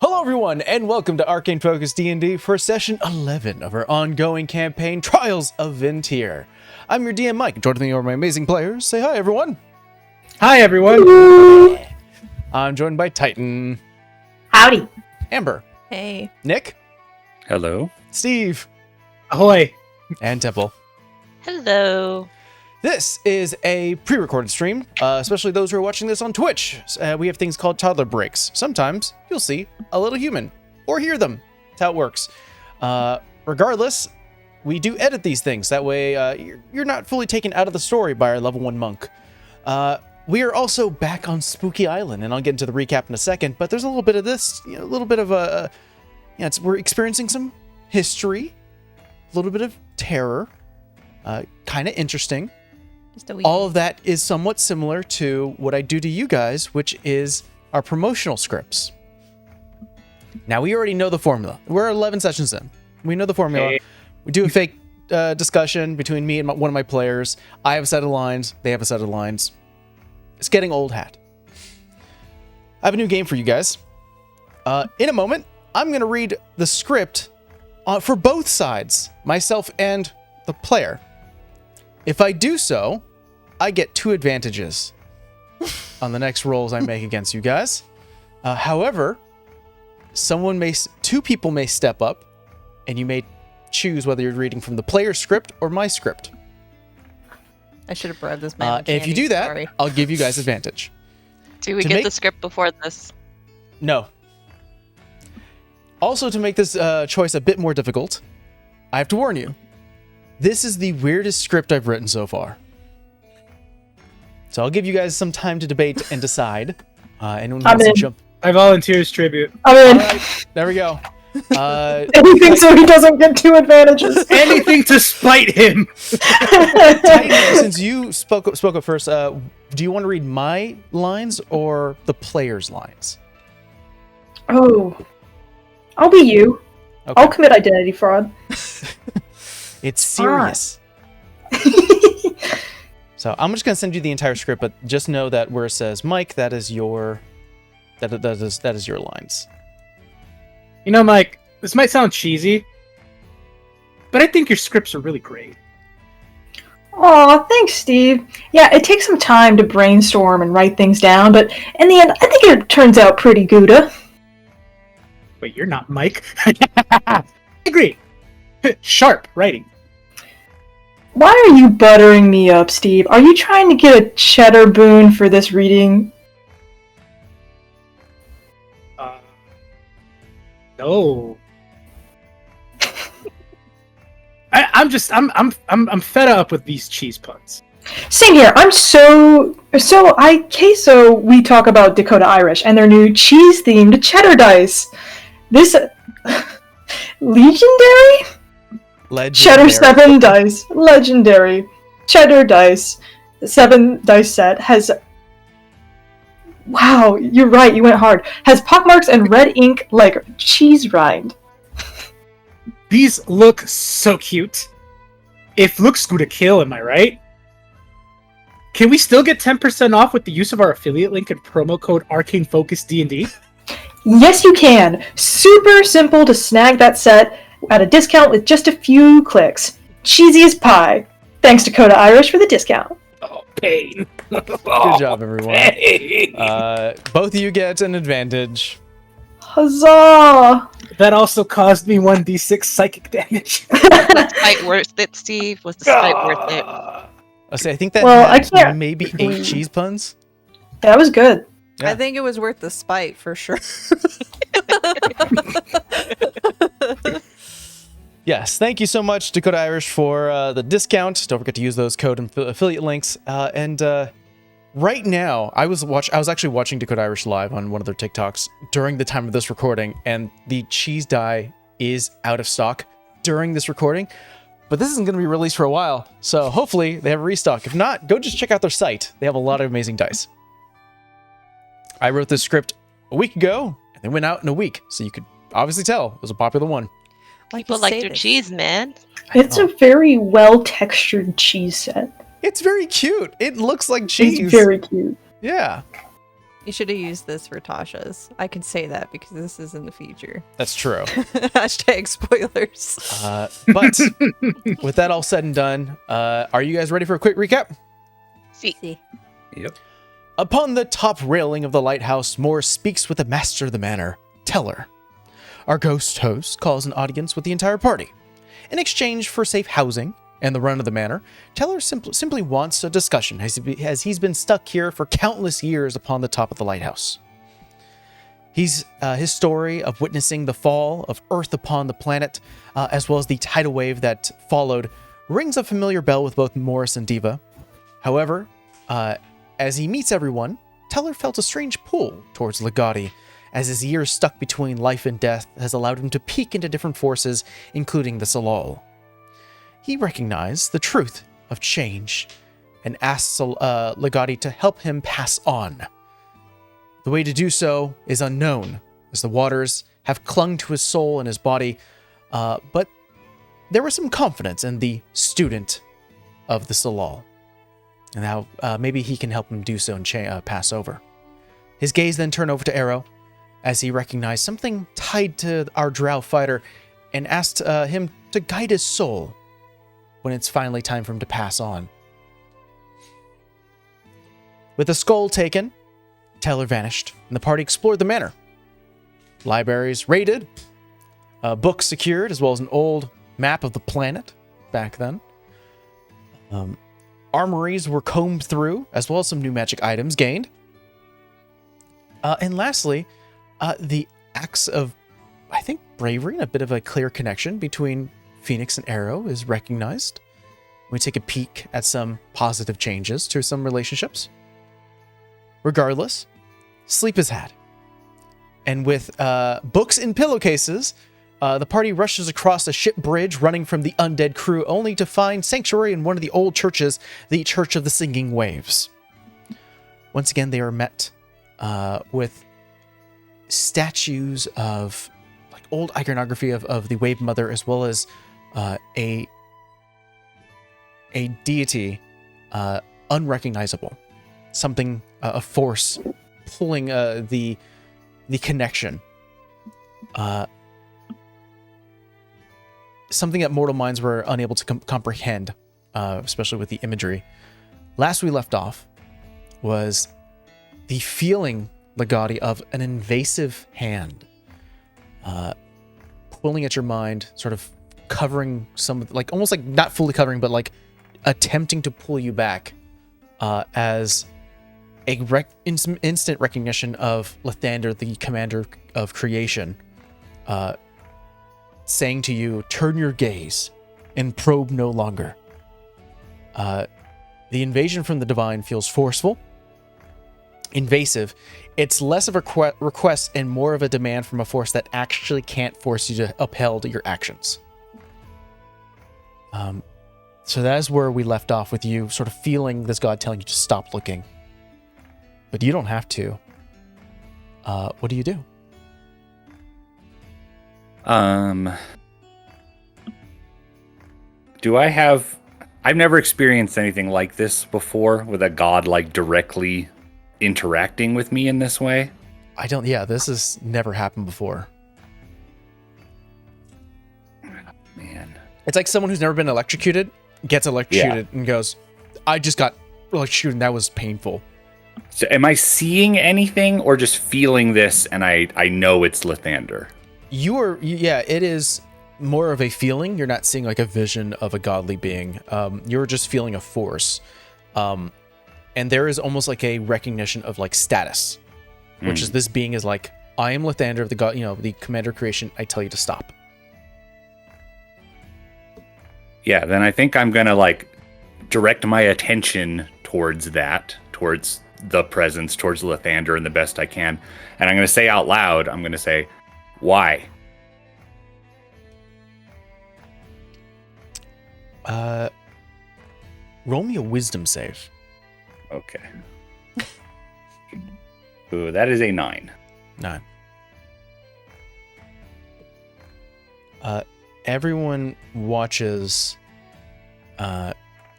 Hello everyone, and welcome to Arcane Focus D&D for session 11 of our ongoing campaign, Trials of VinTear. I'm your DM Mike, joining me are my amazing players. Say hi everyone. Hi everyone. I'm joined by Titan. Howdy. Amber. Hey. Nick. Hello. Steve. Ahoy. And Temple. Hello. This is a pre-recorded stream, especially those who are watching this on Twitch. We have things called toddler breaks. Sometimes you'll see a little human or hear them. That's how it works. Regardless, we do edit these things. That way you're not fully taken out of the story by our level 1 monk. We are also back on Spooky Island, and I'll get into the recap in a second, but there's a little bit of this, a little bit of we're experiencing some history, a little bit of terror, kind of interesting. All of that is somewhat similar to what I do to you guys, which is our promotional scripts. Now, we already know the formula. We're 11 sessions in. We know the formula. Okay. We do a fake discussion between me and one of my players. I have a set of lines. They have a set of lines. It's getting old hat. I have a new game for you guys. In a moment, I'm going to read the script for both sides, myself and the player. If I do so, I get 2 advantages on the next rolls I make against you guys. However, 2 people may step up, and you may choose whether you're reading from the player's script or my script. I should have brought this man. If you do that, I'll give you guys advantage. Do we get the script before this? No. Also, to make this choice a bit more difficult, I have to warn you. This is the weirdest script I've written so far. So I'll give you guys some time to debate and decide. Anyone wants to jump? I volunteer as tribute. I'm in. All right, there we go. Anything so he doesn't get 2 advantages. Anything to spite him. Titan, since you spoke up first, do you want to read my lines or the player's lines? Oh, I'll be you. Okay. I'll commit identity fraud. It's serious. So I'm just gonna send you the entire script, but just know that where it says Mike, that is your lines. You know, Mike, this might sound cheesy, but I think your scripts are really great. Aw, thanks, Steve. Yeah, it takes some time to brainstorm and write things down, but in the end, I think it turns out pretty good. Wait, you're not Mike. I agree. Sharp writing. Why are you buttering me up, Steve? Are you trying to get a cheddar boon for this reading? No. I'm fed up with these cheese puns. Same here. So we talk about Dakota Irish and their new cheese-themed cheddar dice. This legendary? Cheddar 7 dice. Legendary. Cheddar dice. 7 dice set has... Wow, you're right, you went hard. Has pockmarks and red ink like cheese rind. These look so cute. If looks good to kill, am I right? Can we still get 10% off with the use of our affiliate link and promo code Arcane Focus D&D? Yes, you can. Super simple to snag that set at a discount with just a few clicks. Cheesy as pie. Thanks Dakota Irish for the discount. Oh, pain. Good job, everyone. Both of you get an advantage. Huzzah! That also caused me 1d6 psychic damage. Was the spite worth it, Steve? Was the spite worth it? I think that had maybe 8 cheese puns. That was good. Yeah. I think it was worth the spite for sure. Yes, thank you so much, Dakota Irish, for the discount. Don't forget to use those code and affiliate links. Right now, I was actually watching Dakota Irish live on one of their TikToks during the time of this recording, and the cheese die is out of stock during this recording. But this isn't going to be released for a while, so hopefully they have a restock. If not, go just check out their site. They have a lot of amazing dice. I wrote this script a week ago, and they went out in a week, so you could obviously tell it was a popular one. People like their cheese, man. It's a very well-textured cheese set. It's very cute. It looks like cheese. It's very cute. Yeah. You should have used this for Tasha's. I can say that because this is in the future. That's true. Hashtag spoilers. But with that all said and done, are you guys ready for a quick recap? See. Yep. Upon the top railing of the lighthouse, Moore speaks with the master of the manor, Teller. Our ghost host calls an audience with the entire party. In exchange for safe housing and the run of the manor, Teller simply wants a discussion as he's been stuck here for countless years upon the top of the lighthouse. His story of witnessing the fall of Earth upon the planet, as well as the tidal wave that followed, rings a familiar bell with both Morris and Diva. However, as he meets everyone, Teller felt a strange pull towards Legati, as his years stuck between life and death has allowed him to peek into different forces, including the Salal. He recognized the truth of change and asked Legati to help him pass on. The way to do so is unknown, as the waters have clung to his soul and his body, but there was some confidence in the student of the Salal, and how maybe he can help him do so and pass over. His gaze then turned over to Arrow, as he recognized something tied to our drow fighter, and asked him to guide his soul when it's finally time for him to pass on. With the skull taken, Teller vanished, and the party explored the manor. Libraries raided, books secured, as well as an old map of the planet back then. Armories were combed through, as well as some new magic items gained. And lastly, the acts of, I think, bravery and a bit of a clear connection between Phoenix and Arrow is recognized. We take a peek at some positive changes to some relationships. Regardless, sleep is had. And with books in pillowcases, the party rushes across a ship bridge running from the undead crew, only to find sanctuary in one of the old churches, the Church of the Singing Waves. Once again, they are met with statues of like old iconography of the Wave Mother, as well as a deity unrecognizable. Something, a force pulling the connection. Something that mortal minds were unable to comprehend, especially with the imagery. Last we left off was the feeling, Legati, of an invasive hand pulling at your mind, sort of covering some, like almost like not fully covering, but like attempting to pull you back, as a instant recognition of Lathander, the commander of creation, saying to you, turn your gaze and probe no longer. The invasion from the divine feels forceful, invasive. It's less of a request and more of a demand from a force that actually can't force you to uphold your actions. So that is where we left off, with you sort of feeling this god telling you to stop looking. But you don't have to. What do you do? Do I have... I've never experienced anything like this before, with a god like directly interacting with me in this way. This has never happened before. Man. It's like someone who's never been electrocuted gets electrocuted and goes, I just got electrocuted and that was painful. So am I seeing anything or just feeling this and I know it's Lathander? It is more of a feeling. You're not seeing like a vision of a godly being. You're just feeling a force. And there is almost like a recognition of like status, which is this being is like, I am Lathander, the god, the commander of creation. I tell you to stop. Yeah, then I think I'm gonna like direct my attention towards that, towards the presence, towards Lathander in the best I can. And I'm gonna say out loud, I'm gonna say, why? Roll me a wisdom save. Okay. Ooh, that is a 9. 9. Everyone watches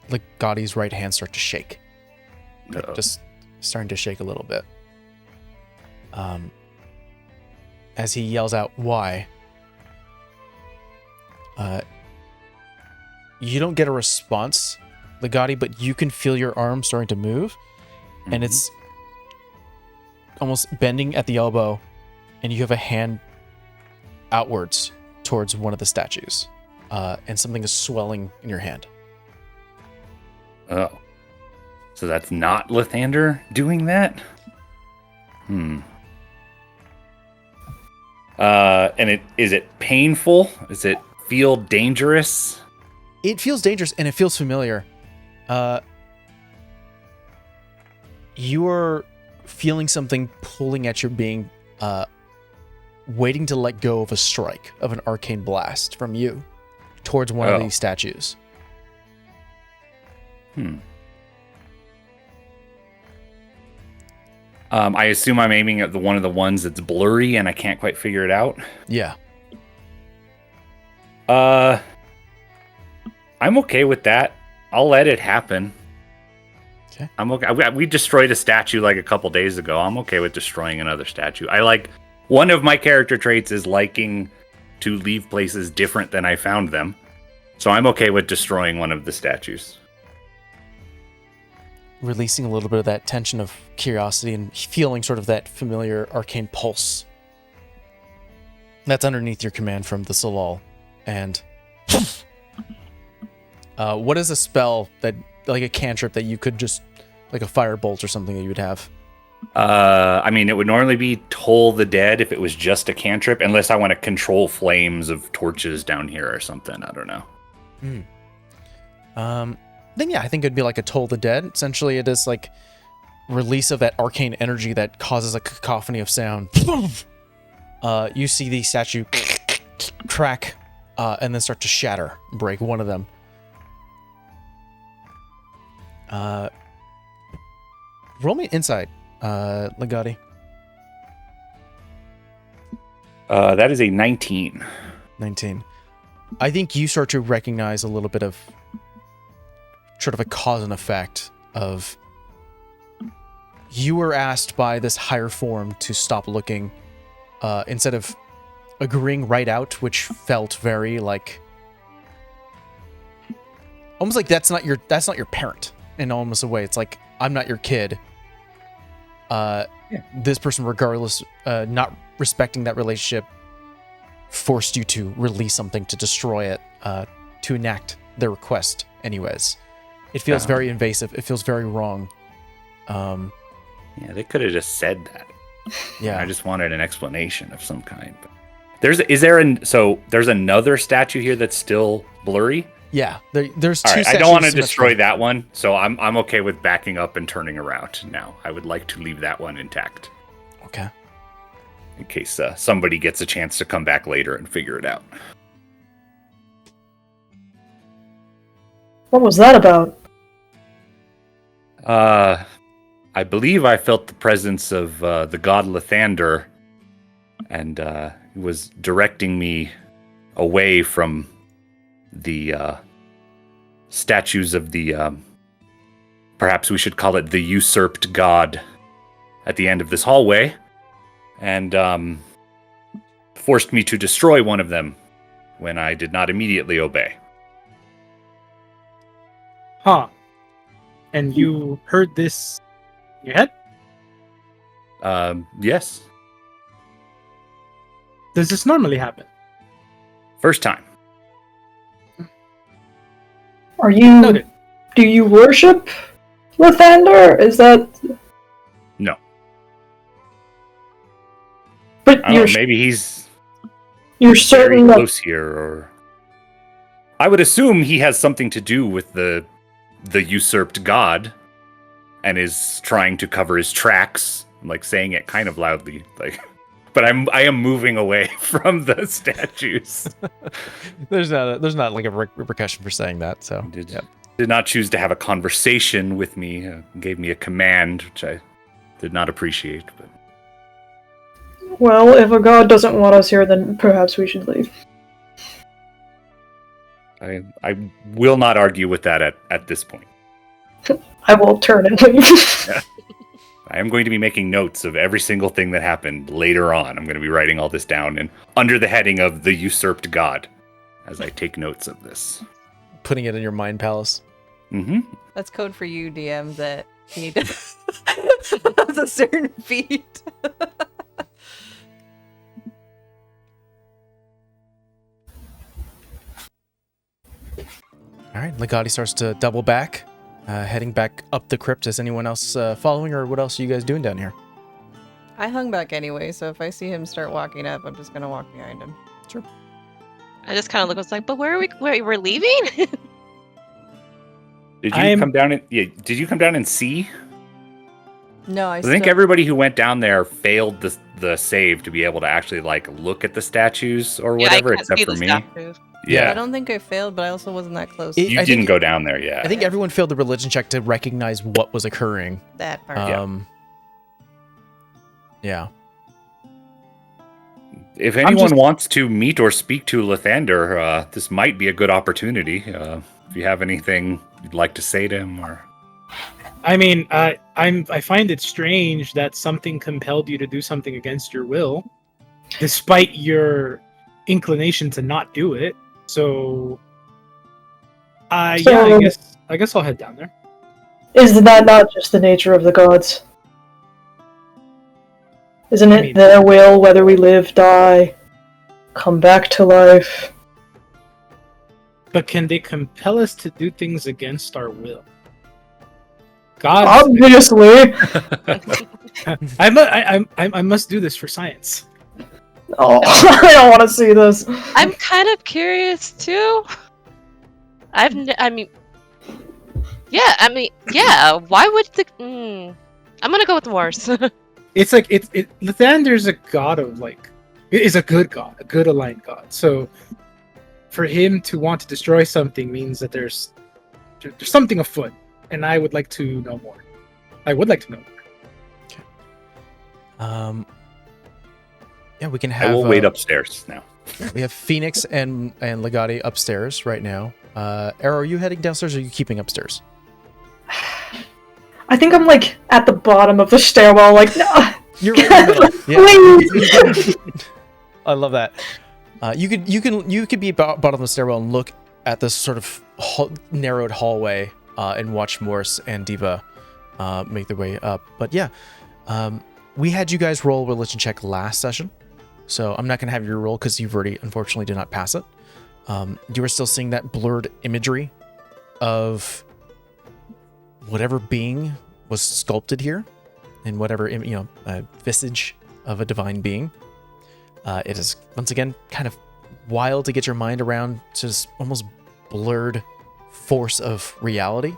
Legati's right hand start to shake. Like, just starting to shake a little bit. as he yells out, "Why?" You don't get a response, Legati, but you can feel your arm starting to move, and it's almost bending at the elbow, and you have a hand outwards towards one of the statues, and something is swelling in your hand. Oh. So that's not Lathander doing that? And is it painful? Does it feel dangerous? It feels dangerous and it feels familiar. You are feeling something pulling at your being, waiting to let go of a strike, of an arcane blast from you towards one of these statues. I assume I'm aiming at one of the ones that's blurry and I can't quite figure it out. Yeah. I'm okay with that. I'll let it happen. Okay. I'm okay. We destroyed a statue like a couple days ago. I'm okay with destroying another statue. I like one of my character traits is liking to leave places different than I found them. So I'm okay with destroying one of the statues. Releasing a little bit of that tension of curiosity and feeling sort of that familiar arcane pulse that's underneath your command from the Salal. And what is a spell that, like a cantrip that you could just, like a firebolt or something that you would have? I mean, it would normally be Toll the Dead if it was just a cantrip, unless I want to control flames of torches down here or something. I don't know. Then yeah, I think it'd be like a Toll the Dead. Essentially, it is like release of that arcane energy that causes a cacophony of sound. You see the statue crack and then start to shatter, break one of them. Roll me inside, Legati. That is a 19. 19. I think you start to recognize a little bit of sort of a cause and effect of you were asked by this higher form to stop looking instead of agreeing right out, which felt very like almost like that's not your parent in almost a way. It's like, I'm not your kid. This person, regardless, not respecting that relationship, forced you to release something to destroy it, to enact their request anyways. It feels very invasive. It feels very wrong. Yeah, they could have just said that. Yeah. I just wanted an explanation of some kind. But there's another statue here that's still blurry? Yeah, there's two All right, I statues. don't want to destroy that one, so I'm okay with backing up and turning around now. I would like to leave that one intact. Okay. In case somebody gets a chance to come back later and figure it out. What was that about? I believe I felt the presence of the god Lathander, and he was directing me away from the statues of the perhaps we should call it the usurped god at the end of this hallway, and forced me to destroy one of them when I did not immediately obey. Huh. And you heard this in your head? Yes. Does this normally happen? First time. Are you... Noted. Do you worship Lathander? Is that... No. But I don't know, maybe he's you're very certain that... close here, or I would assume he has something to do with the usurped god and is trying to cover his tracks. I'm like saying it kind of loudly, like, but I am moving away from the statues. There's not like a repercussion for saying that. So Did not choose to have a conversation with me. Gave me a command, which I did not appreciate. But Well, if a god doesn't want us here, then perhaps we should leave. I will not argue with that at this point. I will turn and leave. I am going to be making notes of every single thing that happened later on. I'm going to be writing all this down and under the heading of the usurped god as I take notes of this. Putting it in your mind palace. Mm-hmm. That's code for you, DM, that you need to have a certain feat. All right, Legati starts to double back, heading back up the crypt. Is anyone else following, or what else are you guys doing down here? I hung back anyway, so if I see him start walking up, I'm just gonna walk behind him. Sure. I just kind of look. I was like, but where are we? We're leaving? Did you come down and Did you come down and see? No, I think everybody who went down there failed the save to be able to actually like look at the statues or whatever, except for me. I don't think I failed, but I also wasn't that close. You didn't go down there yet. I think everyone failed the religion check to recognize what was occurring. That part. Yeah. If anyone wants to meet or speak to Lathander, this might be a good opportunity. If you have anything you'd like to say to him, or I mean, I find it strange that something compelled you to do something against your will, despite your inclination to not do it. So, I guess I'll head down there. Is that not just the nature of the gods? Isn't it their will, whether we live, die, come back to life? But can they compel us to do things against our will? God, obviously. I must do this for science. Oh, I don't want to see this. I'm kind of curious too. Why would the? I'm gonna go with worse. It's like Lathander's a god of is a good god, a good aligned god. So for him to want to destroy something means that there's something afoot, and I would like to know more. I would like to know more. Okay. Yeah, we can have. I will wait upstairs now. We have Phoenix and Legati upstairs right now. Arrow, are you heading downstairs, or are you keeping upstairs? I think I'm at the bottom of the stairwell. No. You're right in the middle. Please. I love that. You could be bottom of the stairwell and look at this sort of narrowed hallway and watch Morse and Diva make their way up. But yeah, we had you guys roll a religion check last session, so I'm not gonna have your roll because you've already unfortunately did not pass it. You were still seeing that blurred imagery of whatever being was sculpted here, and whatever visage of a divine being. It is once again kind of wild to get your mind around to this almost blurred force of reality.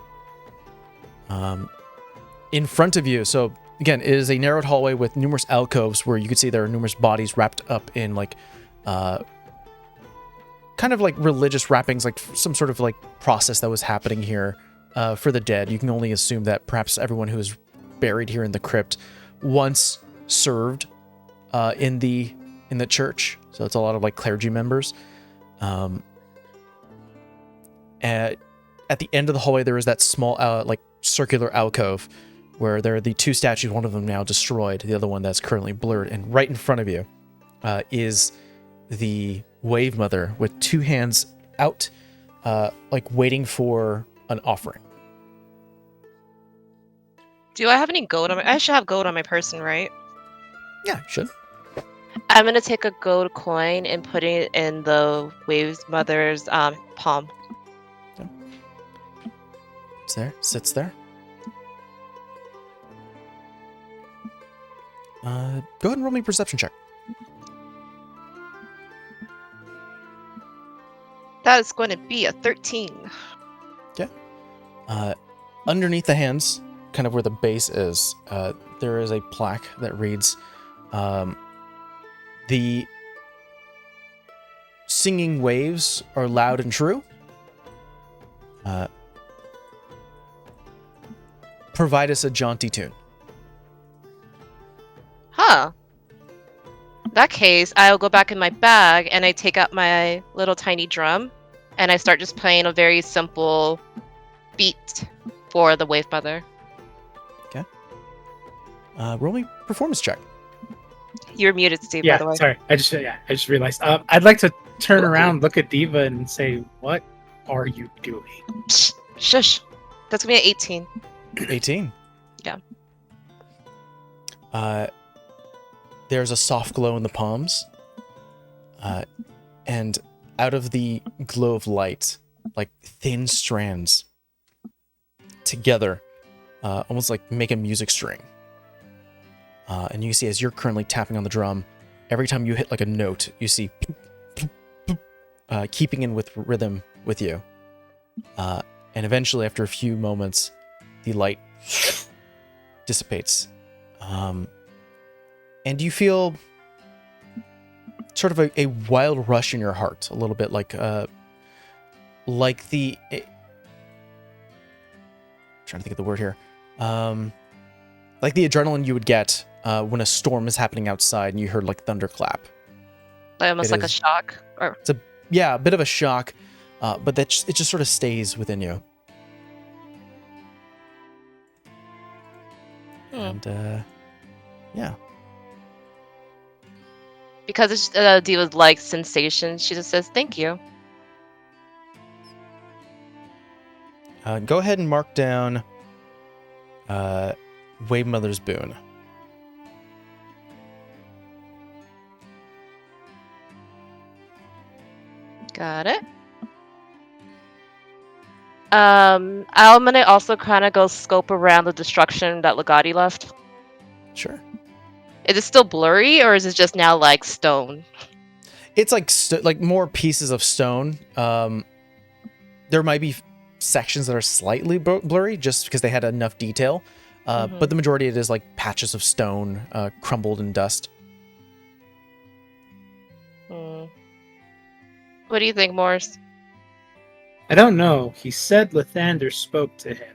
In front of you, so again, it is a narrowed hallway with numerous alcoves where you can see there are numerous bodies wrapped up in kind of like religious wrappings, like some sort of process that was happening here for the dead. You can only assume that perhaps everyone who is buried here in the crypt once served in the church. So it's a lot of clergy members. At the end of the hallway, there is that small circular alcove where there are the two statues, one of them now destroyed, the other one that's currently blurred. And right in front of you is the Wave Mother with two hands out, waiting for an offering. Do I have any gold on I should have gold on my person, right? Yeah, you should. I'm gonna take a gold coin and put it in the Waves Mother's palm. Okay. It's there. Sits there. Go ahead and roll me a perception check. That is going to be a 13. Okay. Underneath the hands, kind of where the base is, there is a plaque that reads, "The singing waves are loud and true. Provide us a jaunty tune." Huh. In that case, I'll go back in my bag and I take out my little tiny drum and I start just playing a very simple beat for the Wave Mother. Okay. Roll me performance check. You're muted, Steve, by Yeah, the way. sorry. I just realized. I'd like to turn around, look at Diva, and say, "What are you doing?" Shush. That's gonna be an 18. 18. Yeah. There's a soft glow in the palms. And out of the glow of light, like thin strands together, almost like make a music string. And you see, as you're currently tapping on the drum, every time you hit like a note, you see keeping in with rhythm with you. And eventually, after a few moments, the light dissipates. And you feel sort of a wild rush in your heart, a little bit like the... trying to think of the word here. Like the adrenaline you would get when a storm is happening outside and you heard like thunderclap. Like almost It like a is- shock. Or Yeah, a bit of a shock, but it just sort of stays within you. And yeah. because it's Diva's like sensation, she just says thank you. Go ahead and mark down Wave Mother's Boon. Got it. I'm gonna also kind of go scope around the destruction that Legati left. Sure. Is it still blurry, or is it just now like stone? It's like like more pieces of stone. There might be sections that are slightly blurry just because they had enough detail. But the majority of it is like patches of stone crumbled in dust. What do you think, Morris? I don't know. He said Lathander spoke to him.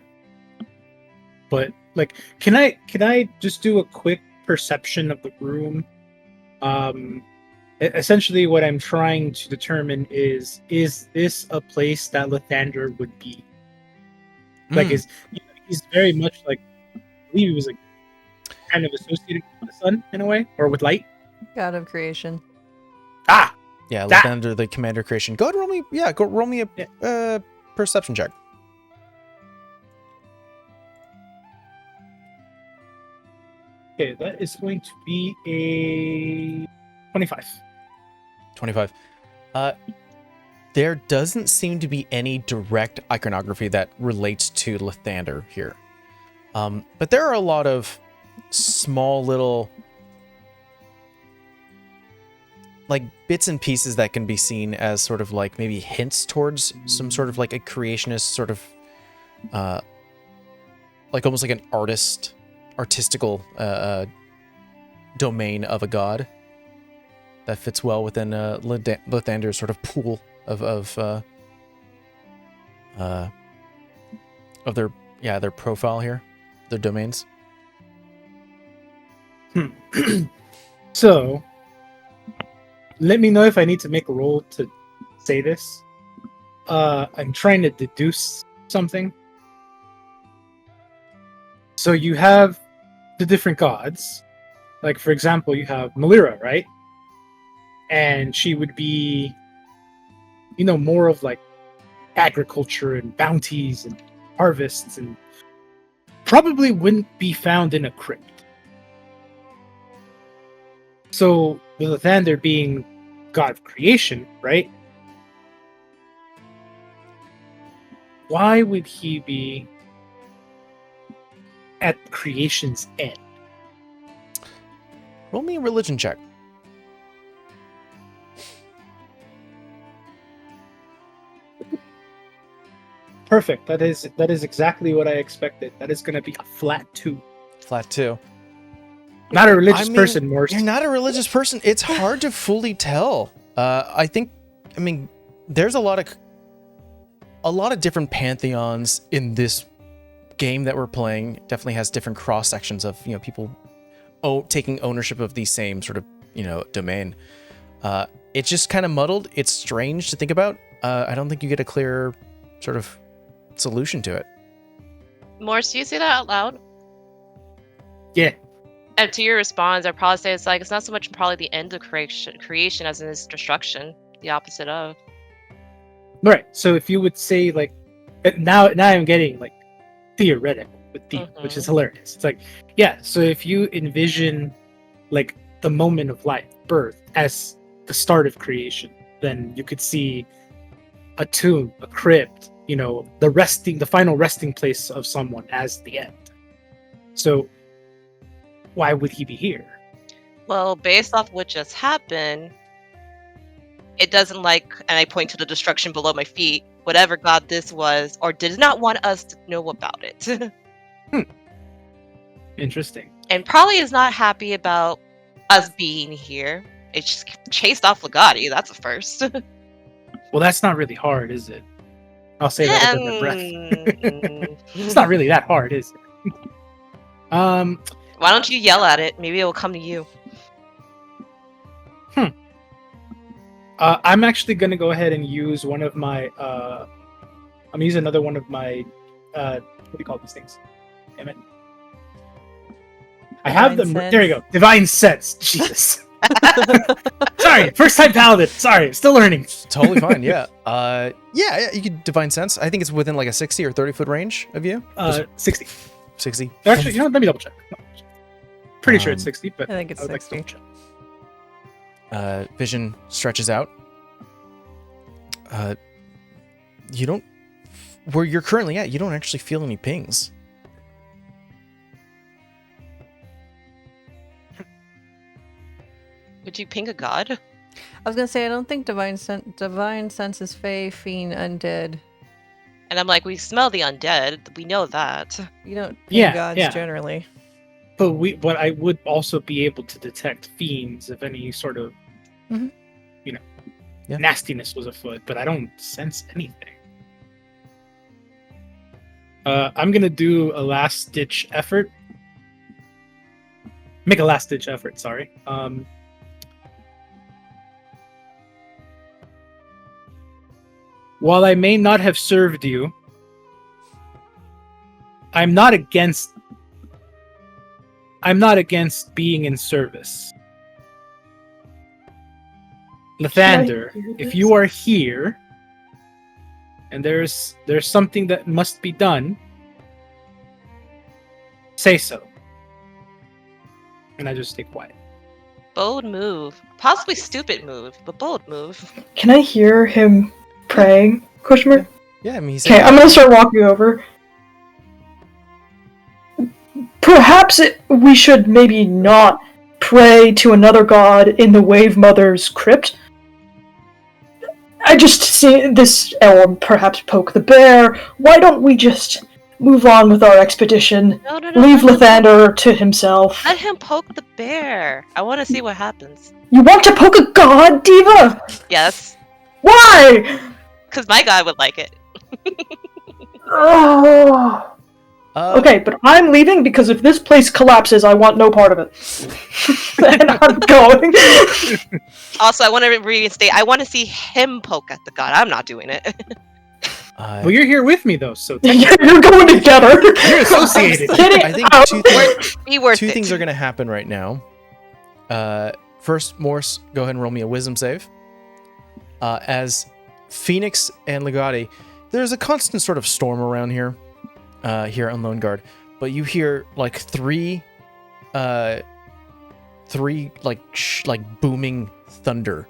But like, can I just do a quick perception of the room? Essentially what I'm trying to determine is this a place that Lathander would be? Like he's very much like, I believe he was like kind of associated with the sun in a way, or with light. God of creation. Ah! Yeah, That- look under the commander creation. Go ahead and roll me a perception check. Okay, that is going to be a 25. 25. There doesn't seem to be any direct iconography that relates to Lathander here. But there are a lot of small little like bits and pieces that can be seen as sort of like maybe hints towards some sort of like a creationist sort of like almost like an artistical domain of a god that fits well within Lathander's sort of pool of their profile here, their domains. So, let me know if I need to make a roll to say this. I'm trying to deduce something. So you have the different gods. Like, for example, you have Malira, right? And she would be, more of like agriculture and bounties and harvests, and probably wouldn't be found in a crypt. So, with Lathander being god of creation, right? Why would he be at creation's end? Roll me a religion check. Perfect. That is exactly what I expected. That is going to be a flat 2. Flat 2. Not a religious person, Morris. You're not a religious person. It's hard to fully tell. I mean, there's a lot of different pantheons in this game that we're playing. Definitely has different cross sections of people taking ownership of the same sort of domain. It's just kind of muddled. It's strange to think about. I don't think you get a clear sort of solution to it. Morris, do you say that out loud? Yeah. And to your response, I'd probably say it's not so much probably the end of creation as in its destruction. The opposite of. Right. So if you would say like, now I'm getting like theoretical with D, which is hilarious. It's like, yeah. So if you envision like the moment of life, birth, as the start of creation, then you could see a tomb, a crypt, the final resting place of someone as the end. So why would he be here? Well, based off what just happened, it doesn't and I point to the destruction below my feet, whatever god this was, or did not want us to know about it. Interesting. And probably is not happy about us being here. It just chased off Legati, that's a first. Well, that's not really hard, is it? I'll say that under my breath. It's not really that hard, is it? Why don't you yell at it? Maybe it will come to you. I'm actually going to go ahead and use one of my... I'm going to use another one of my... what do you call these things? Damn it. I have them... Sense. There you go. Divine Sense. Jesus. Sorry, first time paladin. Sorry, still learning. Totally fine. Yeah. Yeah. You could divine sense. I think it's within like a 60 or 30-foot range of you. 60. 60. Actually, let me double check. Pretty sure it's 60, but I think it's would like to 60. double check. Vision stretches out. You don't. Where you're currently at, you don't actually feel any pings. Would you ping a god? I was gonna say I don't think divine sense is fey, fiend, undead. And I'm like, we smell the undead. We know that. You don't ping Yeah, gods yeah. generally. But I would also be able to detect fiends if any sort of, Yeah. nastiness was afoot. But I don't sense anything. I'm gonna do a last ditch effort. Make a last ditch effort. Sorry. While I may not have served you, I'm not against being in service. Lathander, if you are here and there's something that must be done, say so. And I just stay quiet. Bold move. Possibly stupid move, but bold move. Can I hear him praying? Question mark? Yeah, I mean, he's Okay, I'm gonna start walking over. Perhaps we should maybe not pray to another god in the Wave Mother's crypt. I just see this, or perhaps poke the bear. Why don't we just move on with our expedition? No. Leave Lathander to himself. Let him poke the bear. I want to see what happens. You want to poke a god, Diva? Yes, Why? because my god would like it. Oh. Okay, but I'm leaving because if this place collapses, I want no part of it. And I'm going. Also, I want to reinstate. I want to see him poke at the god. I'm not doing it. Well, you're here with me though, so You're going together. you're associated. I think Be worth two it. things are going to happen right now. First, Morse, go ahead and roll me a wisdom save. As Phoenix and Legati, there's a constant sort of storm around here on Lone Guard, but you hear like three booming thunder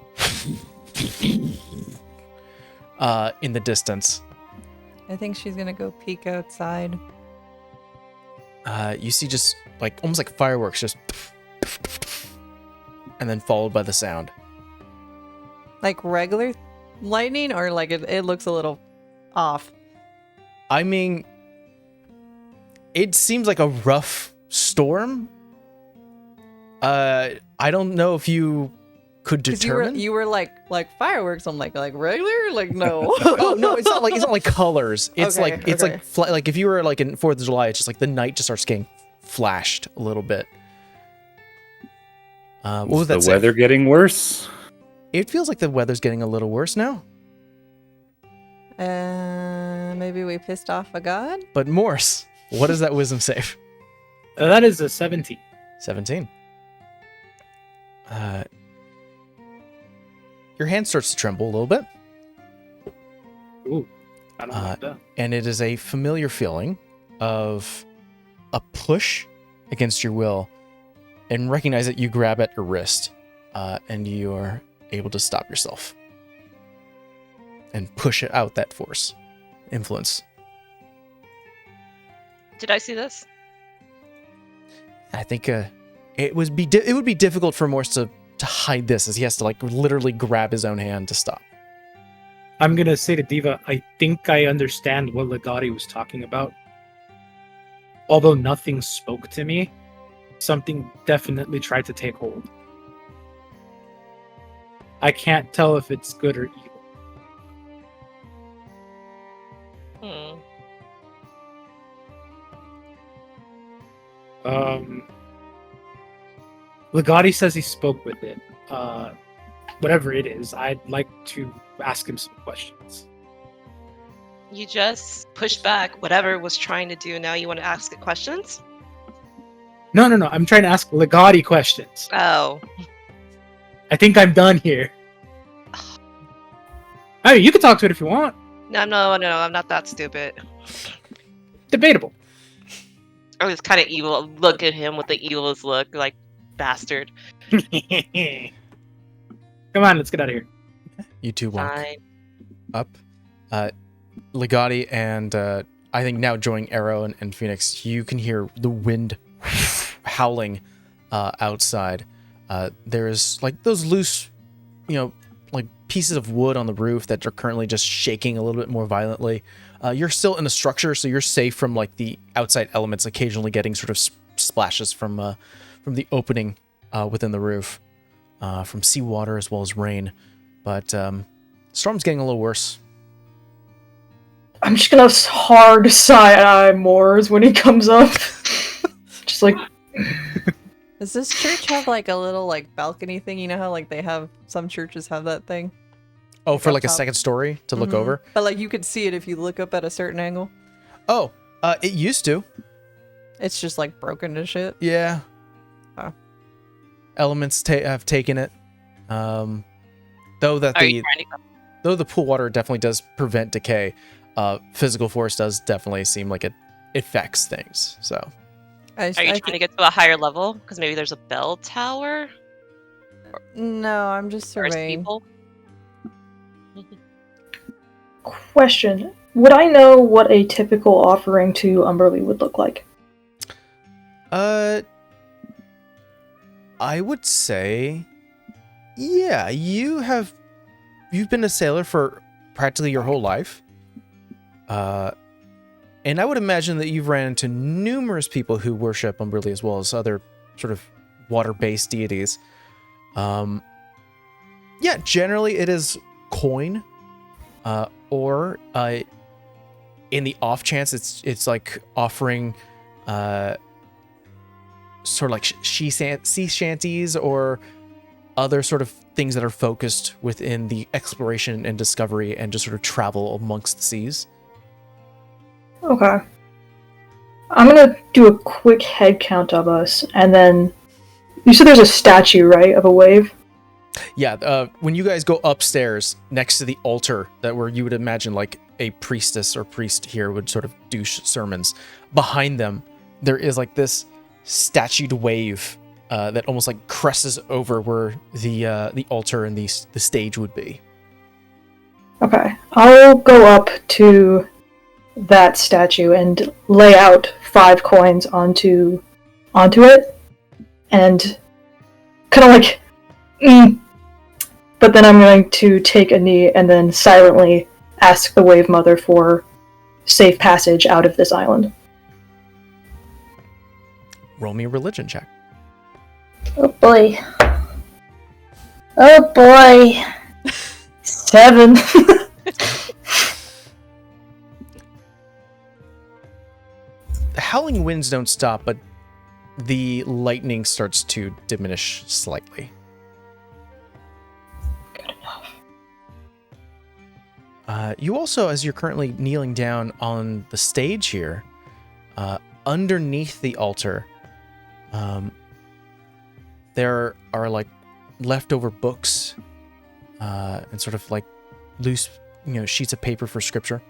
in the distance. I think she's gonna go peek outside. You see just like almost like fireworks, just and then followed by the sound. Like regular lightning, or like it looks a little off. I mean, it seems like a rough storm. I don't know if you could 'Cause determine. You were like fireworks. I'm like regular, like no. Oh no, it's not like colors. It's Okay, like it's okay. like if you were like in 4th of July, it's just like the night just starts getting flashed a little bit. What was that? The weather getting worse? It feels like the weather's getting a little worse now. Maybe we pissed off a god. But Morse, what is that wisdom save? That is a 17. 17. Your hand starts to tremble a little bit. Ooh, I don't know that. And it is a familiar feeling of a push against your will, and recognize that you grab at your wrist, and you are able to stop yourself and push it out, that force, influence. Did I see this? I think it would be difficult for Morse to hide this, as he has to like literally grab his own hand to stop. I'm gonna say to Diva, I think I understand what Legati was talking about. Although nothing spoke to me, something definitely tried to take hold. I can't tell if it's good or evil. Legati says he spoke with it. Whatever it is, I'd like to ask him some questions. You just pushed back whatever was trying to do. Now you want to ask it questions? No. I'm trying to ask Legati questions. Oh. I think I'm done here. I mean, you can talk to it if you want. No, I'm not that stupid. Debatable. Oh, it's kind of evil. Look at him with the evilest look, like bastard. Come on, let's get out of here. You two walk Fine. up. Legati and I think now joining Arrow and Phoenix, you can hear the wind howling outside. There is like those loose, like pieces of wood on the roof that are currently just shaking a little bit more violently. You're still in a structure, so you're safe from like the outside elements occasionally getting sort of splashes from the opening within the roof, from seawater as well as rain. But storm's getting a little worse. I'm just gonna hard side-eye Moors when he comes up. Just like... Does this church have like a little like balcony thing? You know how like they have, some churches have that thing? Oh, for like a top. second story to look over? But like you could see it if you look up at a certain angle. Oh, it used to. It's just like broken to shit. Yeah. Oh. Elements have taken it. Though that Are you trying to though the pool water definitely does prevent decay, physical force does definitely seem like it affects things. So, Are you trying to get to a higher level? Because maybe there's a bell tower? No, I'm just Or surveying. people? Question. Would I know what a typical offering to Umberly would look like? I would say, yeah, you've been a sailor for practically your whole life. And I would imagine that you've ran into numerous people who worship Umberly as well as other sort of water-based deities. Yeah, generally it is coin, or in the off chance it's like offering sort of like sea shanties or other sort of things that are focused within the exploration and discovery and just sort of travel amongst the seas. Okay. I'm gonna do a quick head count of us, and then... You said there's a statue, right, of a wave? Yeah, when you guys go upstairs next to the altar that where you would imagine like a priestess or priest here would sort of do sermons, behind them there is like this statued wave that almost like cresses over where the altar and the stage would be. Okay. I'll go up to that statue and lay out 5 coins onto it, and kind of like... But then I'm going to take a knee and then silently ask the Wave Mother for safe passage out of this island. Roll me a religion check. Oh boy. Oh boy. 7. The howling winds don't stop, but the lightning starts to diminish slightly. You also, as you're currently kneeling down on the stage here, underneath the altar, there are like leftover books and sort of like loose, sheets of paper for scripture.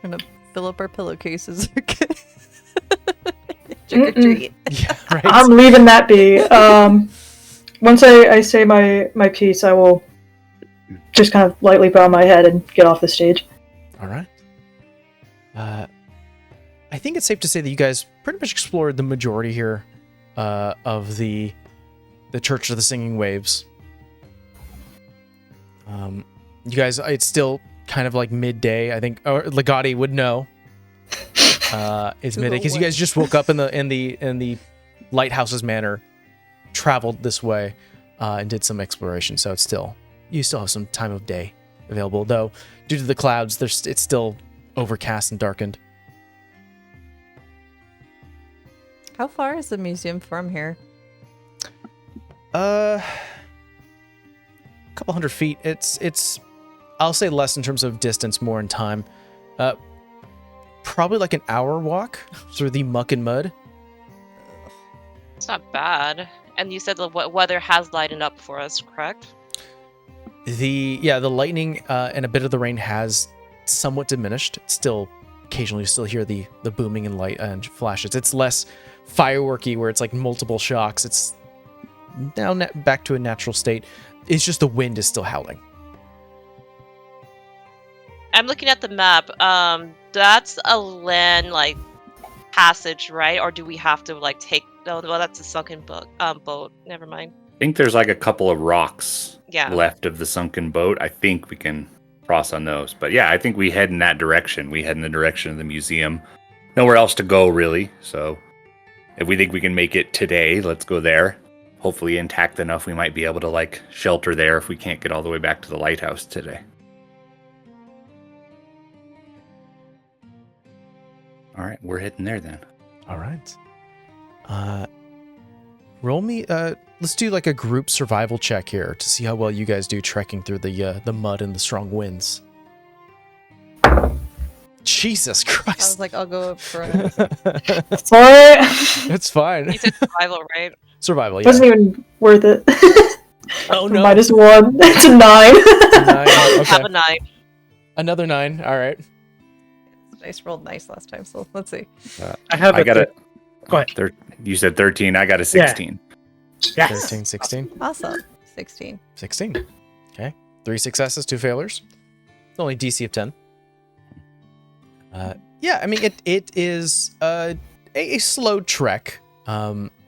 We're gonna fill up our pillowcases. Trick or treat. Yeah, right. I'm leaving that be. Once I say my piece, I will just kind of lightly bow my head and get off the stage. All right. I think it's safe to say that you guys pretty much explored the majority here of the Church of the Singing Waves. You guys, it's still kind of like midday. I think, or Legati would know. It's midday because you guys just woke up in the Lighthouse's manor, traveled this way, and did some exploration. So you still have some time of day available. Though due to the clouds, it's still overcast and darkened. How far is the museum from here? A couple hundred feet. It's I'll say less in terms of distance, more in time. Probably like an hour walk through the muck and mud. It's not bad. And you said the weather has lightened up for us, correct? The lightning and a bit of the rain has somewhat diminished. It's still occasionally you still hear the booming and light and flashes. It's less fireworky where it's like multiple shocks. It's now back to a natural state. It's just the wind is still howling. I'm looking at the map. That's a land passage, right? Or do we have to take? No, well, that's a sunken boat. Never mind. I think there's like a couple of rocks Yeah. left of the sunken boat. I think we can cross on those. But yeah, I think we head in that direction. We head in the direction of the museum. Nowhere else to go, really. So if we think we can make it today, let's go there. Hopefully intact enough we might be able to shelter there if we can't get all the way back to the lighthouse today. All right, we're heading there then. All right. Roll me. Let's do like a group survival check here to see how well you guys do trekking through the mud and the strong winds. Jesus I Christ! was like, I'll go up front. Sorry. It's fine. You said survival, right? Survival. Yeah. Wasn't even worth it. Oh no. -1. It's a 9. 9. Have Okay. a 9. Another 9. All right. Dice rolled nice last time, so let's see. I have I got it. Go ahead. You said 13. I got a 16. Yes. 13, 16. Awesome. 16. 16. Okay. 3 successes, 2 failures. It's only DC of 10. Yeah, I mean, it is a slow trek.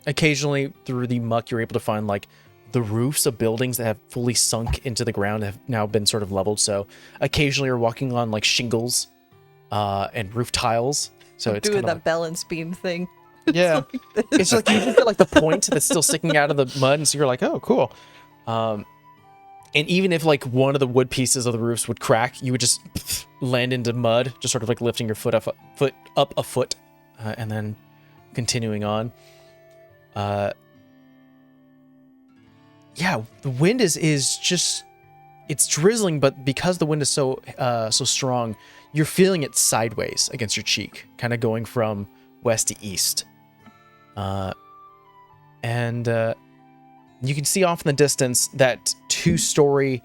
Occasionally through the muck, you're able to find the roofs of buildings that have fully sunk into the ground have now been sort of leveled. So occasionally you're walking on shingles and roof tiles. So it's doing kind of that balance beam thing. yeah. It's like you get the point that's still sticking out of the mud, and so you're like, oh, cool. And even if one of the wood pieces of the roofs would crack, you would just land into mud, just sort of lifting your foot up a foot, and then continuing on. Yeah, the wind is just it's drizzling, but because the wind is so strong, you're feeling it sideways against your cheek, kind of going from west to east. And you can see off in the distance that 2-story,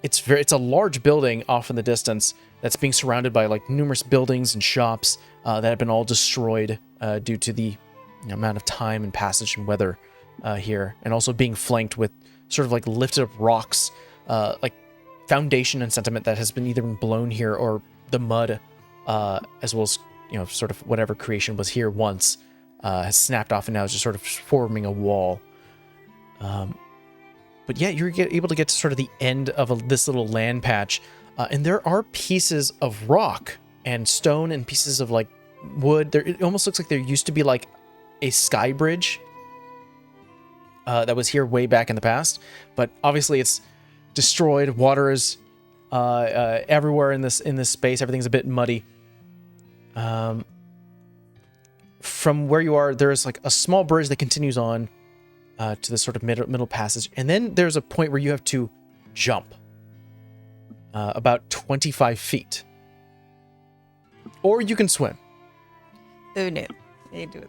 it's a large building off in the distance that's being surrounded by numerous buildings and shops that have been all destroyed due to the amount of time and passage and weather here, and also being flanked with sort of lifted up rocks, foundation and sentiment that has been either blown here or the mud, as well as sort of whatever creation was here once, has snapped off and now is just sort of forming a wall. But yeah, you're able to get to sort of the end of this little land patch, and there are pieces of rock and stone and pieces of wood. It almost looks like there used to be a sky bridge that was here way back in the past, but obviously it's destroyed. Water is everywhere in this space. Everything's a bit muddy. From where you are, there's a small bridge that continues on to this sort of middle passage, and then there's a point where you have to jump about 25 feet, or you can swim. Oh no. You do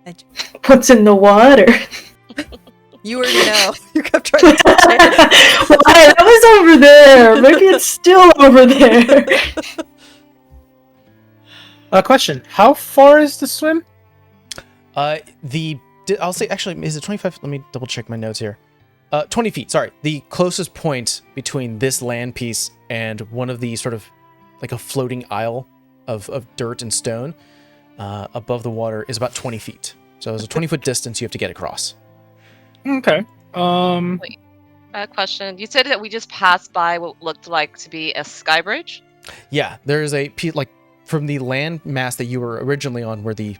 that. What's in the water? You already know. You kept trying to touch it. Why? That was over there. Maybe it's still over there. Question: how far is the swim? I'll say, actually, is it 25? Let me double check my notes here. 20 feet, sorry. The closest point between this land piece and one of the sort of like a floating isle of dirt and stone above the water is about 20 feet. So it's a 20-foot distance you have to get across. Okay. Wait. Question. You said that we just passed by what looked like to be a sky bridge? Yeah, there is a piece, like, from the land mass that you were originally on, where the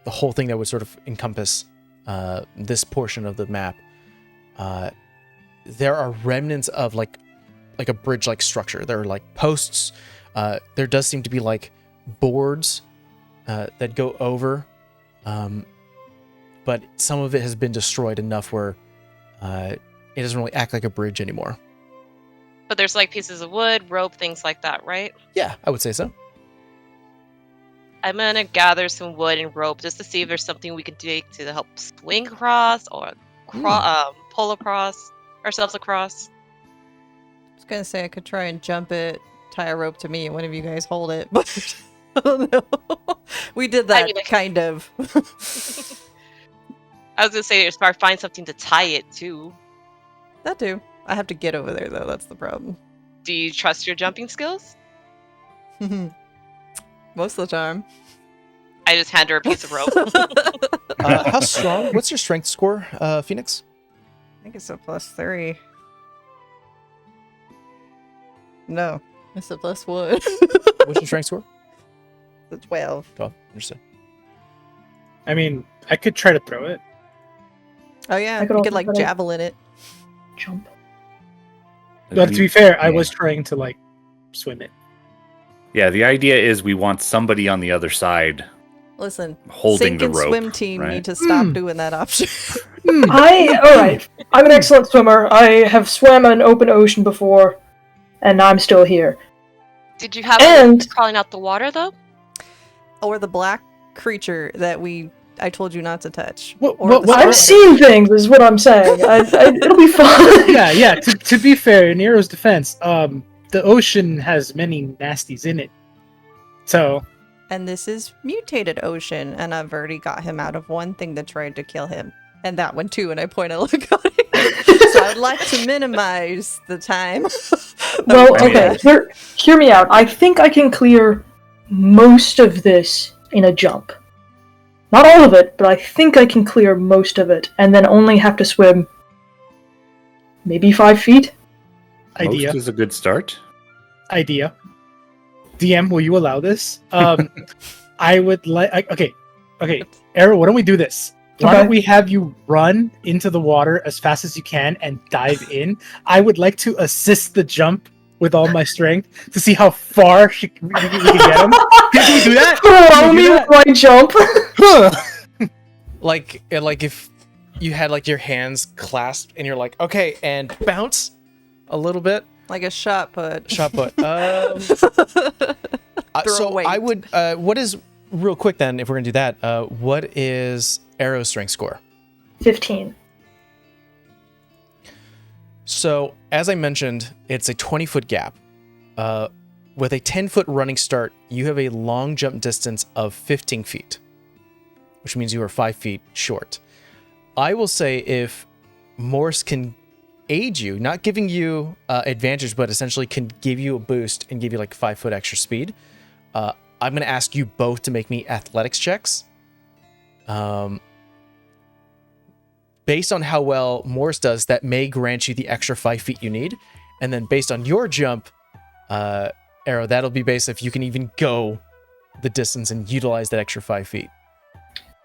whole thing that would sort of encompass this portion of the map, there are remnants of like a bridge-like structure. There are like posts. There does seem to be like boards that go over, but some of it has been destroyed enough where it doesn't really act like a bridge anymore. But there's like pieces of wood, rope, things like that, right? Yeah, I would say so. I'm gonna gather some wood and rope just to see if there's something we can take to help swing across or pull across ourselves across. I was gonna say I could try and jump it, tie a rope to me, and one of you guys hold it, but I don't know. We did that kind of. I was gonna say if I find something to tie it to. That too. I have to get over there though. That's the problem. Do you trust your jumping skills? Most of the time. I just hand her a piece of rope. How strong? What's your strength score, Phoenix? I think it's a +3. No, it's a +1. What's your strength score? It's 12. 12. Understood. I mean, I could try to throw it. Oh yeah, I could you also could like try to- javelin it. Jump. But to be fair, I was trying to like swim it. Yeah, the idea is we want somebody on the other side Listen, holding sink the and rope. swim team right? need to stop doing that option. Alright. I'm an excellent swimmer. I have swam in an open ocean before, and I'm still here. Did you have And- a crawling out the water though? Or the black creature that I told you not to touch. What- Or what- the what- I'm spider. seeing things, is what I'm saying. It'll be fine. Yeah. To be fair, in Nero's defense, the ocean has many nasties in it. So And this is mutated ocean, and I've already got him out of one thing that tried to kill him. And that one too, and I point a look at it. So I'd like to minimize the time. Well, I mean, okay, hear me out. I think I can clear most of this in a jump. Not all of it, but I think I can clear most of it, and then only have to swim maybe 5 feet. idea. Most is a good start. Idea. DM, will you allow this? I would like. Okay. Arrow, why don't we do this? Why Okay. don't we have you run into the water as fast as you can and dive in? I would like to assist the jump with all my strength to see how far we can get him. Can we do that? Throw Can we me do with my jump. Like if you had like your hands clasped and you're like, okay, and bounce a little bit. Like a shot put. Shot put. Throw So weight. I would. What is real quick then? If we're gonna do that, what is Arrow's strength score? 15. So as I mentioned, it's a 20-foot gap. With a 10-foot running start, you have a long jump distance of 15 feet, which means you are 5 feet short. I will say if Morse can aid you, not giving you advantage, but essentially can give you a boost and give you like 5 foot extra speed, I'm going to ask you both to make me athletics checks. Based on how well Morse does, that may grant you the extra 5 feet you need. And then based on your jump, Arrow, that'll be based if you can even go the distance and utilize that extra 5 feet.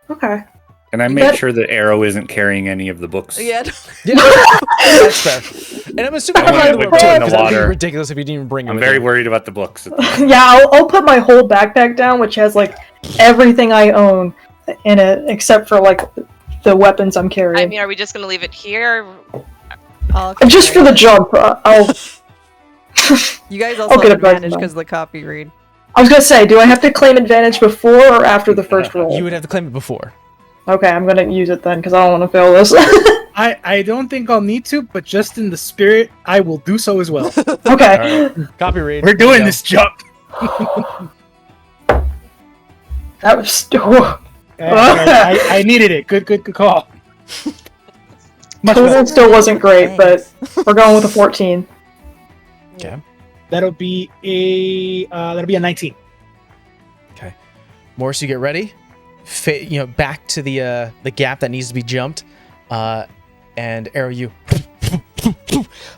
Okay. And I make sure that Arrow isn't carrying any of the books. Yeah. Yeah, that's fair. And I'm assuming I you're want the to rope go too, in the because that'd be water. ridiculous if you didn't even bring I'm them. very worried about the books. Yeah, I'll put my whole backpack down, which has like everything I own in it, except for like the weapons I'm carrying. I mean, are we just gonna leave it here? Just for the jump, I'll. You guys I'll also get have it back advantage now. because of the copy read. I was gonna say, do I have to claim advantage before or after the first roll? You would have to claim it before. Okay, I'm gonna use it then, because I don't want to fail this. I don't think I'll need to, but just in the spirit, I will do so as well. Okay. All right. Copy read. We're doing this jump. That was... I needed it. Good call. Much Total better. still wasn't great, Thanks. but we're going with a 14. Okay. That'll be a 19. Okay. Morris, you get ready. Back to the gap that needs to be jumped. And Arrow, you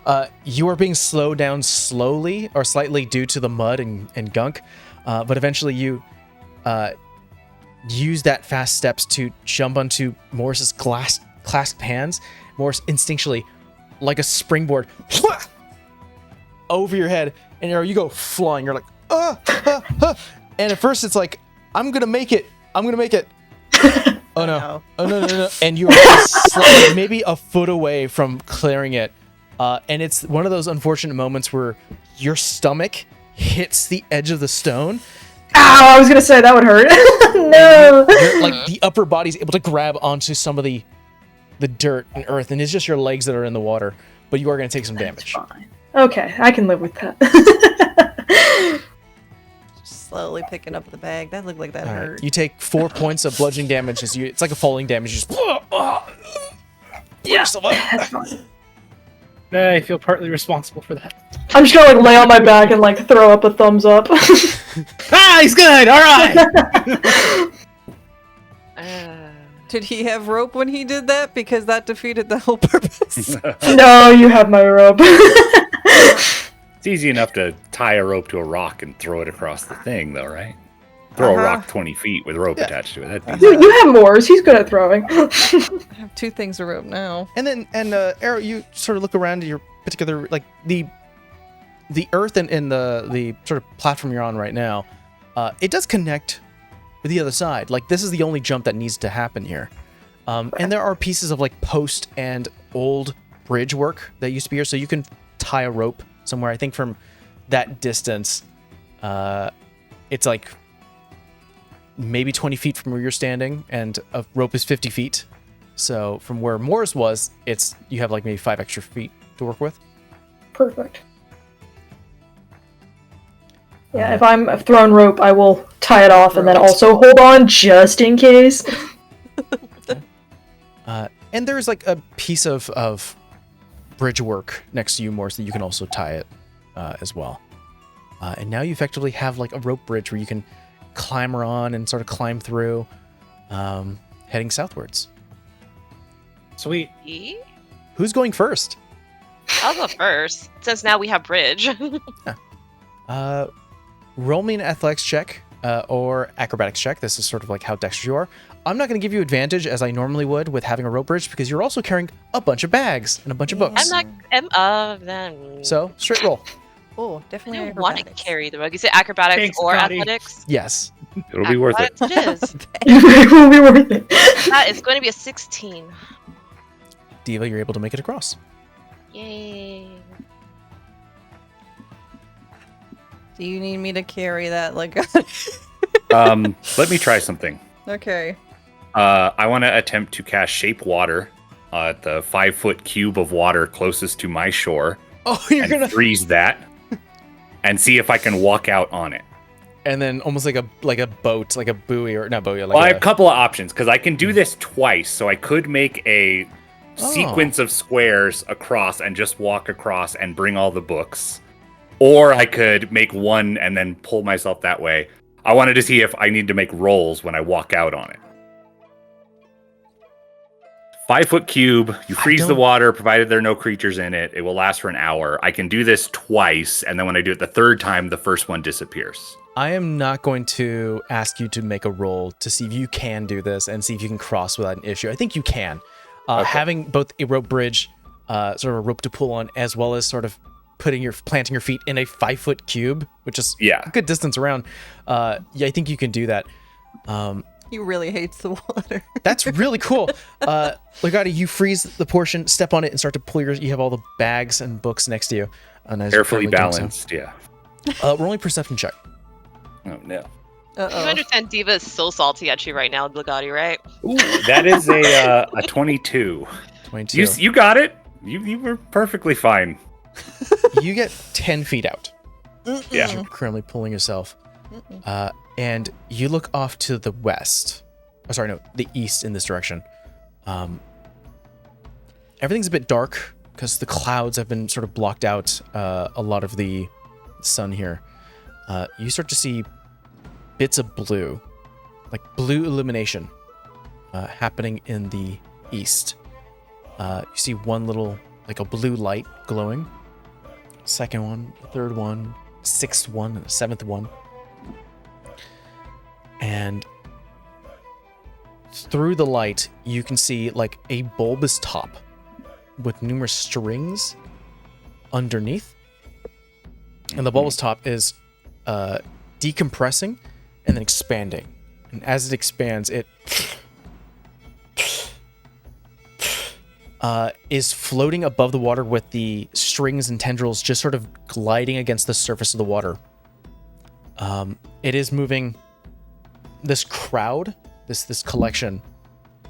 are being slowed down slowly or slightly due to the mud and gunk, but eventually you use that fast steps to jump onto Morris's clasped hands. Morris instinctually, like a springboard, over your head, and Arrow, you go flying. You're like, and at first it's like, I'm gonna make it. Oh no! Oh no! And you are just maybe a foot away from clearing it, and it's one of those unfortunate moments where your stomach hits the edge of the stone. Ow! I was gonna say that would hurt. No. Like the upper body's able to grab onto some of the dirt and earth, and it's just your legs that are in the water. But you are gonna take some damage. Fine. Okay, I can live with that. Slowly picking up the bag. That looked like that All right. hurt. You take 4 points of bludgeoning damage as it's like a falling damage. You just yourself up. That's fine. I feel partly responsible for that. I'm just gonna lay on my back and throw up a thumbs up. Ah, he's good. All right. Did he have rope when he did that? Because that defeated the whole purpose. No, you have my rope. It's easy enough to tie a rope to a rock and throw it across the thing, though, right? Throw a rock 20 feet with a rope attached to it. That'd be You have Morris. He's good at throwing. I have 2 things of rope now. And Arrow, you sort of look around at your particular the earth and the sort of platform you're on right now. It does connect with the other side. Like this is the only jump that needs to happen here. And there are pieces of post and old bridge work that used to be here, so you can tie a rope somewhere. I think from that distance, it's like maybe 20 feet from where you're standing, and a rope is 50 feet. So from where Morris was, you have maybe 5 extra feet to work with. Perfect. Yeah, if I'm thrown rope, I will tie it off and then also hold on just in case. And there's a piece of bridge work next to you, Morris, that you can also tie it as well. And now you effectively have a rope bridge where you can climb on and sort of climb through, heading southwards. Sweet. Who's going first? I'll go first, since now we have bridge. Roll me an athletics check or acrobatics check. This is sort of how dexterous you are. I'm not going to give you advantage as I normally would with having a rope bridge because you're also carrying a bunch of bags and a bunch of books. Then. So, straight roll. Oh, I definitely don't want to acrobatics. carry the rug. Is it acrobatics Thanks, or Scotty. athletics? Yes. It'll be worth it. Acrobatics it is. It will be worth it. That is going to be a 16. Diva, you're able to make it across. Yay. Do you need me to carry that? Let me try something. Okay. I want to attempt to cast Shape Water at the 5-foot cube of water closest to my shore. Oh, you're and going to... freeze that and see if I can walk out on it. And then almost like a boat, like a buoy or not buoy. Well, I have a couple of options because I can do this twice. So I could make a sequence of squares across and just walk across and bring all the books. Or I could make one and then pull myself that way. I wanted to see if I need to make rolls when I walk out on it. 5-foot cube, you freeze the water, provided there are no creatures in it. It will last for an hour. I can do this twice, and then when I do it the third time, the first one disappears. I am not going to ask you to make a roll to see if you can do this and see if you can cross without an issue. I think you can. Okay. Having both a rope bridge, sort of a rope to pull on, as well as sort of planting your feet in a 5-foot cube, which is a good distance around. I think you can do that. He really hates the water. That's really cool. Legati, you freeze the portion, step on it, and start to pull you have all the bags and books next to you. Carefully balanced, yeah. Rolling perception check. Oh no. You understand Diva is so salty at you right now, Legati, right? Ooh, that is a 22. 22. You got it. You were perfectly fine. You get 10 feet out. Yeah. You're currently pulling yourself. And you look off to the west. Oh, sorry, no, the east in this direction. Everything's a bit dark because the clouds have been sort of blocked out a lot of the sun here. You start to see bits of blue, like blue illumination happening in the east. You see one little, like a blue light glowing. Second one, third one, sixth one, and seventh one. And through the light, you can see like a bulbous top with numerous strings underneath. And the bulbous top is decompressing and then expanding. And as it expands, it is floating above the water with the strings and tendrils just sort of gliding against the surface of the water. It is moving. This crowd, this collection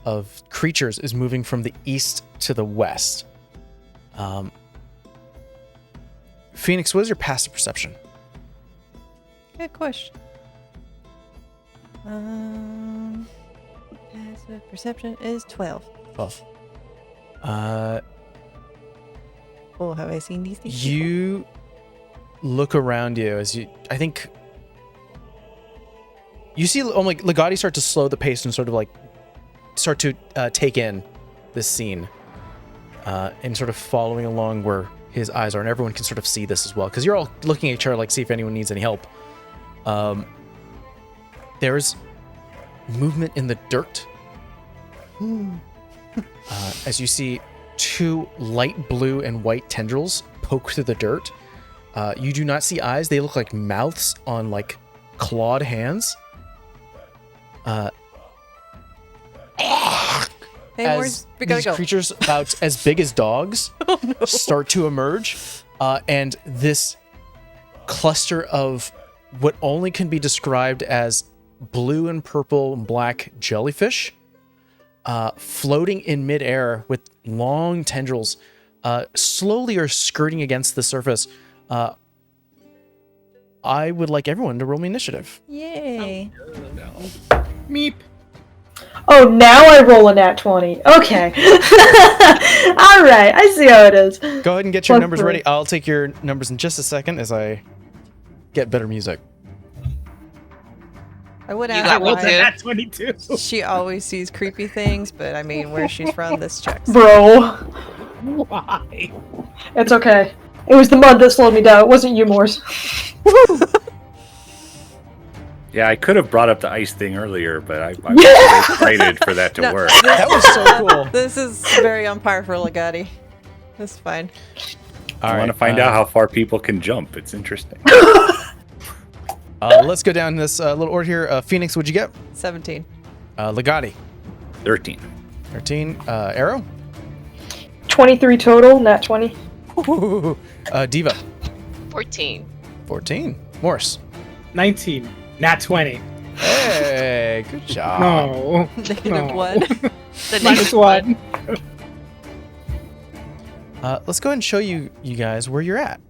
of creatures is moving from the east to the west. Phoenix, what is your passive perception? Good question. Passive perception is 12. 12. Oh, have I seen these things? You look around you as I think you see like Legati start to slow the pace and sort of like start to take in this scene and sort of following along where his eyes are, and everyone can sort of see this as well because you're all looking at each other like see if anyone needs any help. There's movement in the dirt as you see two light blue and white tendrils poke through the dirt. You do not see eyes. They look like mouths on like clawed hands. Hey, As these creatures about as big as dogs start to emerge, and this cluster of what only can be described as blue and purple and black jellyfish floating in midair with long tendrils slowly are skirting against the surface. I would like everyone to roll me initiative. Yay. Meep. Oh, now I roll a nat 20. Okay. Alright, I see how it is. Go ahead and get your numbers ready. I'll take your numbers in just a second as I get better music. I would You ask got why one too. Nat 22. she always sees creepy things, but I mean, where she's from, this checks. Bro. Why? It's okay. It was the mud that slowed me down. It wasn't you, Morse. Yeah, I could have brought up the ice thing earlier, but I was really excited for that to No. work. That was so cool. This is very on par for Legati. That's fine. I want to find out how far people can jump. It's interesting. Let's go down this little order here. Phoenix, what'd you get? 17. Legati, 13. 13. Arrow? 23 total, nat 20. Diva, 14. 14. Morse. 19. Nat 20. Hey, good job. No. Negative No. 1. The Minus next 1. Let's go ahead and show you guys where you're at.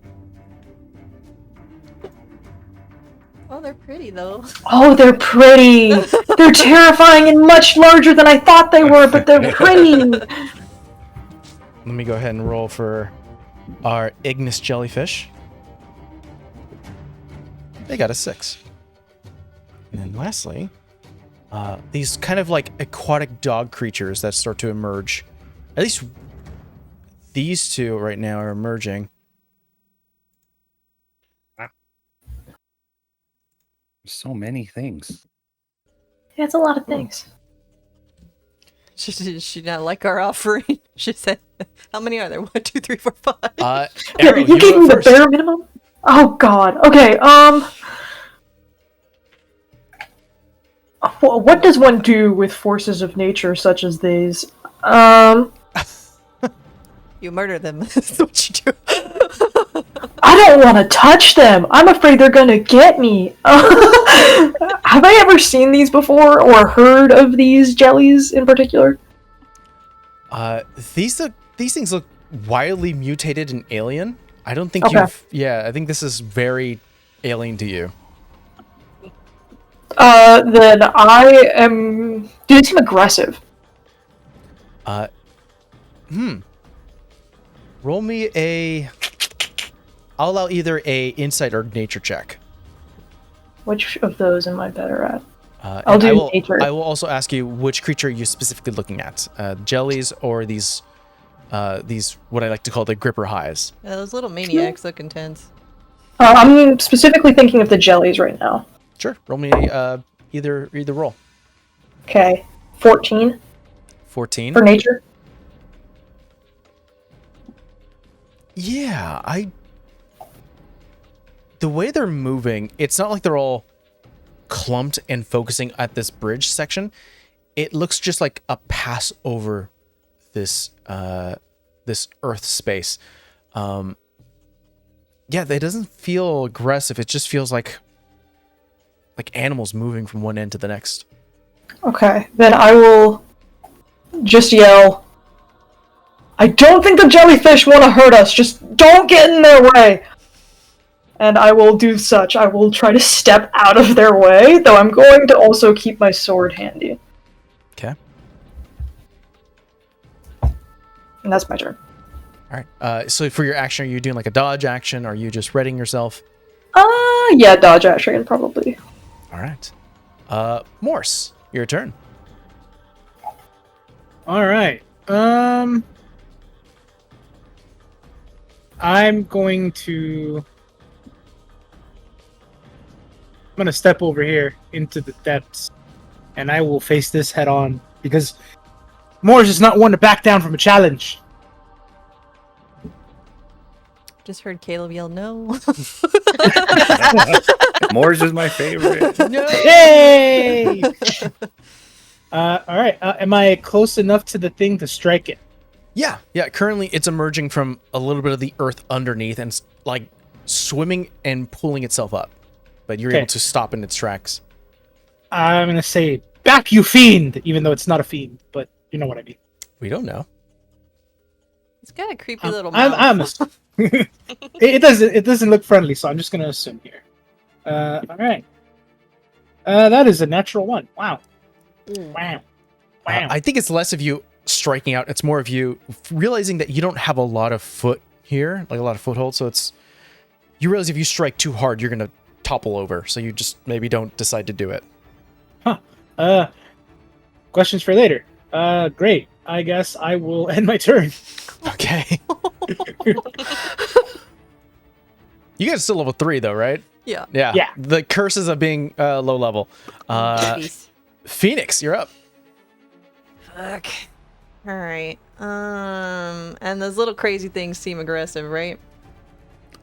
Oh, they're pretty though. Oh, they're pretty. They're terrifying and much larger than I thought they were, but they're pretty. Let me go ahead and roll for our Ignis jellyfish. They got a 6. And then lastly, these kind of like aquatic dog creatures that start to emerge. At least these two right now are emerging. So many things. Yeah, it's a lot of things. She not like our offering. She said, "How many are there? 1, 2, 3, 4, 5." Arrow, You gave go me the first. bare minimum? Oh god. Okay, what does one do with forces of nature such as these? You murder them. That's what you do. I don't want to touch them. I'm afraid they're going to get me. Have I ever seen these before or heard of these jellies in particular? These things look wildly mutated and alien. I don't think Okay. I think this is very alien to you. Then I am... Do they seem aggressive? Roll me a... I'll allow either a insight or nature check. Which of those am I better at? And I'll do nature. I will also ask you which creature you're specifically looking at. Jellies or these what I like to call the gripper highs. Yeah, those little maniacs look intense. I'm specifically thinking of the jellies right now. Sure. Roll me either roll. Okay. 14 14. for nature. Yeah, the way they're moving, it's not like they're all clumped and focusing at this bridge section. It looks just like a pass over this this earth space. Yeah, it doesn't feel aggressive. It just feels like animals moving from one end to the next. Okay, then I will just yell, I don't think the jellyfish want to hurt us, just don't get in their way! And I will do such. I will try to step out of their way, though I'm going to also keep my sword handy. Okay. And that's my turn. All right. So for your action, are you doing like a dodge action? Are you just readying yourself? Yeah, dodge action, probably. All right. Morse, your turn. All right. I'm going to step over here into the depths, and I will face this head on because Morris is not one to back down from a challenge. Just heard Caleb yell no. Moore's is my favorite. Yay! All right. Am I close enough to the thing to strike it? Yeah. Currently, it's emerging from a little bit of the earth underneath and like swimming and pulling itself up, but you're Okay. able to stop in its tracks. I'm gonna say, "Back, you fiend!" Even though it's not a fiend, but you know what I mean. We don't know. It's got a creepy little mouth. It doesn't look friendly, so I'm just gonna assume here. All right. That is a natural one. Wow. Wow. Wow. I think it's less of you striking out. It's more of you realizing that you don't have a lot of foot here, like a lot of foothold. So you realize if you strike too hard, you're gonna topple over. So you just maybe don't decide to do it. Huh. Questions for later. Great. I guess I will end my turn. Okay. You guys are still level 3 though, right? Yeah. Yeah. The curses of being low level. Jeez. Phoenix, you're up. Fuck. All right. And those little crazy things seem aggressive, right?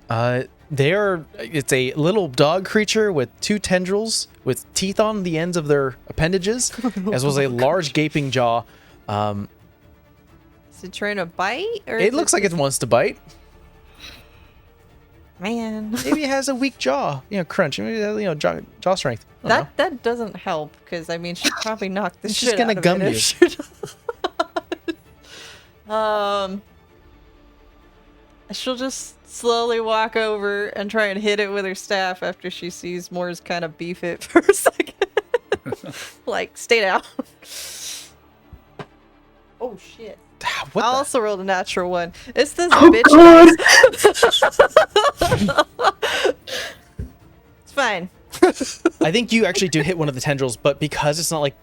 It's a little dog creature with 2 tendrils with teeth on the ends of their appendages, as well as a large gaping jaw. Is it trying to bite? Or It looks like it wants to bite. Man. Maybe it has a weak jaw. Crunch. Maybe it has, jaw strength. I don't know. That doesn't help, because I mean, she'd probably knock the It's shit just gonna out of gum it you. if she does. She'll just slowly walk over and try and hit it with her staff after she sees Moore's kind of beef it for a second. Like, stay down. Oh shit. What I the- also rolled a natural one. It's this Oh, bitch. It's fine. I think you actually do hit one of the tendrils, but because it's not like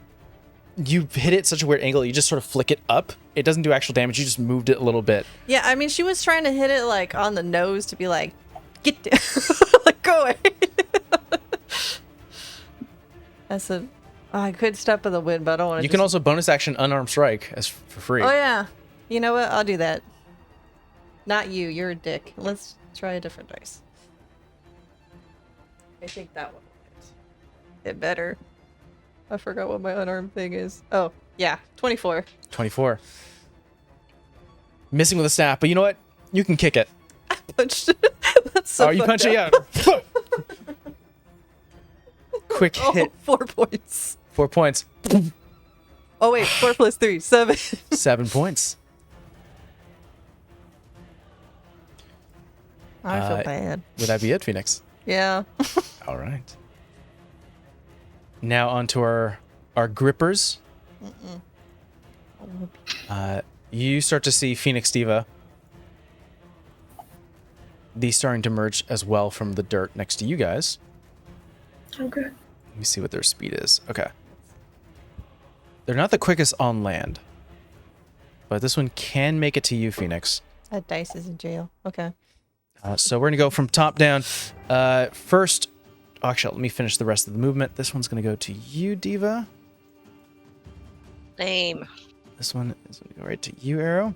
you hit it at such a weird angle, you just sort of flick it up. It doesn't do actual damage. You just moved it a little bit. Yeah, I mean, she was trying to hit it like on the nose to be like, get down. Like, go away. That's a. I could step in the wind, but I don't want to. You can also bonus action unarmed strike as for free. Oh yeah. You know what? I'll do that. Not you. You're a dick. Let's try a different dice. I think that one. It better. I forgot what my unarmed thing is. Oh yeah, 24. 24. Missing with a staff, but you know what? You can kick it. Punched it. That's So you punch it out. Quick hit. 4 points. 4 points. Oh wait, 4 plus 3, 7. 7 points. I feel bad. Would that be it, Phoenix? Yeah. All right. Now on to our grippers. You start to see Phoenix Diva. These starting to merge as well from the dirt next to you guys. Okay. Let me see what their speed is. Okay. They're not the quickest on land. But this one can make it to you, Phoenix. That dice is in jail. Okay. So we're going to go from top down. First, actually, let me finish the rest of the movement. This one's going to go to you, Diva. Lame. This one is going to go right to you, Arrow.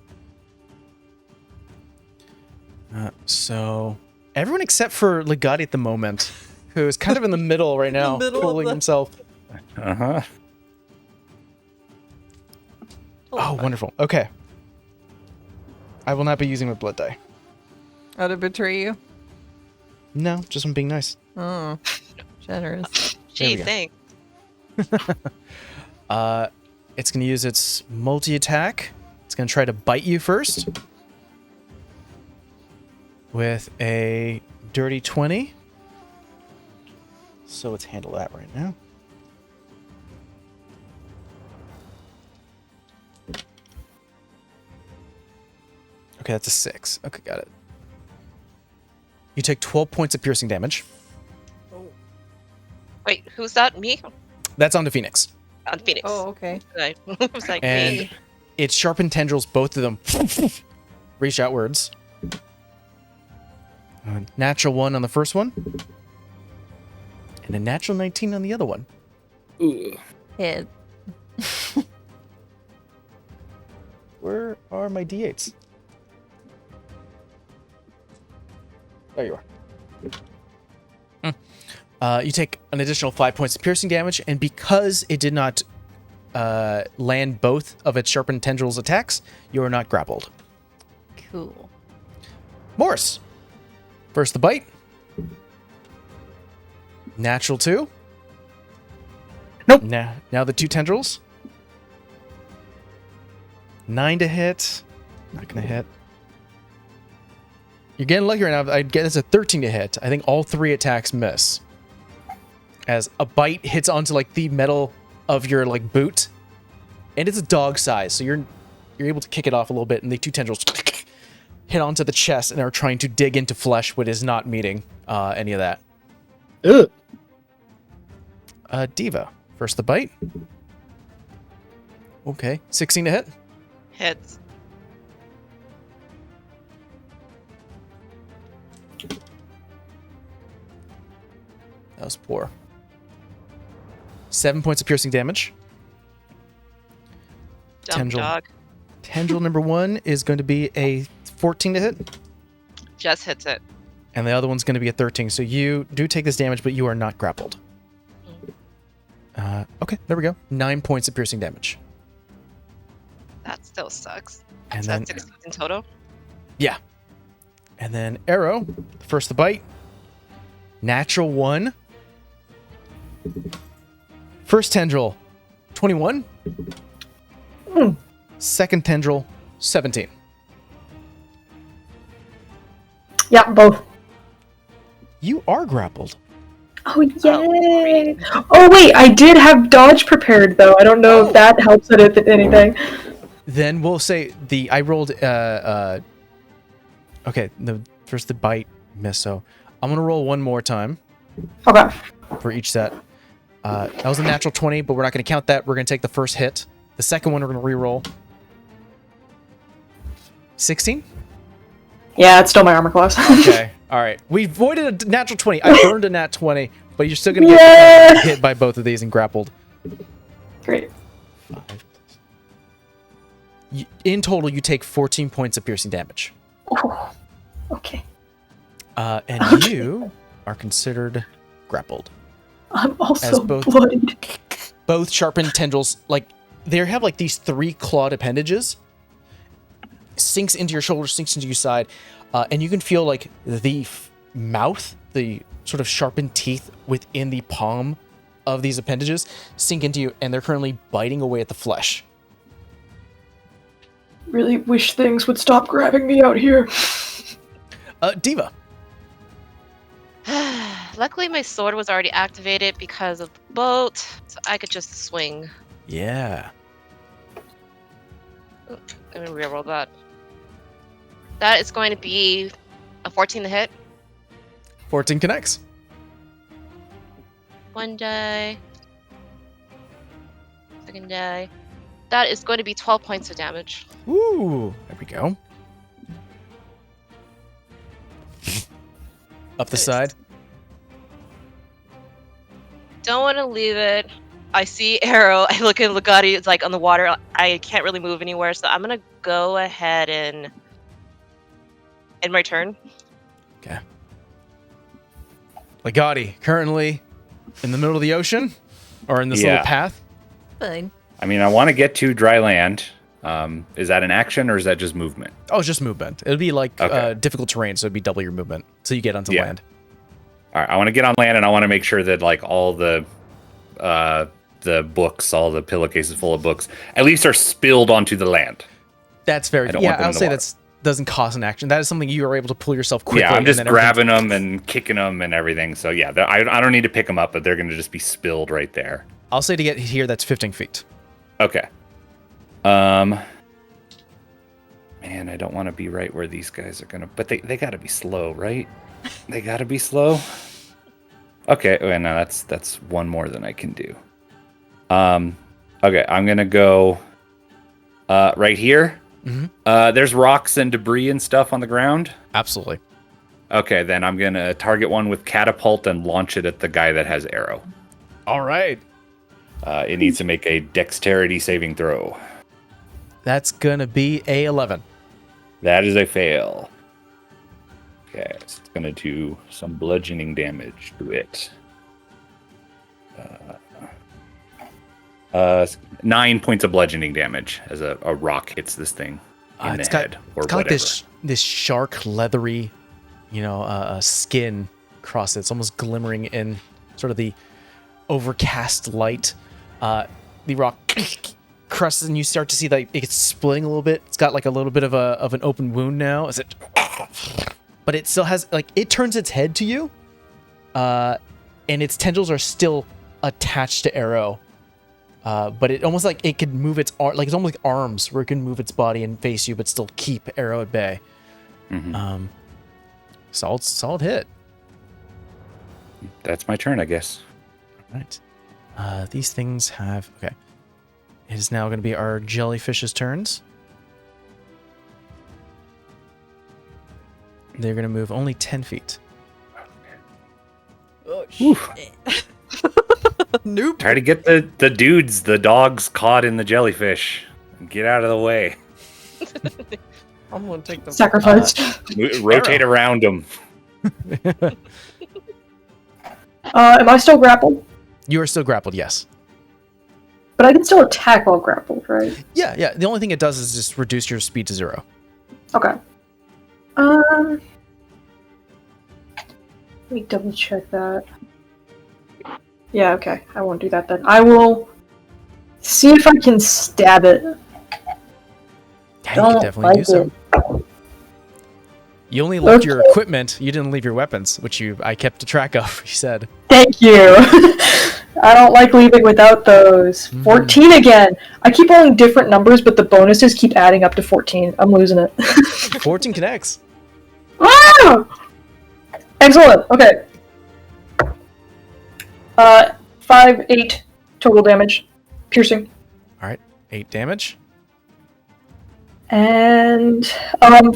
So everyone except for Legati at the moment, who is kind of in the middle right now, fooling himself. Uh-huh. Oh, wonderful. Okay. I will not be using my blood die. How to betray you? No, just I'm being nice. Oh, generous. Gee, go. thanks. It's going to use its multi-attack. It's going to try to bite you first. With a dirty 20. So let's handle that right now. Okay, that's a 6. Okay, got it. You take 12 points of piercing damage. Wait, who's that? Me? That's on the Phoenix. On Phoenix. Oh, okay. I was like, And me. its sharpened tendrils, both of them, reach outwards. Natural 1 on the first one. And a natural 19 on the other one. Ooh. Hit. Where are my d8s? There you are. You take an additional 5 points of piercing damage, and because it did not land both of its sharpened tendrils attacks, you are not grappled. Cool. Morris. First the bite. Natural 2. Nope. Now the 2 tendrils. 9 to hit. Not gonna hit. You're getting lucky right now. I get it's a 13 to hit. I think all 3 attacks miss. As a bite hits onto like the metal of your like boot, and it's a dog size, so you're able to kick it off a little bit, and the 2 tendrils hit onto the chest and are trying to dig into flesh, but is not meeting any of that. Ugh. Diva, first the bite. Okay, 16 to hit. Hits. That was poor. 7 points of piercing damage. Dumb Tendril. dog. Tendril number 1 is going to be a 14 to hit, Just hits it. and the other one's going to be a 13. So you do take this damage, but you are not grappled. Okay, there we go. 9 points of piercing damage. That still sucks. And So then, that's 6 in total. yeah. And then Arrow, first the bite. Natural 1. First tendril, 21. Second tendril, 17. Yeah, both. You are grappled. Oh, yay! Oh, wait, I did have dodge prepared, though. I don't know if that helps it with anything. Then we'll say I rolled, okay, first the bite miss, so I'm going to roll one more time Okay. for each set. That was a natural 20, but we're not going to count that. We're going to take the first hit. The second one, we're going to re-roll. 16? Yeah, it's still my armor class. Okay, all right. We avoided a natural 20. I burned a nat 20, but you're still going to get Yeah! hit by both of these and grappled. Great. 5. In total, you take 14 points of piercing damage. Oh, okay. And Okay. you are considered grappled. I'm also As both- bloodied. Both sharpened tendrils, like, they have like these 3 clawed appendages. Sinks into your shoulder, sinks into your side, and you can feel like the mouth, the sort of sharpened teeth within the palm of these appendages sink into you, and they're currently biting away at the flesh. Really wish things would stop grabbing me out here. Diva. Luckily, my sword was already activated because of the boat, so I could just swing. Yeah. I'm gonna reroll that. That is going to be a 14 to hit. 14 connects. One die. Second die. That is going to be 12 points of damage. Ooh, there we go. Up the side. Don't want to leave it. I see Arrow. I look at Legati. It's like on the water. I can't really move anywhere, so I'm gonna go ahead and end my turn. Okay. Legati, currently in the middle of the ocean, or in this Yeah. little path. Fine. I mean, I want to get to dry land. Is that an action or is that just movement? Oh, it's just movement. It would be like Okay. difficult terrain, so it'd be double your movement. So you get onto Yeah. land. All right, I want to get on land and I want to make sure that like all the books, all the pillowcases full of books, at least are spilled onto the land. That's very. I don't Yeah, want them I'll in the say water. that doesn't cost an action. That is something you are able to pull yourself quickly. Yeah, I'm and just then everything- grabbing them and kicking them and everything. So yeah, I don't need to pick them up, but they're going to just be spilled right there. I'll say to get here, that's 15 feet. Okay. Man, I don't want to be right where these guys are gonna. But they got to be slow, right? They got to be slow. Okay. Oh, no, that's one more than I can do. Okay, I'm gonna go. Right here. Mhm. There's rocks and debris and stuff on the ground. Absolutely. Okay, then I'm gonna target one with catapult and launch it at the guy that has arrow. All right. It needs to make a dexterity saving throw. That's gonna be a 11. That is a fail. Okay, so it's gonna do some bludgeoning damage to it. 9 points of bludgeoning damage as a rock hits this thing in the head or it's got like whatever. this shark leathery, skin across it. It's almost glimmering in sort of the overcast light. The rock crusts, and you start to see that it's splitting a little bit. It's got like a little bit of an open wound now. Is it? But it still has it turns its head to you, and its tendrils are still attached to Arrow. But it almost like it could move its it's almost like arms where it can move its body and face you, but still keep Arrow at bay. Mhm. Solid hit. That's my turn, I guess. Right. These things have okay. It is now going to be our jellyfish's turns. They're going to move only 10 feet. Oh, Whew. Nope. Try to get the dogs caught in the jellyfish. Get out of the way. I'm gonna take the Sacrifice. Rotate around them. Am I still grappled? You are still grappled, yes. But I can still attack while grappled, right? Yeah. The only thing it does is just reduce your speed to 0. Okay. Let me double check that. Yeah, okay. I won't do that then. I will see if I can stab it. Yeah, you Don't can definitely do like so. it. You only left your Okay. equipment. You didn't leave your weapons, which I kept a track of. You said. Thank you. I don't like leaving without those. 14 again. I keep rolling different numbers, but the bonuses keep adding up to 14. I'm losing it. 14 connects. Wow! Excellent. Okay. 5, 8 total damage. Piercing. All right, 8 damage. And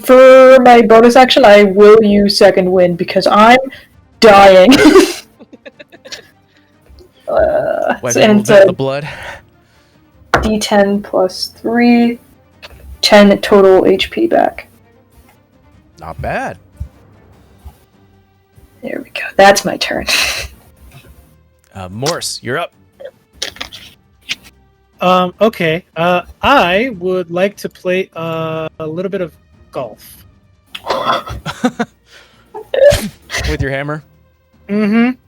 for my bonus action, I will use Second Wind because I'm dying. Wipe and a it's little bit a of the blood. D10 plus 3, 10 total HP back. Not bad. There we go. That's my turn. Morse, you're up. Okay. I would like to play a little bit of golf. with your hammer. Mm-hmm.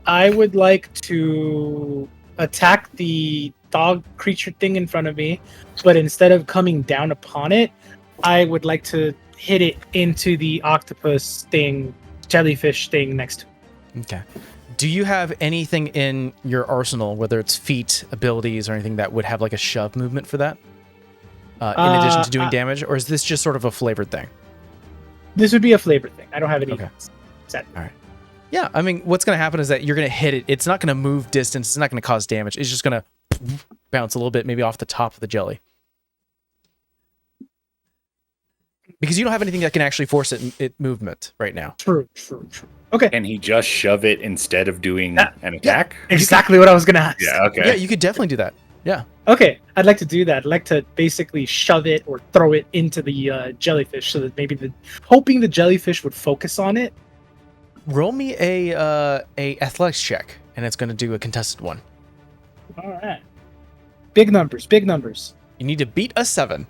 I would like to attack the dog creature thing in front of me, but instead of coming down upon it, I would like to hit it into the octopus thing, jellyfish thing next to it. Okay. Do you have anything in your arsenal, whether it's feat, abilities, or anything that would have like a shove movement for that? In addition to doing damage, or is this just sort of a flavored thing? This would be a flavor thing. I don't have any set. All right. Yeah, I mean, what's going to happen is that you're going to hit it. It's not going to move distance. It's not going to cause damage. It's just going to bounce a little bit, maybe off the top of the jelly. Because you don't have anything that can actually force it movement right now. True. Okay. Can he just shove it instead of doing an attack? Exactly what I was going to ask. Yeah, okay. Yeah, you could definitely do that. Yeah. Okay, I'd like to do that. I'd like to basically shove it or throw it into the jellyfish so that maybe hoping the jellyfish would focus on it. Roll me a athletics check, and it's going to do a contested one. All right. Big numbers. You need to beat a 7.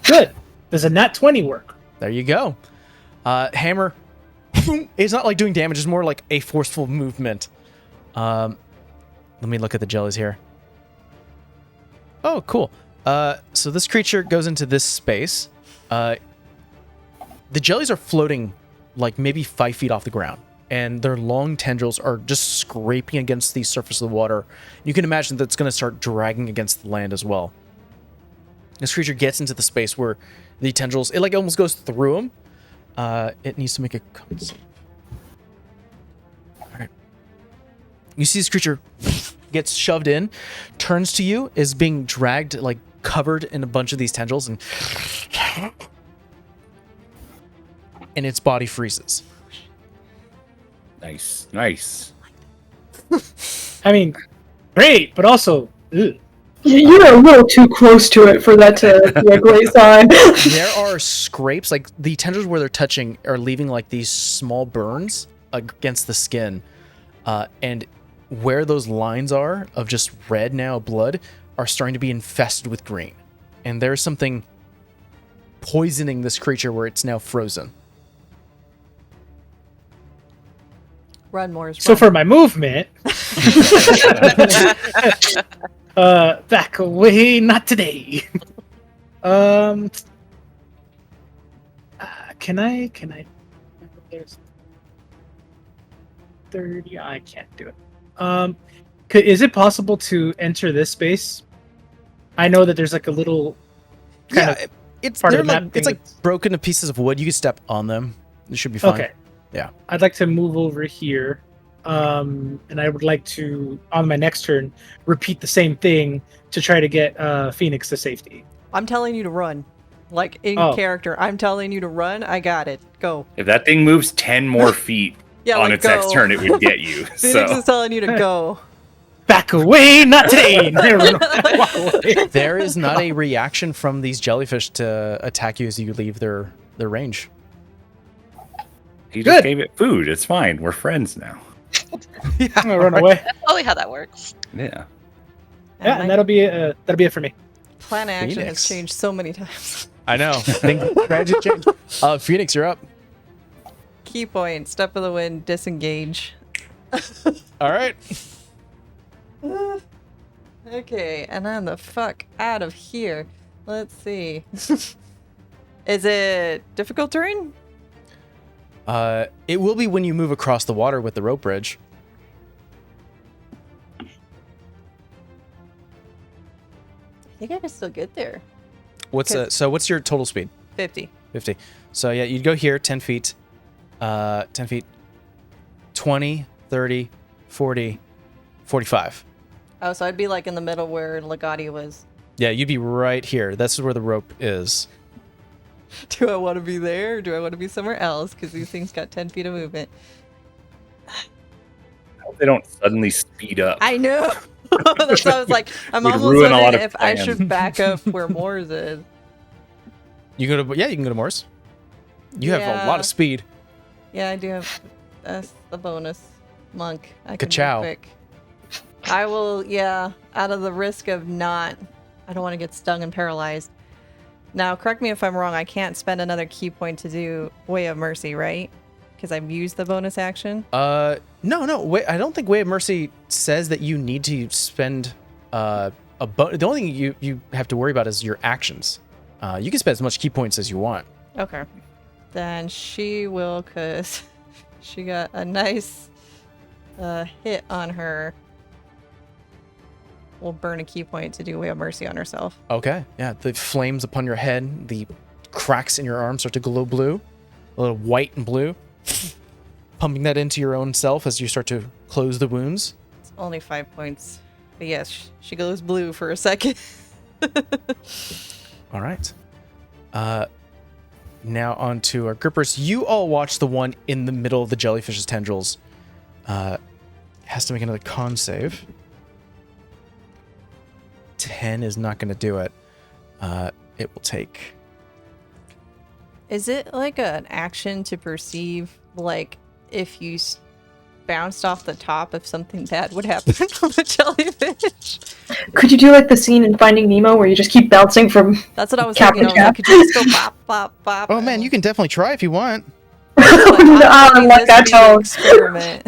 Good. Does a nat 20 work? There you go. Hammer. It's not like doing damage. It's more like a forceful movement. Let me look at the jellies here. Oh, cool. So this creature goes into this space. The jellies are floating like maybe 5 feet off the ground, and their long tendrils are just scraping against the surface of the water. You can imagine that it's going to start dragging against the land as well. This creature gets into the space where the tendrils, it like almost goes through him. It needs to make a... All right. You see this creature gets shoved in, turns to you, is being dragged, like covered in a bunch of these tendrils, and its body freezes. Nice. I mean, great, but also, ugh. You're a little too close to it for that to be a great sign. There are scrapes, like the tendrils where they're touching are leaving like these small burns against the skin, and where those lines are of just red now blood are starting to be infested with green, and there's something poisoning this creature where it's now frozen. Run, Morris. So for my movement, back away, not today. Can I? There's 30. I can't do it. Is it possible to enter this space? I know that there's like a little. It's part they're of like that it's thing like broken to pieces of wood. You can step on them. It should be fine. Okay. Yeah. I'd like to move over here, and I would like to, on my next turn, repeat the same thing to try to get Phoenix to safety. I'm telling you to run. Like in character, I'm telling you to run. I got it. Go. If that thing moves 10 more feet Yeah, on like, its next go. turn, it would get you. Phoenix is telling you to go. Back away, not today. Walk away. There is not a reaction from these jellyfish to attack you as you leave their range. He just gave it food. It's fine. We're friends now. I'm gonna run away. That's probably how that works. Yeah. Yeah, and that'll be it for me. Plan of action Phoenix. has changed so many times. I know. Tragic change. Phoenix, you're up. Key point, step of the wind, disengage. All right. Okay, and I'm the fuck out of here. Let's see. Is it difficult terrain? It will be when you move across the water with the rope bridge. I think I can still get there. What's your total speed? 50. 50. So yeah, you'd go here 10 feet. 10 feet. 20, 30, 40, 45. Oh, so I'd be like in the middle where Legati was. Yeah, you'd be right here. That's where the rope is. Do I want to be there or do I want to be somewhere else? Because these things got 10 feet of movement. I hope they don't suddenly speed up. I know. That's why I was like, I'm Would almost ruin a lot wondering of if I plans. should back up where Moors is. You can go to Morse. You have a lot of speed. Yeah, I do have. That's the bonus. Monk. I can Ka-chow. move quick. I will, out of the risk of not. I don't want to get stung and paralyzed. Now, correct me if I'm wrong. I can't spend another key point to do Way of Mercy, right? Because I've used the bonus action. No. Wait, I don't think Way of Mercy says that you need to spend the only thing you have to worry about is your actions. You can spend as much key points as you want. Okay. Then she will, because she got a nice hit on her. Will burn a key point to do Way of Mercy on herself. Okay. Yeah. The flames upon your head, the cracks in your arms start to glow blue, a little white and blue, pumping that into your own self as you start to close the wounds. It's only 5 points. But yes, she goes blue for a second. All right. Now on to our grippers. You all watch the one in the middle of the jellyfish's tendrils. Has to make another con save. 10 is not going to do it. It will take... Is it like an action to perceive, like, if you bounced off the top, if something bad would happen on the jellyfish? Could you do like the scene in Finding Nemo where you just keep bouncing from? That's what I was Cap thinking. I was to like, could you just go bop, bop, bop? Oh man, you can definitely try if you want. I'm like that tone. Experiment.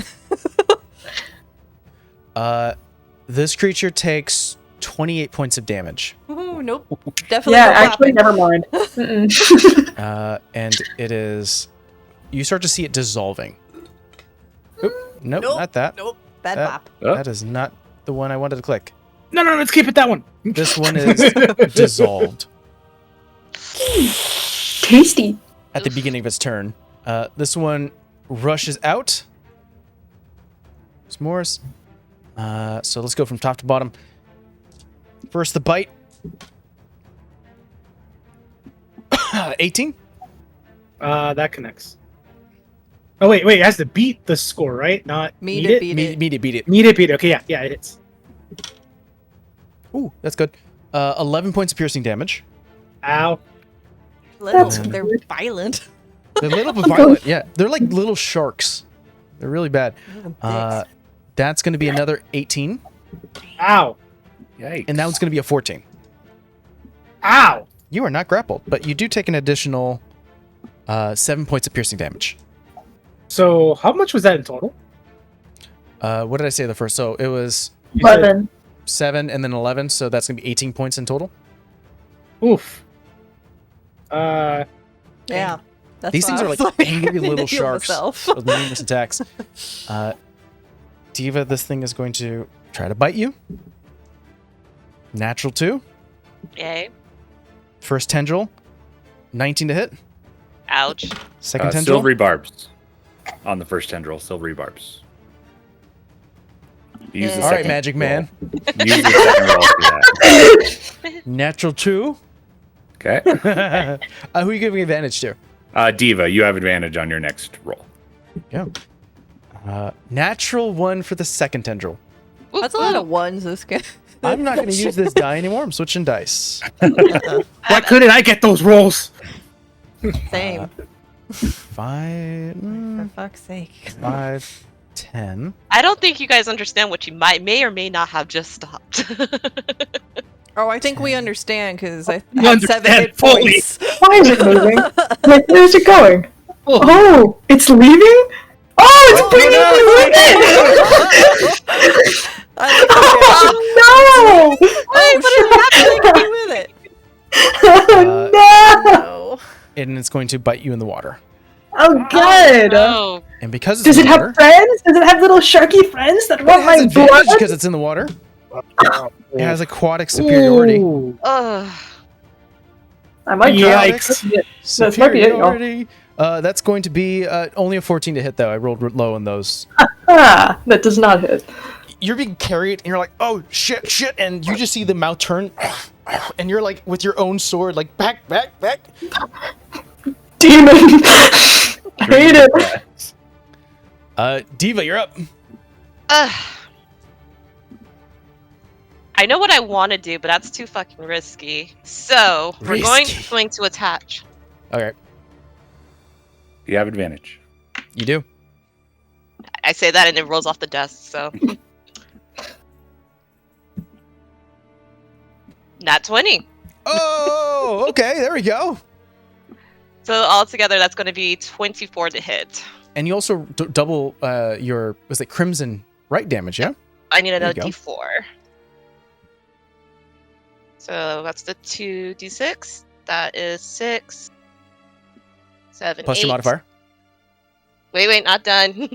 This creature takes 28 points of damage. Ooh, nope. Definitely Yeah, no actually, bopping. never mind. Mm-mm. And it is... You start to see it dissolving. Oop, nope, not that. Nope. Bad That- bop. That is not the one I wanted to click. No, let's keep it that one. This one is dissolved Tasty. at the beginning of its turn. This one rushes out. S'mores. So let's go from top to bottom. First, the bite. 18. That connects. Oh wait, it has to beat the score, right? Not Me meet to it. beat it. Beat it. Beat it. Okay, yeah, it hits. Ooh, that's good. 11 points of piercing damage. Ow. That's They're weird. violent. They're a little bit violent. Yeah, they're like little sharks. They're really bad. That's going to be another 18, Ow. Yikes. and that one's going to be a 14. Ow. You are not grappled, but you do take an additional 7 points of piercing damage. So how much was that in total? What did I say the first? So it was You said- 11. 7 and then 11, so that's going to be 18 points in total. Oof. Yeah. That's These why things I are was like angry I need to little heal sharks myself. with numerous attacks. Diva, this thing is going to try to bite you. Natural 2. Yay. First tendril, 19 to hit. Ouch. Second tendril, Silvery barbs on the first tendril. Silvery barbs. Use the Yeah. All right, second Magic roll. Man. Use the second roll for that. Natural 2. Okay. Who are you giving advantage to? Diva, you have advantage on your next roll. Yeah. Natural 1 for the second tendril. That's a lot of ones this game. I'm not going to use this die anymore. I'm switching dice. Why couldn't I get those rolls? Same. 5, For fuck's sake. 5, 10. I don't think you guys understand what you may or may not have just stopped. Oh, I think we understand because I You had 7 understand hit fully. points. Why is it moving? Like, where's it going? Oh, it's leaving? Oh, it's bringing me with it! I like the Oh, no! Oh, shit. With it. Oh, no! No. And it's going to bite you in the water. Oh, good! Oh, And because it's Does in it the water, have friends? Does it have little sharky friends that want it has my blood? advantage because it's in the water. It has aquatic superiority. Ooh. ugh. I might try. Yikes. That might be it, y'all. Superiority. That's going to be only a 14 to hit, though. I rolled low on those. Ah, that does not hit. You're being carried, and you're like, oh, shit, and you just see the mouth turn, and you're like, with your own sword, like, back. Demon! I hate it. Diva, you're up. I know what I want to do, but that's too fucking risky. So we're going to attach. Okay, You have advantage. you do. I say that and it rolls off the desk. So Nat 20. Oh, okay. There we go. So altogether, that's going to be 24 to hit. And you also double your, was it crimson right damage, yeah? I need another There you D4. So that's the 2d6. That is 6, 7, Plus 8. your modifier. Wait, not done.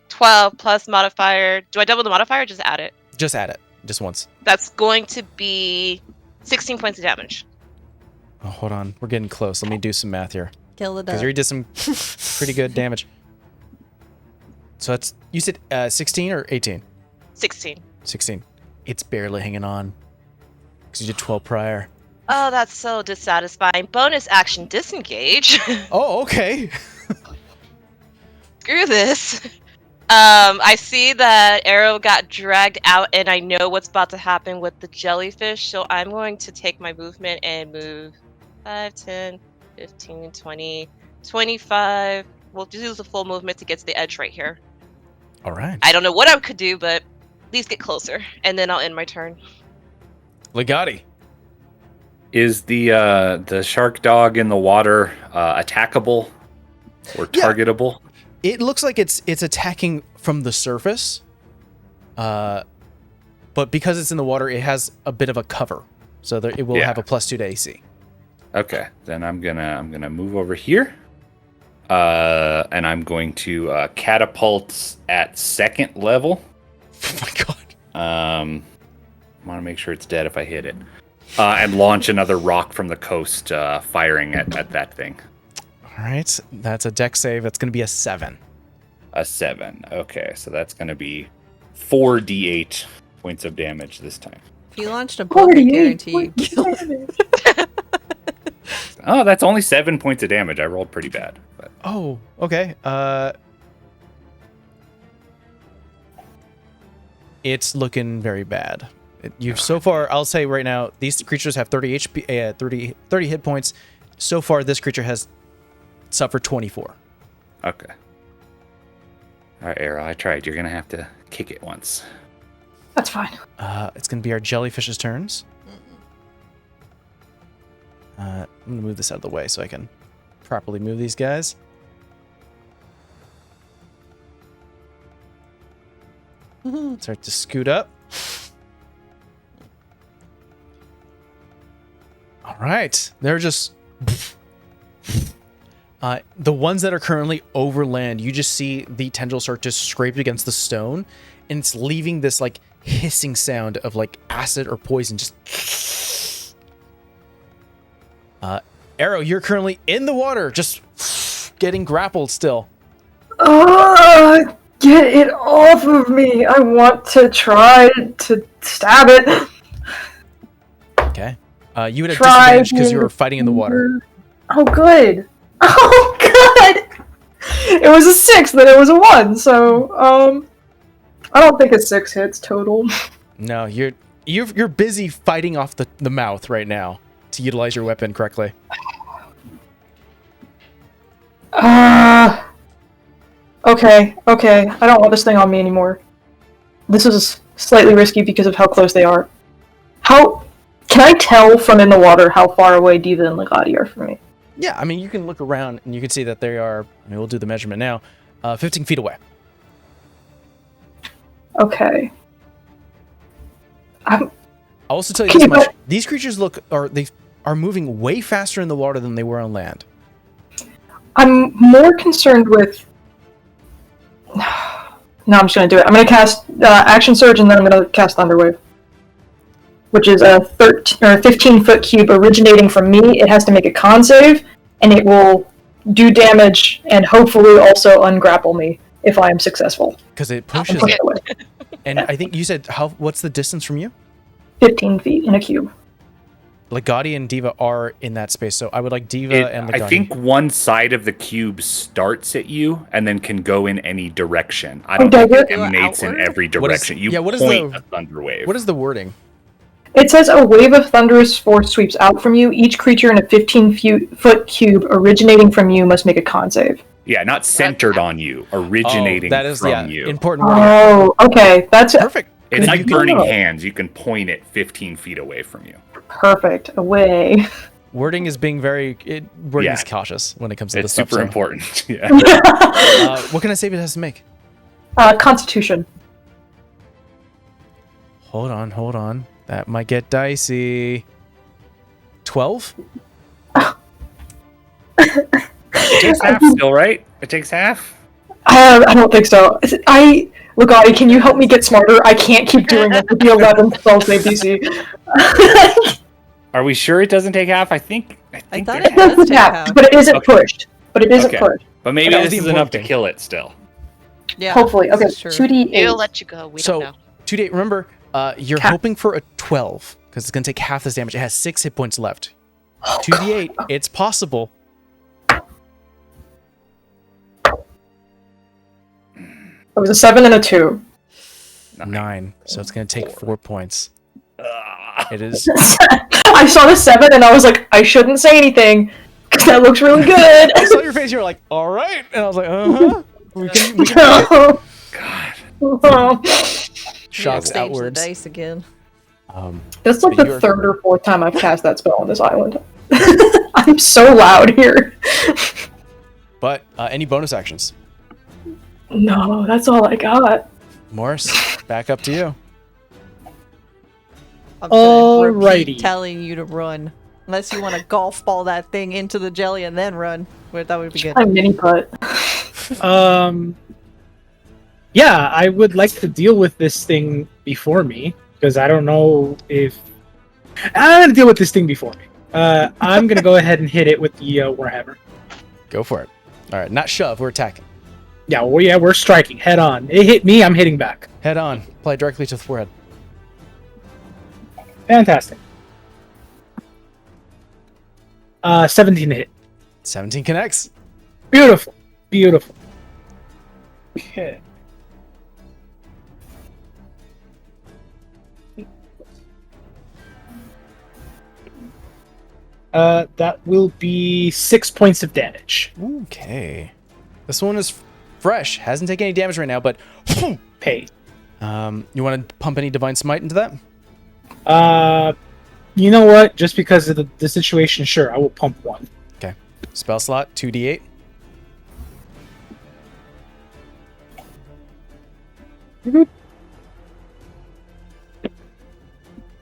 12 plus modifier. Do I double the modifier or just add it? Just add it. Just once. That's going to be 16 points of damage. Oh, hold on. We're getting close. Let me do some math here. Kill the Because duck. you already did some pretty good damage. So that's, you said 16 or 18? 16. 16. It's barely hanging on. Because you did 12 prior. Oh, that's so dissatisfying. Bonus action disengage. Oh, okay. Screw this. I see that Arrow got dragged out, and I know what's about to happen with the jellyfish, so I'm going to take my movement and move 5, 10, 15, 20, 25. We'll just use the full movement to get to the edge right here. All right. I don't know what I could do, but at least get closer, and then I'll end my turn. Legati. Is the shark dog in the water attackable or Yeah. targetable? It looks like it's attacking from the surface. But because it's in the water, it has a bit of a cover. So it will have a +2 to AC. Okay, then I'm gonna move over here, and I'm going to catapult at 2nd level. Oh my god. I want to make sure it's dead if I hit it, and launch another rock from the coast, firing at that thing. All right. That's a dex save. That's going to be a 7. A 7. Okay, so that's gonna be 4d8 points of damage this time. If you launched a book, I 48 guarantee you points kill of it. damage. Oh, that's only 7 points of damage. I rolled pretty bad, but Oh, okay. It's looking very bad. You've so far, I'll say right now, these creatures have 30 HP, 30 hit points. So far, this creature has suffered 24. okay. All right, Arrow, I tried. You're gonna have to kick it once. That's fine. It's going to be our jellyfish's turns. I'm going to move this out of the way so I can properly move these guys. Start to scoot up. All right. They're just... the ones that are currently over land, you just see the tendrils start to scrape against the stone, and it's leaving this like hissing sound of like acid or poison. Just Arrow, you're currently in the water, just getting grappled still. Get it off of me! I want to try to stab it. Okay. You would have Try disadvantage because you were fighting in the water. Oh, good. Oh, good! It was a 6, then it was a 1, so, I don't think a 6 hits total. No, you're busy fighting off the mouth right now to utilize your weapon correctly. Okay. I don't want this thing on me anymore. This is slightly risky because of how close they are. How... Can I tell from in the water how far away Diva and Legati are from me? Yeah, I mean, you can look around and you can see that they are, I mean, we'll do the measurement now, 15 feet away. Okay. I'll also tell you Can this you much. put- These creatures they are moving way faster in the water than they were on land. I'm more concerned with... No, I'm just gonna do it. I'm gonna cast Action Surge and then I'm gonna cast Thunderwave. Which is a 15-foot cube originating from me. It has to make a con save, and it will do damage and hopefully also ungrapple me if I am successful. Because it And pushes push it. away. And I think you said, what's the distance from you? 15 feet in a cube. Legati and Diva are in that space, so I would like Diva and Legati. I think one side of the cube starts at you and then can go in any direction. I don't does think it it? emanates in Outward? every direction. what is point the- a thunder wave. What is the wording? It says a wave of thunderous force sweeps out from you. Each creature in a 15-foot cube originating from you must make a con save. Yeah, not centered on you, originating that is from you. important wording. Oh, okay. That's Perfect. It's Then like you can- burning hands. You can point it 15 feet away from you. Perfect. Away. Wording is being wording Yeah. is cautious when it comes to It's this stuff. super so, important. Yeah. what kind of save it has to make? Constitution. Hold on. That might get dicey. 12? It takes half still, right? It takes half. I don't think so. Lugatti, can you help me get smarter? I can't keep doing it with the 11th spell save DC. Are we sure it doesn't take half? I think I thought it it It does does take tap, half. but it isn't Okay. pushed. But it isn't Okay. pushed. But maybe That was this the is enough important to thing. kill it still. Yeah, Hopefully. this Okay, is true. 2d8. We'll let you go. We So, don't know. 2d8. Remember, you're Cap. hoping for a 12 because it's going to take half this damage. It has 6 hit points left. 2d8. It's possible. It was a 7 and a 2. 9. So it's going to take 4 points. It is. I saw the 7 and I was like, I shouldn't say anything because that looks really good. I saw your face. You were like, all right. And I was like, uh-huh. We can do it. God. Shocks Stage outwards. the dice again. That's like But the you're- 3rd or 4th time I've cast that spell on this island. I'm so loud here. But any bonus actions? No, that's all I got. Morris, back up to you. I'm gonna repeat Alrighty. telling you to run. Unless you want to golf ball that thing into the jelly and then run. Well, that would be good. My mini putt. Yeah, I would like to deal with this thing before me because I don't know if I'm gonna deal with this thing before me. I'm gonna go ahead and hit it with the warhammer. Go for it. All right, not shove. We're attacking. Yeah, we're striking head on. It hit me. I'm hitting back. Head on. Apply directly to the forehead. Fantastic. 17 to hit. 17 connects. Beautiful. Beautiful. Okay. That will be 6 points of damage. Okay. This one is fresh. Hasn't taken any damage right now, but Paid. you want to pump any divine smite into that? You know what? Just because of the situation, sure, I will pump one. Okay. Spell slot 2d8.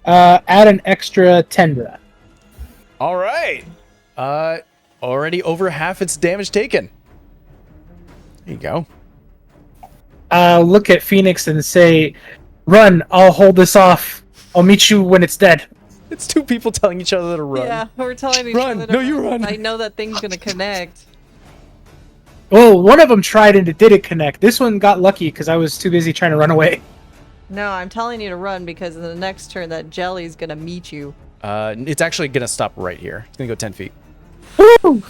Add an extra 10 to that. All right. Already over half its damage taken. There you go. I'll look at Phoenix and say, "Run! I'll hold this off. I'll meet you when it's dead." It's two people telling each other to run. Yeah, we're telling each Run. other to No, you run. I know that thing's gonna connect. Well, one of them tried and it didn't connect. This one got lucky because I was too busy trying to run away. No, I'm telling you to run because in the next turn that jelly's gonna meet you. It's actually going to stop right here. It's going to go 10 feet. Woo!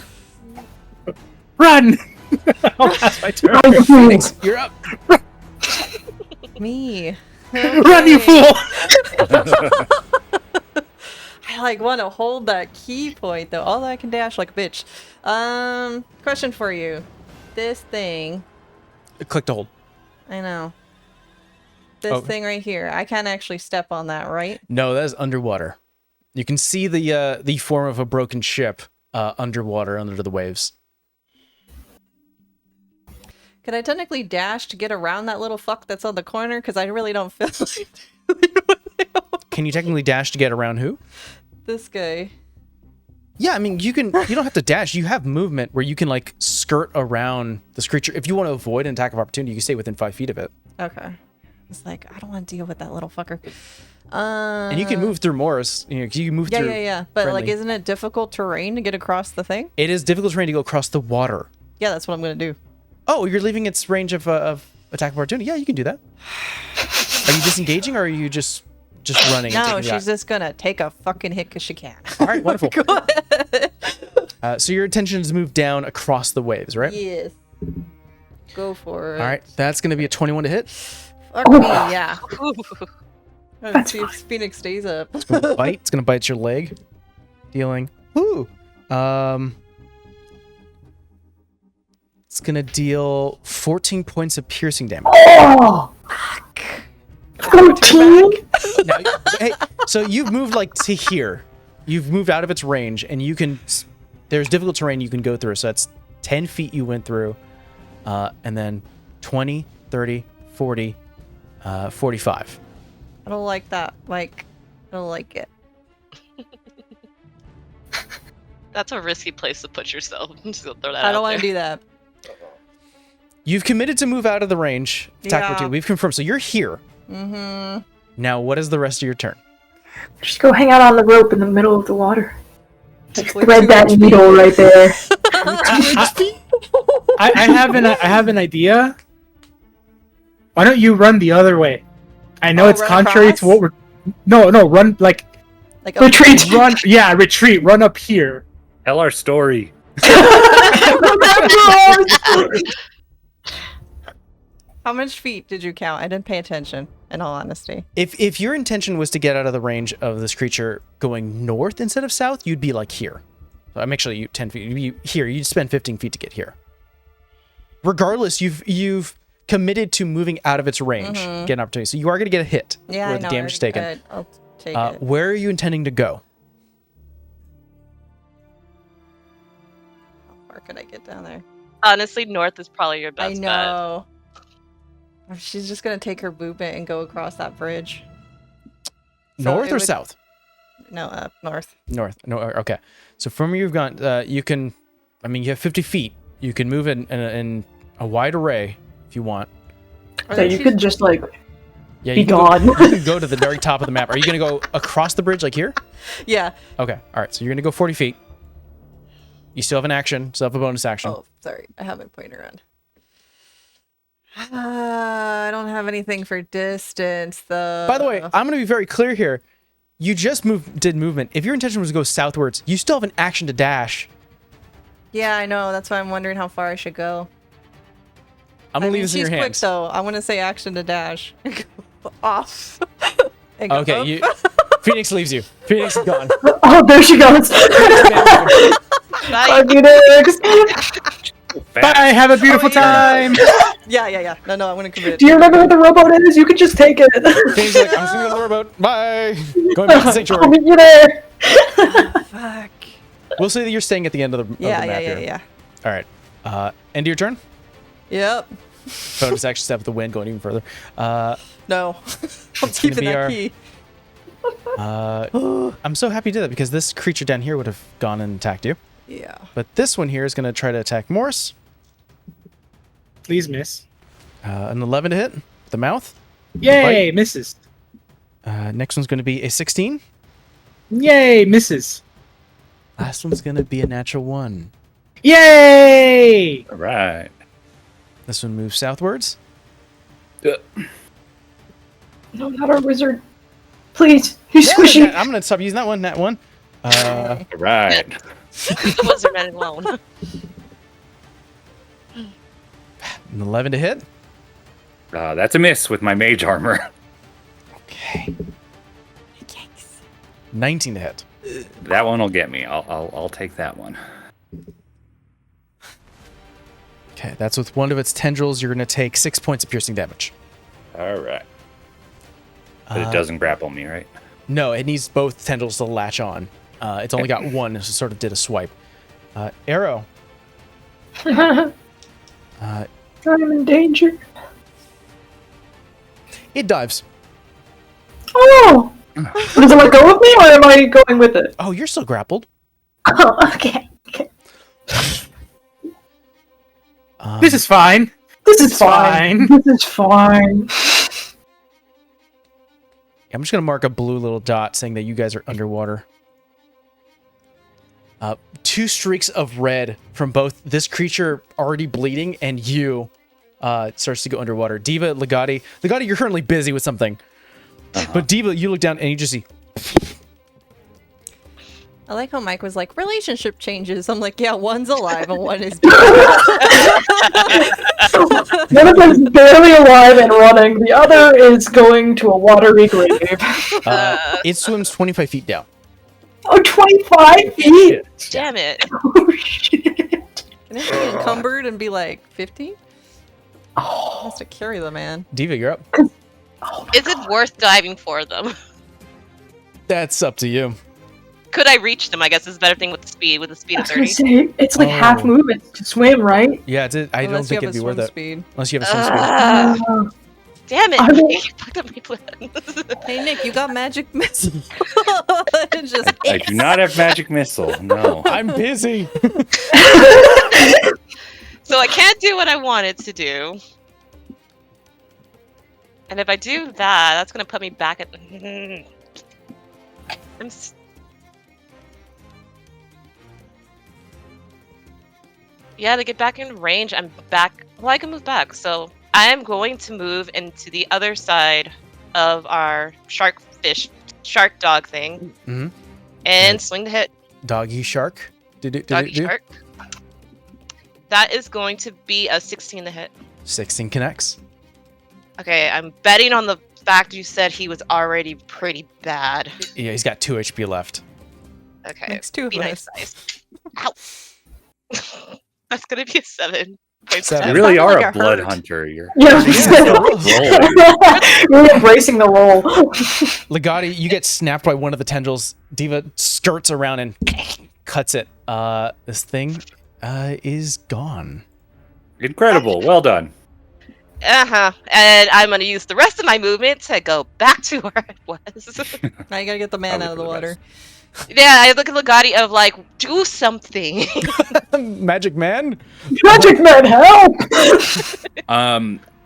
Run! I'll pass my turn. Phoenix, you're up. Me. Run, you Okay. fool! I want to hold that key point though. Although I can dash like a bitch. Question for you. This thing, Click to hold. I know. This Oh. thing right here, I can't actually step on that, right? No, that is underwater. You can see the form of a broken ship underwater under the waves. Can I technically dash to get around that little fuck that's on the corner? Because I really don't feel like Can you technically dash to get around who? this guy. Yeah, I mean, you don't have to dash. You have movement where you can like skirt around this creature. If you want to avoid an attack of opportunity, you can stay within 5 feet of it. Okay. It's like, I don't want to deal with that little fucker. And you can move through Morris. You can move Yeah, through. yeah. But like, friendly. isn't it difficult terrain to get across the thing? It is difficult terrain to go across the water. Yeah, that's what I'm gonna do. Oh, you're leaving its range of attack of opportunity. Yeah, you can do that. Are you disengaging or are you just running? and No, taking she's that? just gonna take a fucking hit because she can. All right, wonderful. Go ahead. So your intention is to move down across the waves, right? Yes. Go for it. All right, that's going to be a 21 to hit. Fuck me, yeah. Ooh. Let's see if Phoenix stays up. It's going to bite. It's going to bite your leg, dealing. Woo. It's going to deal 14 points of piercing damage. Oh! 14? Now, hey, so you've moved like to here. You've moved out of its range, and you can. There's difficult terrain you can go through. So that's 10 feet you went through, and then 20, 30, 40, 45. I don't like that. Like, I don't like it. That's a risky place to put yourself. I'm just gonna throw that I out don't want to there. do that. You've committed to move out of the range. Attack Yeah. routine. We've confirmed. So you're here. Mm-hmm. Now, what is the rest of your turn? Just go hang out on the rope in the middle of the water. Like, With thread 2 that HP. needle right there. I have an idea. Why don't you run the other way? I know Oh, it's run contrary across? to what we're. No, run like Like Retreat. run. Yeah, retreat. Run up here. Tell our story. How much feet did you count? I didn't pay attention, in all honesty. If your intention was to get out of the range of this creature going north instead of south, you'd be like here. So I'm actually 10 feet. You'd be here. You'd spend 15 feet to get here. Regardless, you've committed to moving out of its range, get an opportunity. So you are going to get a hit Yeah, where I the know. damage is taken. I'll take it. Where are you intending to go? How far could I get down there? Honestly, north is probably your I best bet. know. She's just gonna take her movement and go across that bridge. So North it or would- south? No, north. North. No. Okay. So from where you've gone, you can. I mean, you have 50 feet. You can move in a wide array if you want. So you could just like Yeah, be you can gone. Go, you can go to the very top of the map. Are you going to go across the bridge like here? Yeah. Okay. All right. So you're going to go 40 feet. You still have an action. Still have a bonus action. Oh, sorry. I have my pointer on. I don't have anything for distance, though. By the way, I'm going to be very clear here. You just did movement. If your intention was to go southwards, you still have an action to dash. Yeah, I know. That's why I'm wondering how far I should go. I'm going to leave this in she's your quick, hands. though. I want to say action to dash. Go off. And go Okay. up. You, Phoenix leaves you. Phoenix is gone. Oh, there she goes. Bye. Phoenix. Bye. Have a beautiful time. Yeah. No, I'm gonna commit. Do you remember what the rowboat is? You could just take it. Phoenix is like, I'm just going to go to the rowboat. Bye. Going back to the I'll sanctuary. meet you there. Fuck. We'll say that you're staying at the end of the map here. Yeah. All right. End of your turn. Yep. Bonus action step with the wind going even further. No. I'm It's gonna keeping be that our- key. I'm so happy to do that because this creature down here would have gone and attacked you. Yeah. But this one here is going to try to attack Morris. Please miss. An 11 to hit. The mouth. Yay, misses. Next one's going to be a 16. Yay, misses. Last one's going to be a natural 1. Yay! All right. This one moves southwards. No, not our wizard. Please, he's Yeah, squishy. I'm going to stop using that one. That one. All right. The wizard man alone. An 11 to hit. That's a miss with my mage armor. Okay. 19 to hit. That one will get me. I'll take that one. Okay, that's with one of its tendrils. You're going to take 6 points of piercing damage. All right. But it doesn't grapple me, right? No, it needs both tendrils to latch on. It's only got one, so it sort of did a swipe. Arrow. I'm in danger. It dives. Oh! Does it let go of me, or am I going with it? Oh, you're still grappled. Oh, okay. This is fine. This is fine. This is fine. I'm just going to mark a blue little dot saying that you guys are underwater. 2 streaks of red from both this creature already bleeding and you starts to go underwater. Diva, Legati, you're currently busy with something. But Diva, you look down and you just see... I like how Mike was like, relationship changes. I'm like, yeah, one's alive and one is One of them's barely alive and running. The other is going to a watery grave. It swims 25 feet down. Oh, 25 feet? Damn it. Oh, shit. Can it be encumbered and be like 50? Has to carry the man. Diva, you're up. Oh my Is it worth diving for them? That's up to you. Could I reach them? I guess is a better thing with the speed. With the speed I of was gonna 30. say it's like half Oh. movement to swim, right? Yeah, I don't Unless think you it'd have be a worth swim it. speed. Unless you have a swim speed. Ah, damn it! I will- You fucked up my plan. Hey Nick, you got magic missile. Just I do not have magic missile. No. I'm busy. So I can't do what I wanted to do. And if I do that, that's gonna put me back at. Yeah, to get back in range, I'm back. Well, I can move back, so I am going to move into the other side of our shark dog thing, Mhm. and Right. swing the hit. Doggy shark. Doggy shark. That is going to be a 16 to hit. 16 connects. Okay, I'm betting on the fact you said he was already pretty bad. Yeah, he's got 2 HP left. Okay, Nick's two be of nice, us. guys. Ow. That's gonna be a 7. Seven. You really sounded are like a it blood hurt. hunter. You're Yeah, rolling. we're embracing the role. Legati, you get snapped by one of the tendrils. Diva skirts around and cuts it. This thing is gone. Incredible. Well done. And I'm gonna use the rest of my movement to go back to where I was. Now you gotta get the man Probably out of the for the water. Yeah, I look at Legati of like, do something. Magic man? Magic man, help!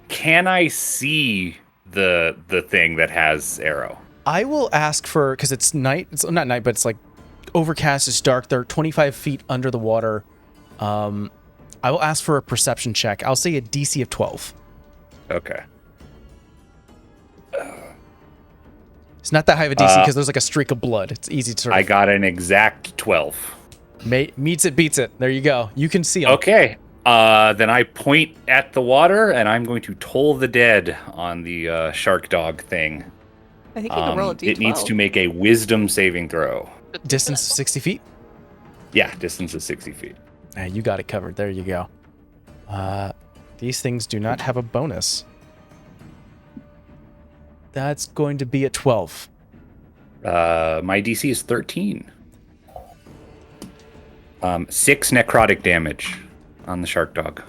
Can I see the thing that has arrow? I will ask for, because it's night. It's not night, but it's like overcast. It's dark. They're 25 feet under the water. I will ask for a perception check. I'll say a DC of 12. Okay. It's not that high of a DC because there's like a streak of blood. It's easy to sort of. I got an exact 12. Meets it, beats it. There you go. You can see 'em. Okay. Then I point at the water and I'm going to toll the dead on the shark dog thing. I think you can roll a d12. It needs to make a wisdom saving throw. Distance of 60 feet. Yeah, distance is 60 feet. You got it covered. There you go. These things do not have a bonus. That's going to be a 12. My DC is 13. 6 necrotic damage on the shark dog.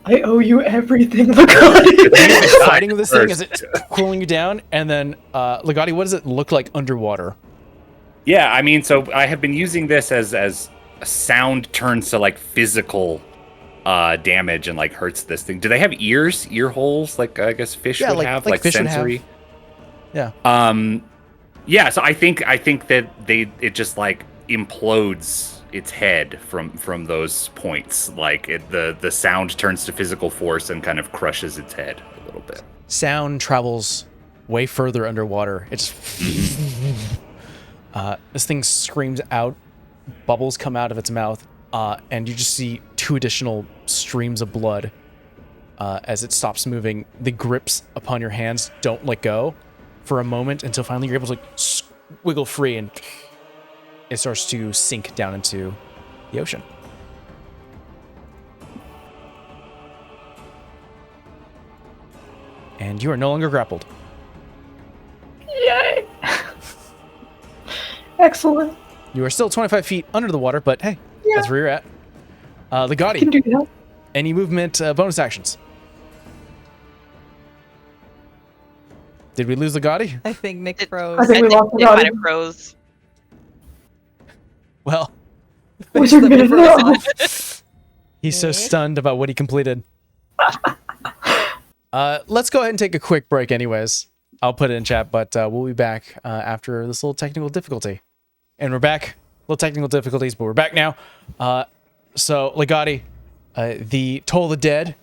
I owe you everything, Legati. Fighting with this thing as it's pulling you down, and then Legati, what does it look like underwater? Yeah, I mean, so I have been using this as sound turns to like physical damage and like hurts this thing. Do they have ears, ear holes, like I guess fish would have, like fish would sensory? have. Yeah. Yeah. So I think that it just like implodes its head from those points. Like the sound turns to physical force and kind of crushes its head a little bit. Sound travels way further underwater. It's this thing screams out, bubbles come out of its mouth, and you just see 2 additional streams of blood as it stops moving. The grips upon your hands don't let go for a moment until finally you're able to like wiggle free, and it starts to sink down into the ocean. And you are no longer grappled. Yay! Excellent. You are still 25 feet under the water, but hey, that's where you're at. I can Legati, do that. any movement bonus actions? Did we lose Legati? I think Nick I froze. think we lost It kind Legati. of froze. Well, Wizard Except minute, for no. he's so stunned about what he completed. Let's go ahead and take a quick break anyways. I'll put it in chat, but we'll be back after this little technical difficulty. And we're back. Little technical difficulties, but we're back now. So, Legati, the Toll of the Dead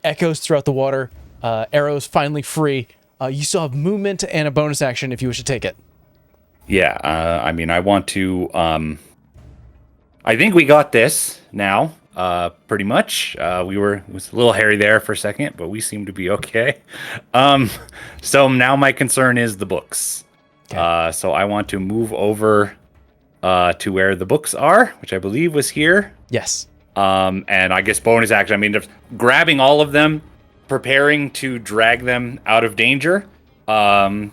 echoes throughout the water. Arrow's finally free. You still have movement and a bonus action if you wish to take it. Yeah. I mean, I want to. I think we got this now. Pretty much. It was a little hairy there for a second, but we seem to be okay. So now my concern is the books. Okay. So I want to move over to where the books are, which I believe was here. Yes. And I guess bonus action. I mean, grabbing all of them, preparing to drag them out of danger, Yeah,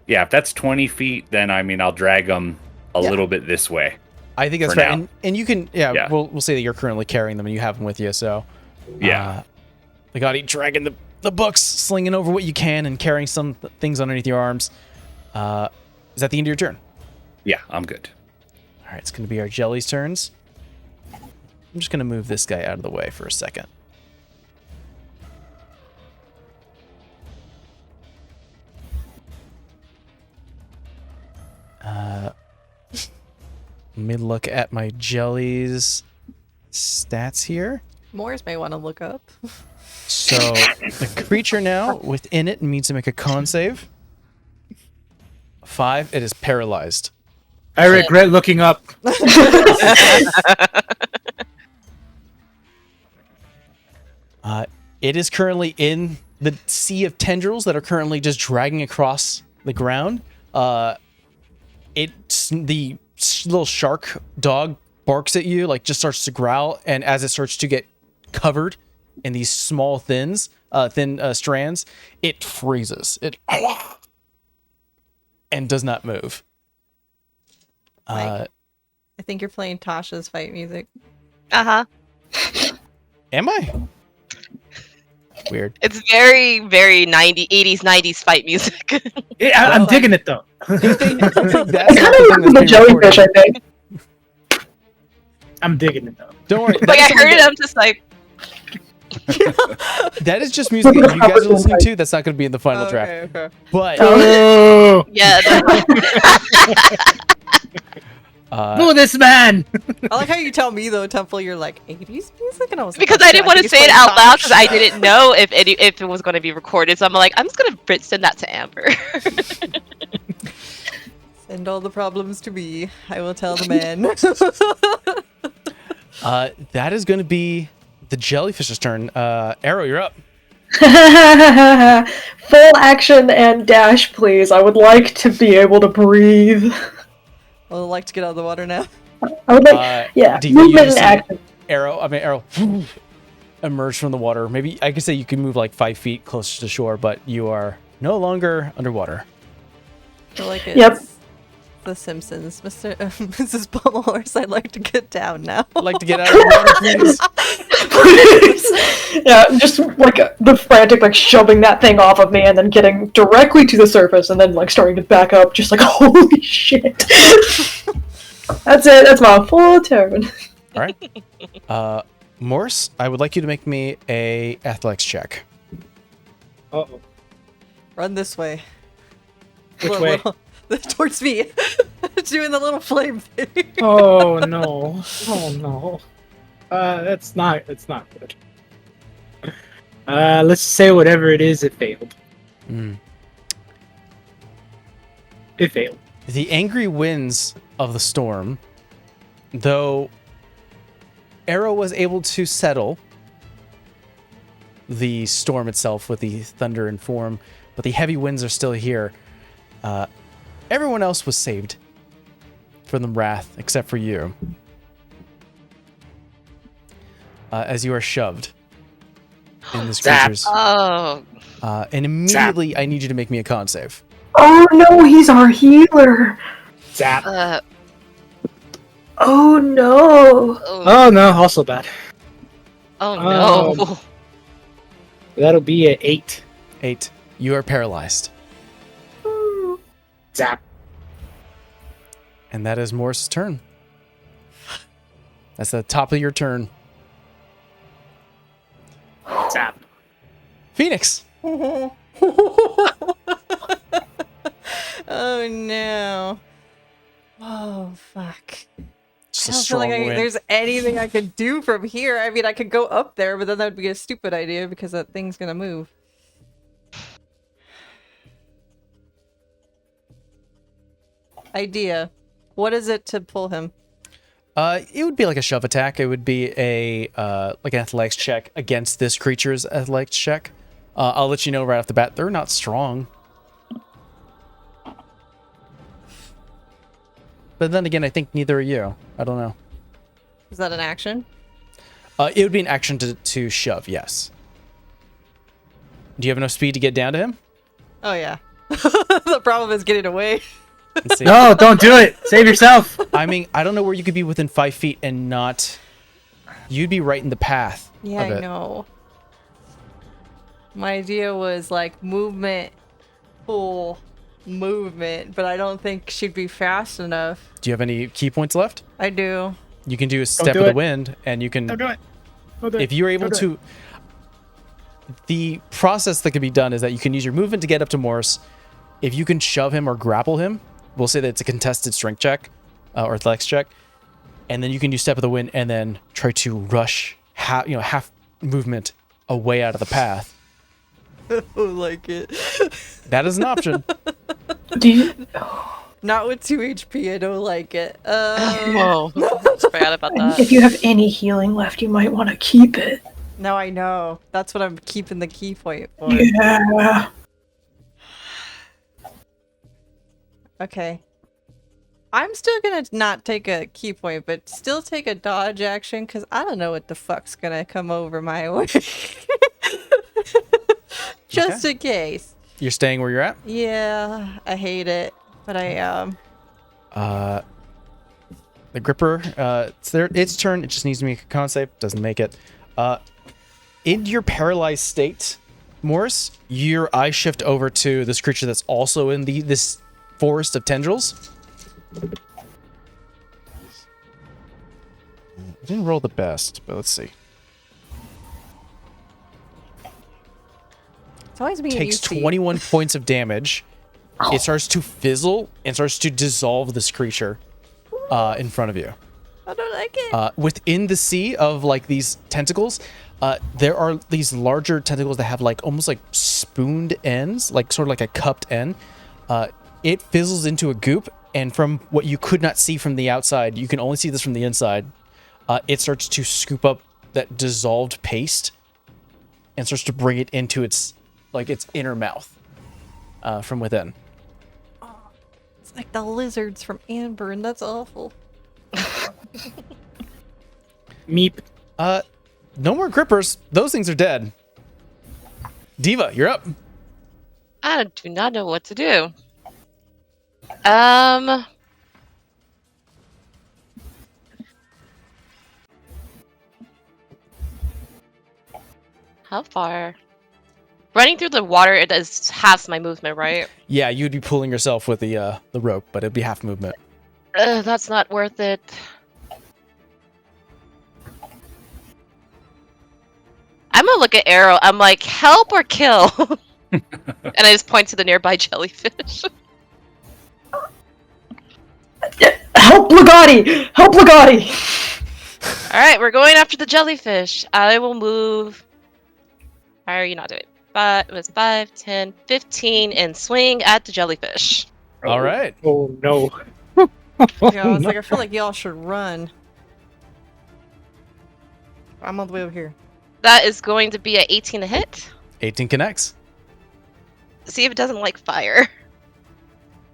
if that's 20 feet, then I mean I'll drag them a little bit this way. I think that's For right. now. And you can, Yeah. we'll say that you're currently carrying them and you have them with you. So, Yeah. they got you dragging the books, slinging over what you can, and carrying some things underneath your arms. Is that the end of your turn? Yeah, I'm good. All right, it's going to be our jelly's turns. I'm just going to move this guy out of the way for a second. Let me look at my jelly's stats here. Morris may want to look up. So the creature now within it needs to make a con save. 5. It is paralyzed. I regret looking up. It is currently in the sea of tendrils that are currently just dragging across the ground. It's the little shark dog barks at you, like just starts to growl, and as it starts to get covered in these small thin strands, it freezes. It and does not move. Mike, I think you're playing Tasha's fight music. Uh-huh. Am I? Weird. It's very, very 80s, 90s fight music. Yeah, I'm digging it though. That's It not kind of the looks thing like that's the being jellyfish, I recorded. think. I'm digging it though. Don't worry. Like, I heard it, I'm just like, That is just music that you guys are listening to. That's not going to be in the final draft. Okay. But Oh, yeah. boo this man! I like how you tell me though, Temple, you're like 80s music, and I was like, Because oh, I shit, didn't want to think say he's it playing out loud Tosh. because I didn't know if it was going to be recorded. So I'm like, I'm just going to send that to Amber. Send all the problems to me. I will tell the man. that is going to be the jellyfish's turn. Arrow, you're up. Full action and dash, please. I would like to be able to breathe. Well, I'd like to get out of the water now. I would like, yeah, do you movement use and action. Arrow emerge from the water. Maybe I could say you can move like 5 feet closer to shore, but you are no longer underwater. I feel like it's Yep. The Simpsons. Mrs. Bummelhorse, I'd like to get down now. I'd like to get out of the water, please. Please. Yeah, just like the frantic, like shoving that thing off of me and then getting directly to the surface and then like starting to back up, just like holy shit. That's it. That's my full turn. All right. Morse, I would like you to make me a athletics check. Uh-oh. Run this way. Which way? Towards me. Doing the little flame thing. Oh no. Oh no. That's not good. Let's say whatever it is, it failed. It failed. The angry winds of the storm, though Arrow was able to settle the storm itself with the thunder and form, but the heavy winds are still here. Everyone else was saved from the wrath except for you. As you are shoved in this creature's... Oh. and immediately I need you to make me a con save. Oh no, he's our healer. Zap. Oh no. Oh no, also bad. Oh no. That'll be an 8. 8. You are paralyzed. Zap. And that is Morris's turn. That's the top of your turn. Zap. Phoenix. Oh no. Oh fuck. Just I a don't feel strong like wind. there's anything I could do from here. I mean, I could go up there, but then that would be a stupid idea because that thing's gonna move. Idea. What is it to pull him? It would be like a shove attack. It would be a like an athletics check against this creature's athletics check. I'll let you know right off the bat, they're not strong. But then again, I think neither are you. I don't know. Is that an action? It would be an action to shove, yes. Do you have enough speed to get down to him? Oh yeah. The problem is getting away. Let's see. No, don't do it. Save yourself. I mean, I don't know where you could be within 5 feet and not. You'd be right in the path. Yeah, of I it. know. My idea was like movement, full movement, but I don't think she'd be fast enough. Do you have any key points left? I do. You can do a step do of the it. wind, and you can. Don't do it. Don't do it. If you're able Don't do to. The process that can be done is that you can use your movement to get up to Morris. If you can shove him or grapple him, we'll say that it's a contested strength check or athletics check, and then you can use step of the wind and then try to rush half movement away out of the path. I don't like it. That is an option. Do you? Not with 2 HP, I don't like it. Whoa. Forgot about that. If you have any healing left, you might want to keep it. No, I know. That's what I'm keeping the key point for. Yeah. Okay. I'm still gonna not take a key point, but still take a dodge action, because I don't know what the fuck's gonna come over my way. Just in case. You're staying where you're at. Yeah, I hate it, but I am. The gripper, its turn. It just needs to make a con save. Doesn't make it. In your paralyzed state, Morris, your eyes shift over to this creature that's also in this forest of tendrils. I didn't roll the best, but let's see. It's always being Takes used to you. 21 points of damage. It starts to fizzle and starts to dissolve this creature in front of you. I don't like it. Within the sea of like these tentacles, there are these larger tentacles that have like almost like spooned ends, like sort of like a cupped end. It fizzles into a goop, and from what you could not see from the outside, you can only see this from the inside. It starts to scoop up that dissolved paste and starts to bring it into its inner mouth from within. It's like the lizards from Amber, and that's awful. Meep. No more grippers. Those things are dead. Diva, you're up. I do not know what to do. How far? Running through the water, it does half my movement, right? Yeah, you'd be pulling yourself with the rope, but it'd be half movement. That's not worth it. I'm gonna look at Arrow. I'm like, help or kill? And I just point to the nearby jellyfish. Help Legati! Help Legati! Alright, we're going after the jellyfish. I will move. How are you not doing? It was 5, 10, 15, and swing at the jellyfish. All right. Oh no. Yeah, it's like I feel like y'all should run. I'm all the way over here. That is going to be an 18 to hit. 18 connects. See if it doesn't like fire.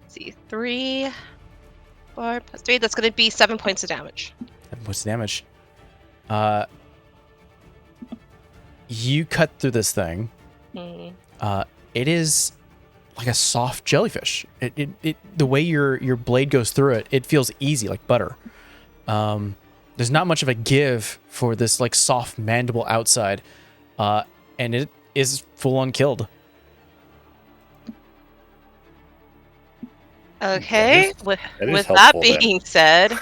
Let's see, 3, 4 plus 3. That's going to be 7 points of damage. What's the damage? You cut through this thing. Hmm. It is like a soft jellyfish. The way your blade goes through it, it feels easy, like butter. There's not much of a give for this like soft mandible outside, and it is full on killed. Okay, That is with that helpful, then. being said,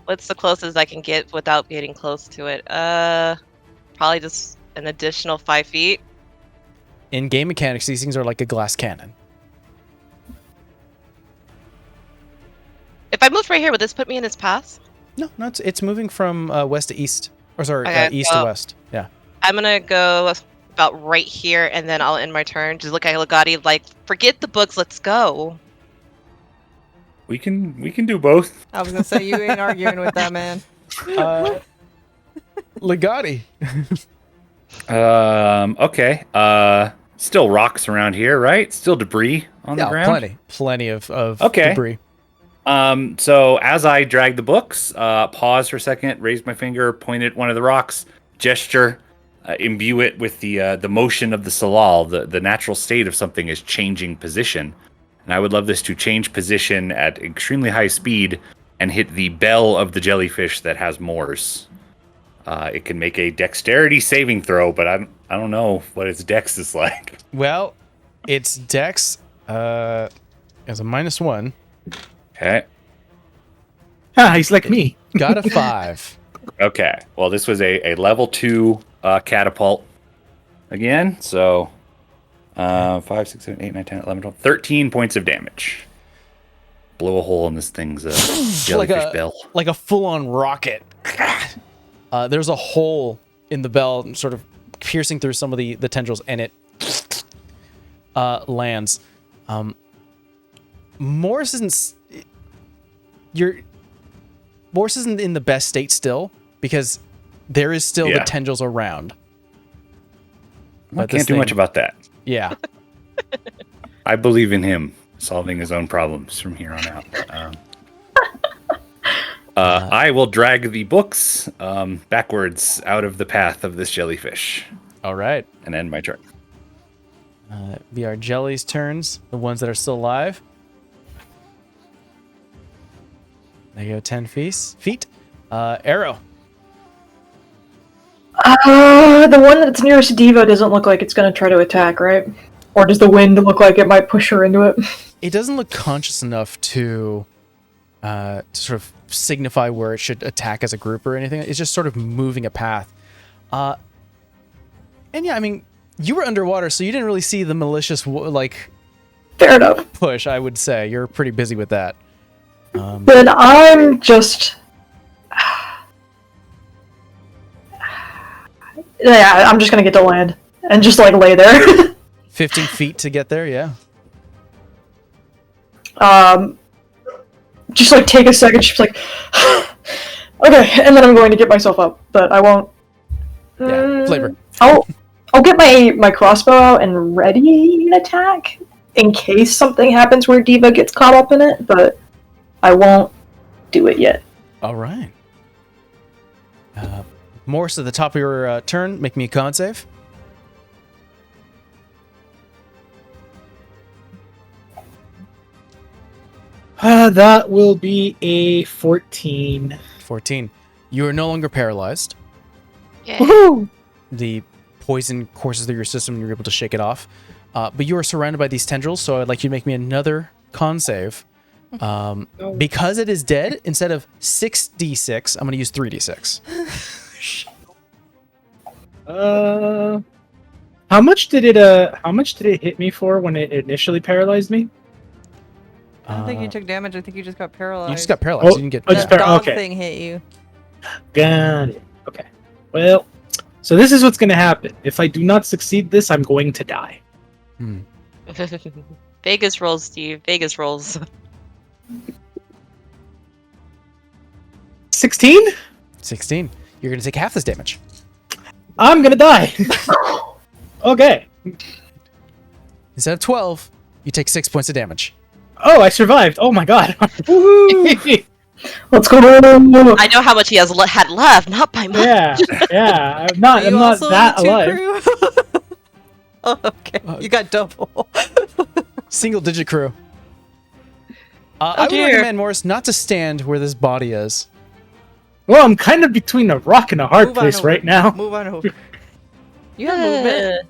what's the closest I can get without getting close to it? Probably just an additional 5 feet. In game mechanics, these things are like a glass cannon. If I moved right here, would this put me in its path? No, it's moving from west to east, or sorry, Okay, east to west. Yeah. I'm gonna go about right here, and then I'll end my turn. Just look at Legati like, forget the books, let's go. We can do both. I was gonna say you ain't arguing with that man. Legati. Okay. Still rocks around here, right? Still debris on the ground. Plenty of Okay. debris. So as I drag the books, pause for a second, raise my finger, point at one of the rocks, gesture, imbue it with the motion of the Salal. The natural state of something is changing position. And I would love this to change position at extremely high speed and hit the bell of the jellyfish that has Moors. It can make a dexterity saving throw, but I don't know what its dex is like. Well, its dex is a -1. Okay. He's like me. Got a 5. Okay. Well, this was a level 2 catapult again. So 5, 6, 7, 8, 9, 10, 11, 12, 13 points of damage. Blow a hole in this thing's jellyfish bell. Like a full-on rocket. There's a hole in the bell, sort of piercing through some of the tendrils, and it lands. Morris isn't in the best state still, because there is still the tendrils around. I can't do much about that. Yeah. I believe in him solving his own problems from here on out. I will drag the books backwards out of the path of this jellyfish. All right. And end my turn. Be our jellies' turns, the ones that are still alive. There you go, 10 feet. Arrow. The one that's nearest Diva doesn't look like it's going to try to attack, right? Or does the wind look like it might push her into it? It doesn't look conscious enough to sort of signify where it should attack as a group or anything. It's just sort of moving a path. And yeah, I mean, you were underwater, so you didn't really see the malicious, Fair enough. push, I would say. You're pretty busy with that. Then I'm just... Yeah, I'm just going to get to land. And just, lay there. 15 feet to get there, yeah. Just take a second, she's like, okay, and then I'm going to get myself up, but I won't. Yeah, flavor. I'll get my crossbow out and ready an attack in case something happens where Diva gets caught up in it, but I won't do it yet. All right. Morris, at the top of your turn, make me a con save. That will be a 14. 14. You are no longer paralyzed. Yeah. Woohoo! The poison courses through your system and you're able to shake it off. But you are surrounded by these tendrils, so I'd like you to make me another con save. Because it is dead, instead of 6d6, I'm going to use 3d6. How much did it hit me for when it initially paralyzed me? I don't think you took damage. I think you just got paralyzed. You just got paralyzed. You didn't get That just dog okay. thing hit you. Got it. Okay. Well, so this is what's going to happen. If I do not succeed this, I'm going to die. Vegas rolls, Steve. Vegas rolls. 16? 16. You're going to take half this damage. I'm going to die. Okay. Instead of 12, you take 6 points of damage. Oh, I survived. Oh my god. Woohoo! Let's go! I know how much he had left, not by much. Yeah. I'm not also that in the alive. crew? Oh, okay. You got double. Single digit crew. I would dear. recommend, Morris, not to stand where this body is. Well, I'm kind of between a rock and a hard Move on place over. right now. Move on over. You have movement.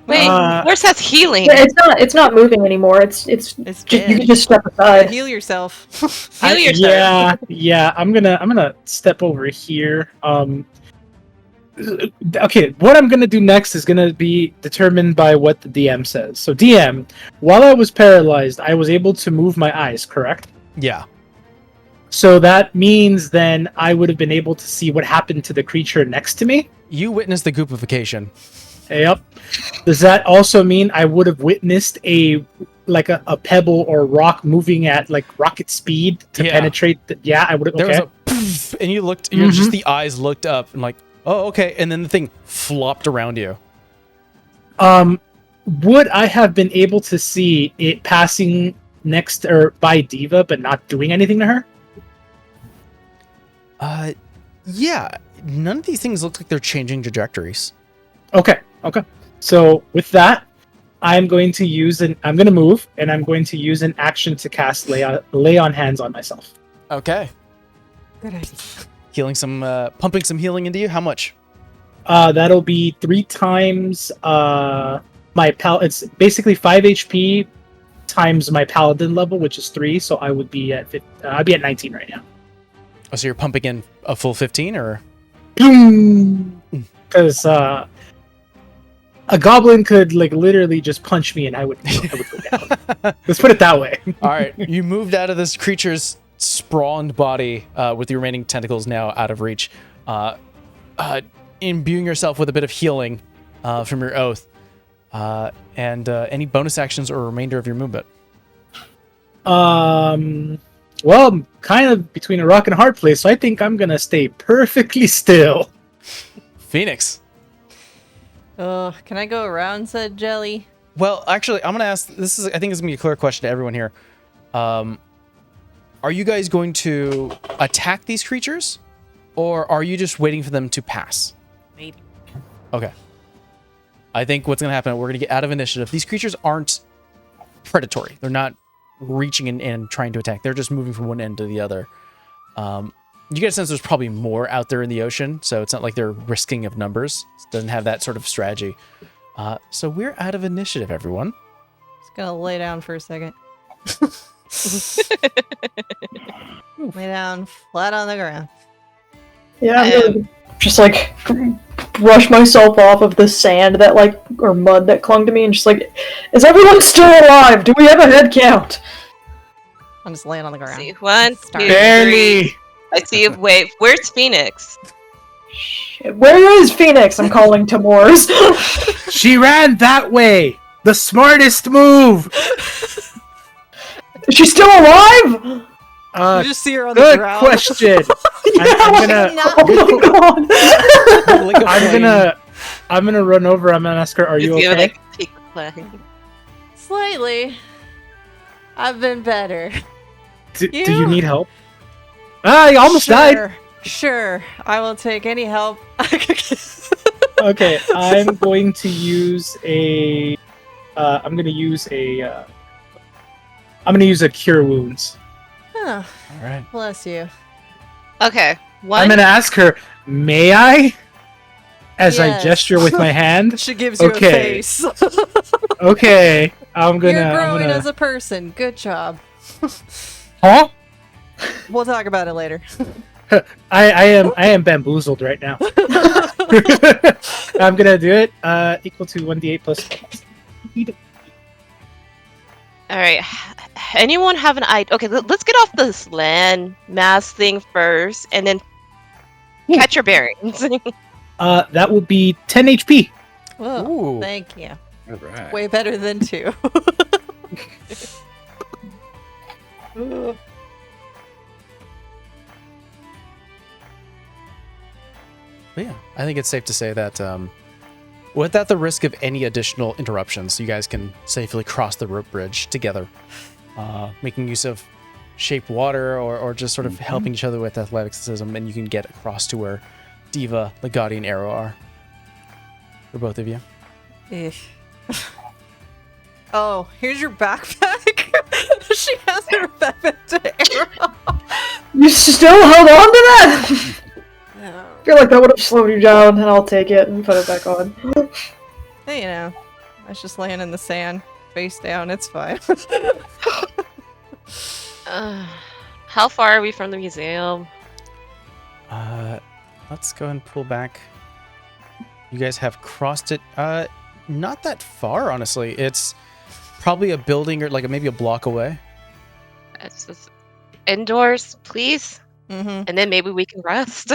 Wait, Morse has healing. Yeah, it's not moving anymore. It's just dead. you can just step aside. Heal yourself. Heal yourself. Yeah. I'm gonna step over here. Okay, what I'm gonna do next is gonna be determined by what the DM says. So DM, while I was paralyzed, I was able to move my eyes, correct? Yeah. So that means then I would have been able to see what happened to the creature next to me. You witnessed the goopification. Yep. Does that also mean I would have witnessed a pebble or rock moving at rocket speed to penetrate? I would have. There Okay. was a poof, and you looked. Just the eyes looked up and oh, okay. And then the thing flopped around you. Would I have been able to see it passing next or by Diva, but not doing anything to her? Yeah. None of these things look like they're changing trajectories. Okay. So with that, I'm going to move, and I'm going to use an action to cast lay on hands on myself. Okay. Good idea. Healing some, pumping some healing into you. How much? That'll be 3 times it's basically 5 HP times my paladin level, which is 3. So I would be at 19 right now. Oh, so you're pumping in a full 15, or? Because a goblin could like literally just punch me and I would go down. Let's put it that way. All right. You moved out of this creature's sprawled body with the remaining tentacles now out of reach, imbuing yourself with a bit of healing from your oath, and any bonus actions or remainder of your movement. Well, I'm kind of between a rock and a hard place, so I think I'm gonna stay perfectly still. Phoenix. Can I go around said jelly? Well, actually, I'm gonna ask. I think this is gonna be a clear question to everyone here. Are you guys going to attack these creatures, or are you just waiting for them to pass? Maybe. Okay. I think what's gonna happen, we're gonna get out of initiative. These creatures aren't predatory. They're not reaching in and trying to attack. They're just moving from one end to the other. You get a sense there's probably more out there in the ocean, so it's not like they're risking of numbers. It doesn't have that sort of strategy. So we're out of initiative, everyone. Just gonna lay down for a second. Lay down flat on the ground. Yeah, I'm gonna just like brush myself off of the sand that or mud that clung to me, and just like, is everyone still alive? Do we have a head count? I'm just laying on the ground. See, 1, 2, Barely. 3. I see. Wait, where's Phoenix? Shit, where is Phoenix? I'm calling to Moors. She ran that way. The smartest move. Is she still alive? You just see her on the Good ground. question. I'm gonna run over. I'm gonna ask her, "Are you Just give okay?" it, like, a peek play. Slightly. I've been better. Do you need help? You almost died. Sure. I will take any help. Okay, I'm going to use a. I'm gonna use a cure wounds. Huh. All right. Bless you. Okay. I'm gonna ask her, "May I?" As Yes. I gesture with my hand. She gives you Okay. a face. Okay, I'm gonna. You're growing I'm gonna... as a person. Good job. Huh? We'll talk about it later. I am bamboozled right now. I'm gonna do it. Equal to 1d8 plus. All right. Anyone have an idea? Okay, let's get off this land mass thing first, and then catch your bearings. That will be 10 HP. Whoa, Ooh. thank you. All right. Way better than 2. But yeah, I think it's safe to say that without the risk of any additional interruptions, you guys can safely cross the rope bridge together, making use of shaped water or just sort of helping each other with athleticism, and you can get across to where Diva, Legati, and Arrow are. For both of you. Oh, here's your backpack. She has her backpack to Arrow. You still held on to that? I feel like that would have slowed you down, and I'll take it and put it back on. Hey, I was just laying in the sand, face down. It's fine. How far are we from the museum? Let's go and pull back. You guys have crossed it. Not that far, honestly. It's probably a building or maybe a block away. It's just indoors, please, Mm-hmm. and then maybe we can rest.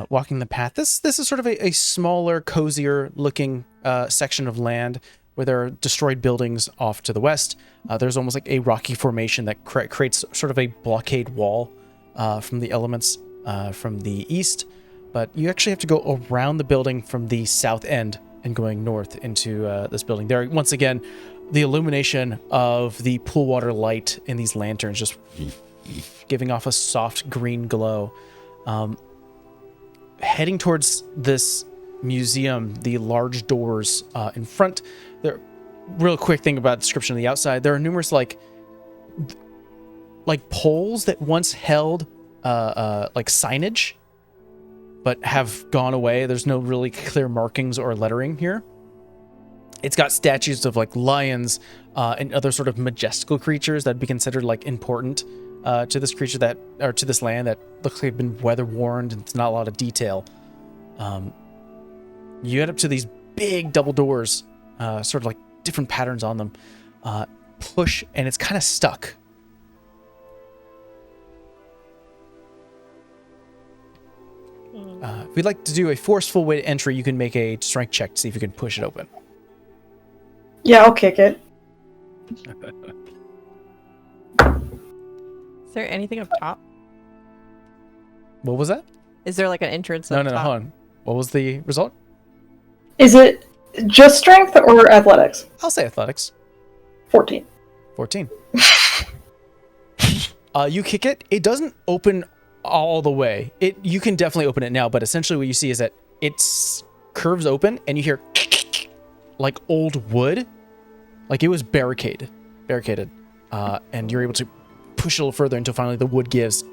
Walking the path. This is sort of a smaller, cozier looking section of land where there are destroyed buildings off to the west. There's almost like a rocky formation that creates sort of a blockade wall from the elements from the east. But you actually have to go around the building from the south end and going north into this building. There, once again, the illumination of the pool water light in these lanterns just giving off a soft green glow. heading towards this museum, the large doors in front. There, real quick thing about description of the outside. There are numerous like poles that once held like signage, but have gone away. There's no really clear markings or lettering here. It's got statues of like lions and other sort of majestical creatures that'd be considered like important to this creature to this land that looks like they've been weather worn and it's not a lot of detail. You head up to these big double doors, sort of like different patterns on them. Push and it's kind of stuck. If we'd like to do a forceful way to entry, you can make a strength check to see if you can push it open. Yeah, I'll kick it. Is there anything up top? What was that? Is there like an entrance No, up top? hold on. What was the result? Is it just strength or athletics? I'll say athletics. 14. 14. You kick it. It doesn't open all the way. You can definitely open it now, but essentially what you see is that it curves open and you hear like old wood. Like it was barricaded. And you're able to push a little further until finally the wood gives.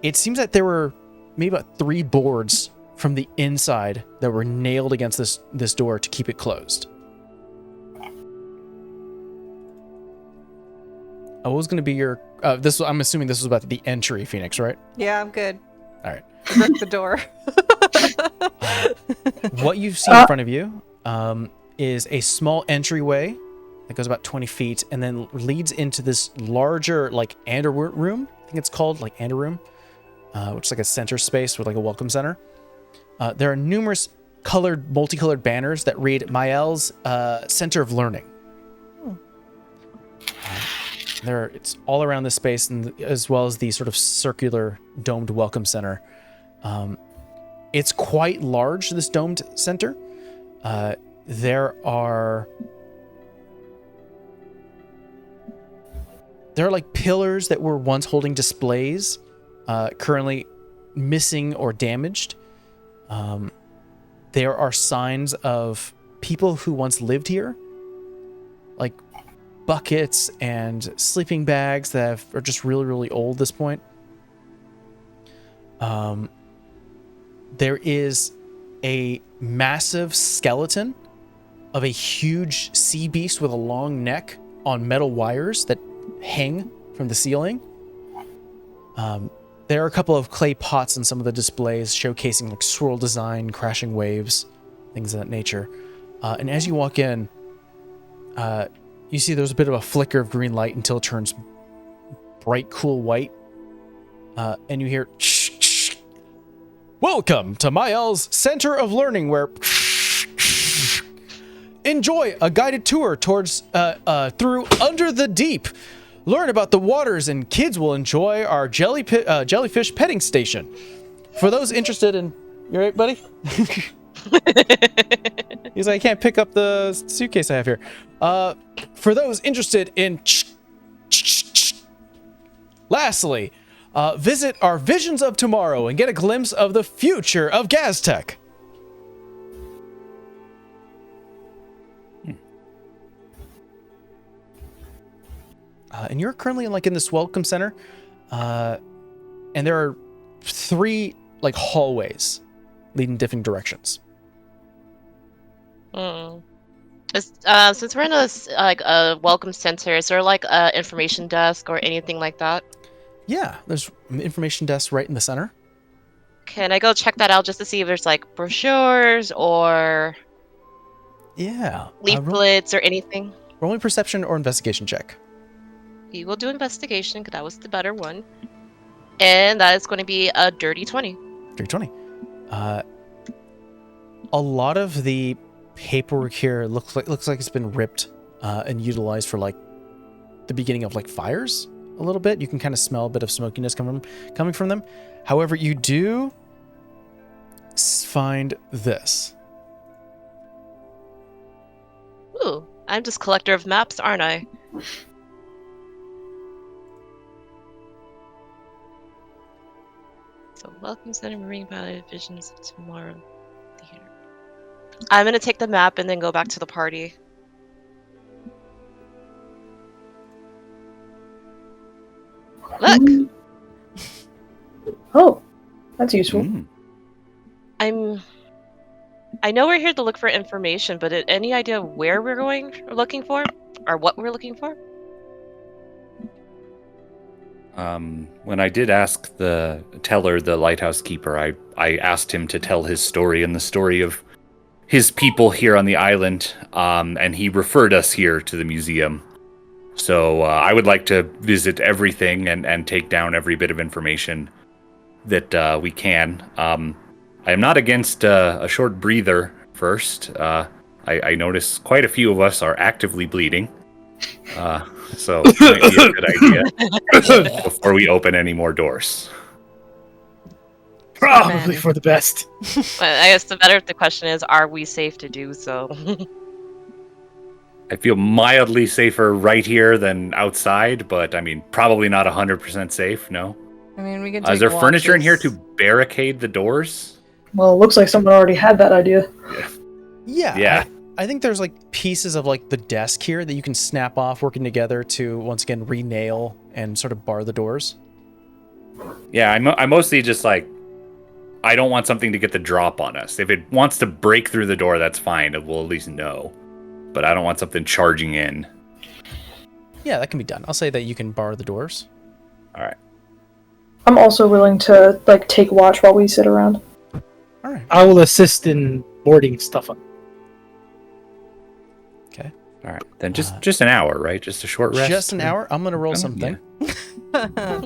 It seems that there were maybe about 3 boards from the inside that were nailed against this door to keep it closed. What was going to be your... I'm assuming this was about the entry, Phoenix, right? Yeah, I'm good. All right. Rip the door. What you see in front of you is a small entryway that goes about 20 feet and then leads into this larger, like, room. I think it's called, like, room, which is like a center space with, like, a welcome center. There are numerous multicolored banners that read Mael's Center of Learning. It's all around this space, and as well as the sort of circular domed welcome center. It's quite large, this domed center. There are like pillars that were once holding displays, currently missing or damaged. There are signs of people who once lived here, like buckets and sleeping bags that are just really, really old at this point. There is a massive skeleton of a huge sea beast with a long neck on metal wires that hang from the ceiling. There are a couple of clay pots in some of the displays showcasing like swirl design, crashing waves, things of that nature. And as you walk in, you see there's a bit of a flicker of green light until it turns bright, cool white. And you hear, shh, shh. Welcome to Mael's Center of Learning, where enjoy a guided tour towards through Under the Deep. Learn about the waters, and kids will enjoy our jellyfish petting station. For those interested in... You right, buddy? He's like, I can't pick up the suitcase I have here. For those interested in... Lastly, visit our Visions of Tomorrow and get a glimpse of the future of Gaztech. And you're currently in this welcome center, and there are 3 like hallways leading different directions. Since we're in a welcome center, is there like a information desk or anything like that? Yeah, there's an information desk right in the center. Can I go check that out just to see if there's like brochures or leaflets or anything? Roll me perception or investigation check. We will do investigation because that was the better one. And that is going to be a dirty 20. Dirty 20. A lot of the paperwork here looks like it's been ripped and utilized for like the beginning of like fires a little bit. You can kind of smell a bit of smokiness coming from them. However, you do find this. Ooh, I'm just collector of maps, aren't I? So, Welcome Center Marine Valley Visions of Tomorrow Theater. I'm gonna take the map and then go back to the party. Look, Oh, that's useful. Mm. I know we're here to look for information, but any idea where we're going or looking for? Or what we're looking for? When I did ask the teller, the lighthouse keeper, I asked him to tell his story and the story of his people here on the island, and he referred us here to the museum. So I would like to visit everything and take down every bit of information that we can. I am not against a short breather first. I notice quite a few of us are actively bleeding. So it might be a good idea before we open any more doors. Probably for the best. I guess the question is, are we safe to do so? I feel mildly safer right here than outside, but I mean, probably not 100% safe, no. I mean, we can. Is there furniture in here to barricade the doors? Well, it looks like someone already had that idea. Yeah. I think there's like pieces of like the desk here that you can snap off working together to once again re-nail and sort of bar the doors. Yeah, I'm mostly just like, I don't want something to get the drop on us. If it wants to break through the door, that's fine. We'll at least know. But I don't want something charging in. Yeah, that can be done. I'll say that you can bar the doors. All right. I'm also willing to like take watch while we sit around. All right. I will assist in boarding stuff up. Okay. All right. Then just an hour, right? Just a short rest. Just an hour. I'm gonna roll something. Yeah.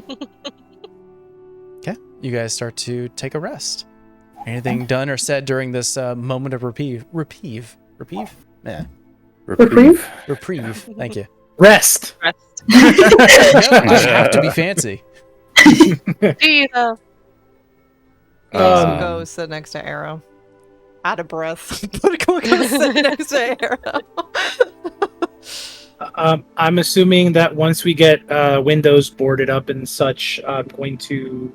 Okay. You guys start to take a rest. Anything done or said during this moment of reprieve? Yeah. Reprieve? Reprieve. Thank you. Rest. Yep, just have to be fancy. Do you though? Go sit next to Arrow. Out of breath. Go sit next to Arrow. I'm assuming that once we get windows boarded up and such, I'm going to.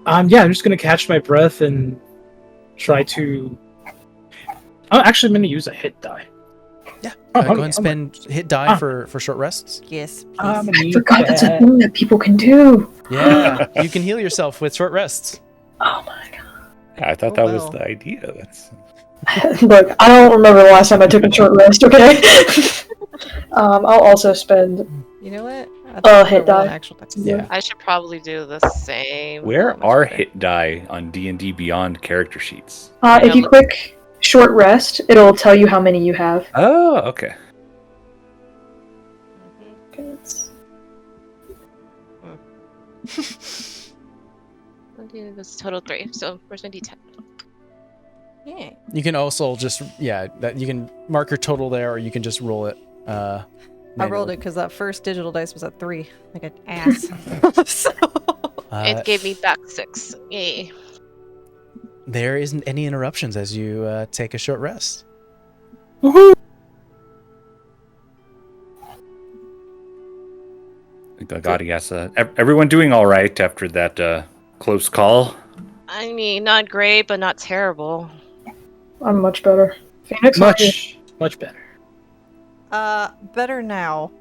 I'm just going to catch my breath and try to. Oh, actually, I'm going to use a hit die. Yeah. Go ahead and spend hit die for short rests. Yes. I forgot that's a thing that people can do. Yeah. You can heal yourself with short rests. Oh my god. Yeah, I thought that was the idea. That's. Look, I don't remember the last time I took a short rest, okay? I'll also spend You know what? hit die. Yeah. I should probably do the same. Where are hit die on D&D Beyond character sheets? If you click short rest, it'll tell you how many you have. Oh, okay. That's total 3. So where's my D10? Yeah. You can also just that you can mark your total there, or you can just roll it. I rolled it because that first digital dice was at 3, like an ass. So, It gave me back 6. Yay. there isn't any interruptions as you take a short rest. God, yes. Everyone doing all right after that close call? I mean, not great, but not terrible. I'm much better. Phoenix, how are you? Much better. better now.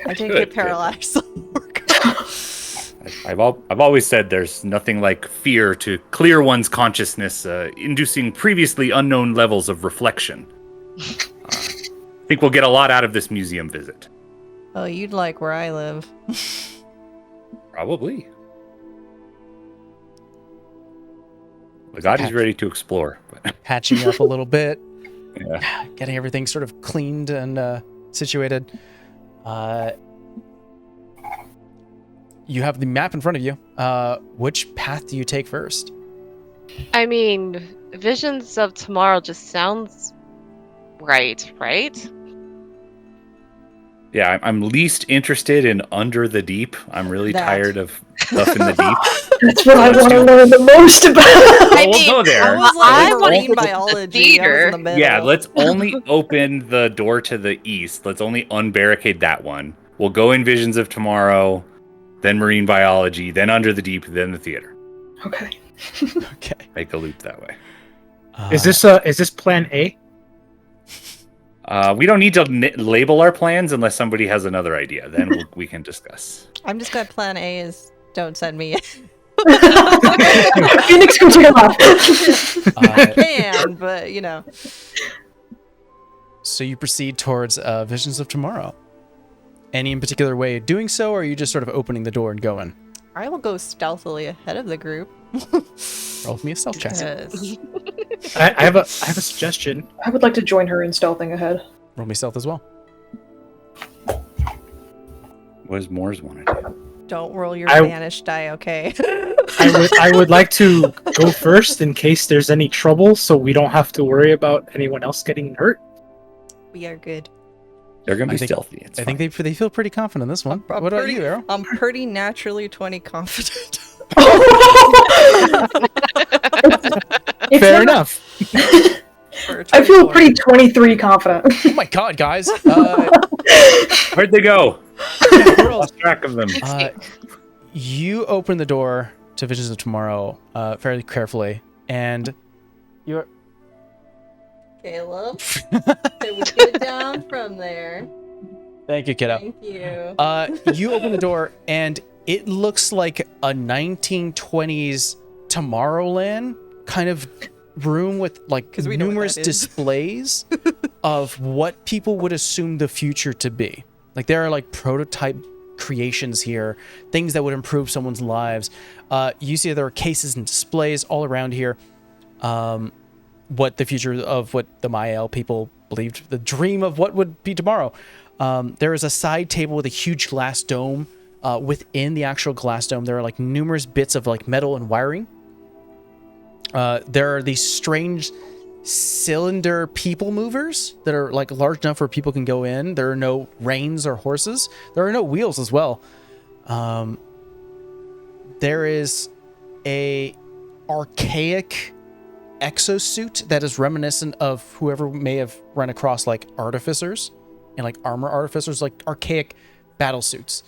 I didn't Good, get paralyzed. I've always said there's nothing like fear to clear one's consciousness, inducing previously unknown levels of reflection. I think we'll get a lot out of this museum visit. Oh, you'd like where I live. Probably. Legati's ready to explore. But Patching up a little bit, yeah. getting everything sort of cleaned and situated. You have the map in front of you. Which path do you take first? I mean, Visions of Tomorrow just sounds right? Yeah, I'm least interested in Under the Deep. I'm really tired of stuff in the deep. That's what I want to learn the most about. We'll go there. I was like I marine wanna- biology. I was in the middle. Yeah, let's only open the door to the east. Let's only unbarricade that one. We'll go in Visions of Tomorrow. then marine biology, then under the deep, then the theater. Okay. Okay. Make a loop that way. Is this plan A? We don't need to label our plans unless somebody has another idea. Then we can discuss. I'm just glad plan A is don't send me. Phoenix can take it off. I can, but you know. So you proceed towards Visions of Tomorrow. Any in particular way of doing so, or are you just sort of opening the door and going? I will go stealthily ahead of the group. Roll with me a stealth check. Yes. I have a suggestion. I would like to join her in stealthing ahead. Roll me stealth as well. What does Moore's want to do? Don't roll your I- vanish die, okay? I would like to go first in case there's any trouble, so we don't have to worry about anyone else getting hurt. We are good. They're gonna I be think- stealthy. It's I think they feel pretty confident in this one. I'm What about pretty- you, Arrow? I'm pretty naturally 20 confident. It's Fair not- enough. For a I feel 24. pretty 23 confident. Oh my god, guys! Where'd they go? We're all- Lost track of them. You open the door to Visions of Tomorrow fairly carefully, and you're. Caleb, can we get down from there? Thank you, kiddo. Thank you. You open the door, and it looks like a 1920s Tomorrowland kind of room with like 'Cause we know what numerous that is. displays of what people would assume the future to be. Like there are like prototype creations here, things that would improve someone's lives. You see there are cases and displays all around here. What the future of what the Mayael people believed, the dream of what would be tomorrow. There is a side table with a huge glass dome. Within the actual glass dome, there are like numerous bits of like metal and wiring. There are these strange cylinder people movers that are like large enough where people can go in. There are no reins or horses. There are no wheels as well. There is a archaic exosuit that is reminiscent of whoever may have run across like artificers and like armor artificers, like archaic battle suits.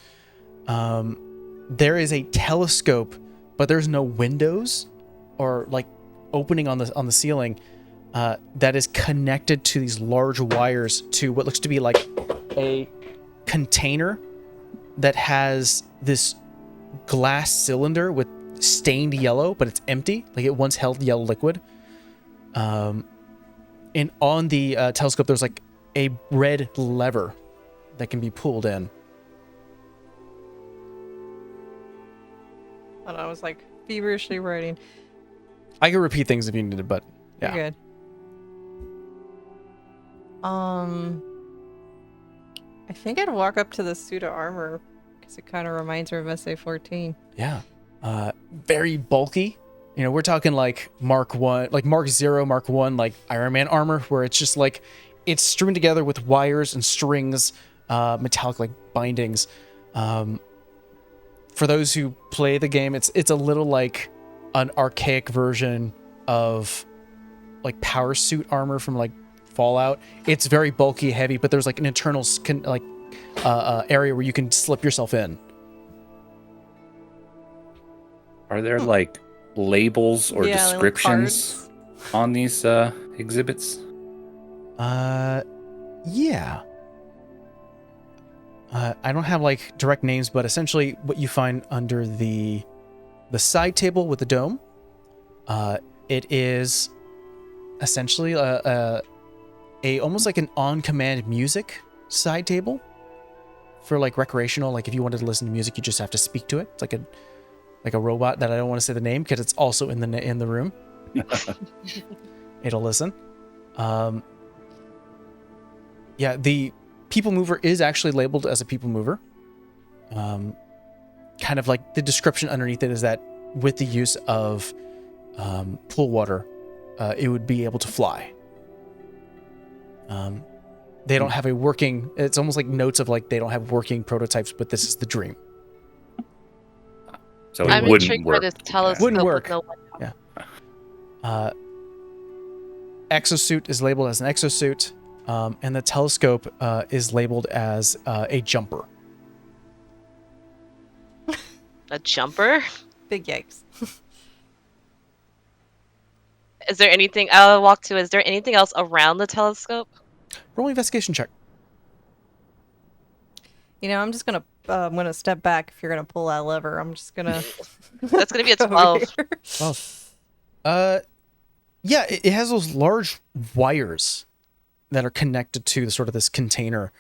There is a telescope, but there's no windows or like opening on the ceiling that is connected to these large wires to what looks to be like a container that has this glass cylinder with stained yellow, but it's empty. Like it once held yellow liquid. And on the telescope, there's like a red lever that can be pulled in. And I was like feverishly writing. I can repeat things if you needed, but yeah. You're good. I think I'd walk up to the suit of armor because it kind of reminds her of SA-14. Yeah. Very bulky. You know, we're talking like Mark 1, like Mark 0, Mark 1, like Iron Man armor, where it's just like, it's strewn together with wires and strings, metallic like bindings. For those who play the game, it's a little like an archaic version of like power suit armor from like Fallout. It's very bulky, heavy, but there's like an internal area where you can slip yourself in. Are there like labels or Yeah, like descriptions on these exhibits? Yeah. I don't have like direct names, but essentially what you find under the side table with the dome, it is essentially a almost like an on-command music side table for like recreational. Like if you wanted to listen to music, you just have to speak to it. It's like a robot that I don't want to say the name because it's also in the room. It'll listen. Yeah, the people mover is actually labeled as a people mover. Kind of like the description underneath it is that with the use of pool water, it would be able to fly. They don't have a working, it's almost like notes of like they don't have working prototypes, but this is the dream. So it I'm wouldn't intrigued work. for this telescope. Wouldn't with work. no window. Exosuit is labeled as an exosuit, and the telescope is labeled as a jumper. A jumper? Big yikes. Is there anything I'll walk to? Is there anything else around the telescope? Roll an investigation check. I'm just gonna step back if you're gonna pull that lever. I'm just gonna. That's gonna be a go 12. here. Well, yeah, it has those large wires that are connected to the sort of this container,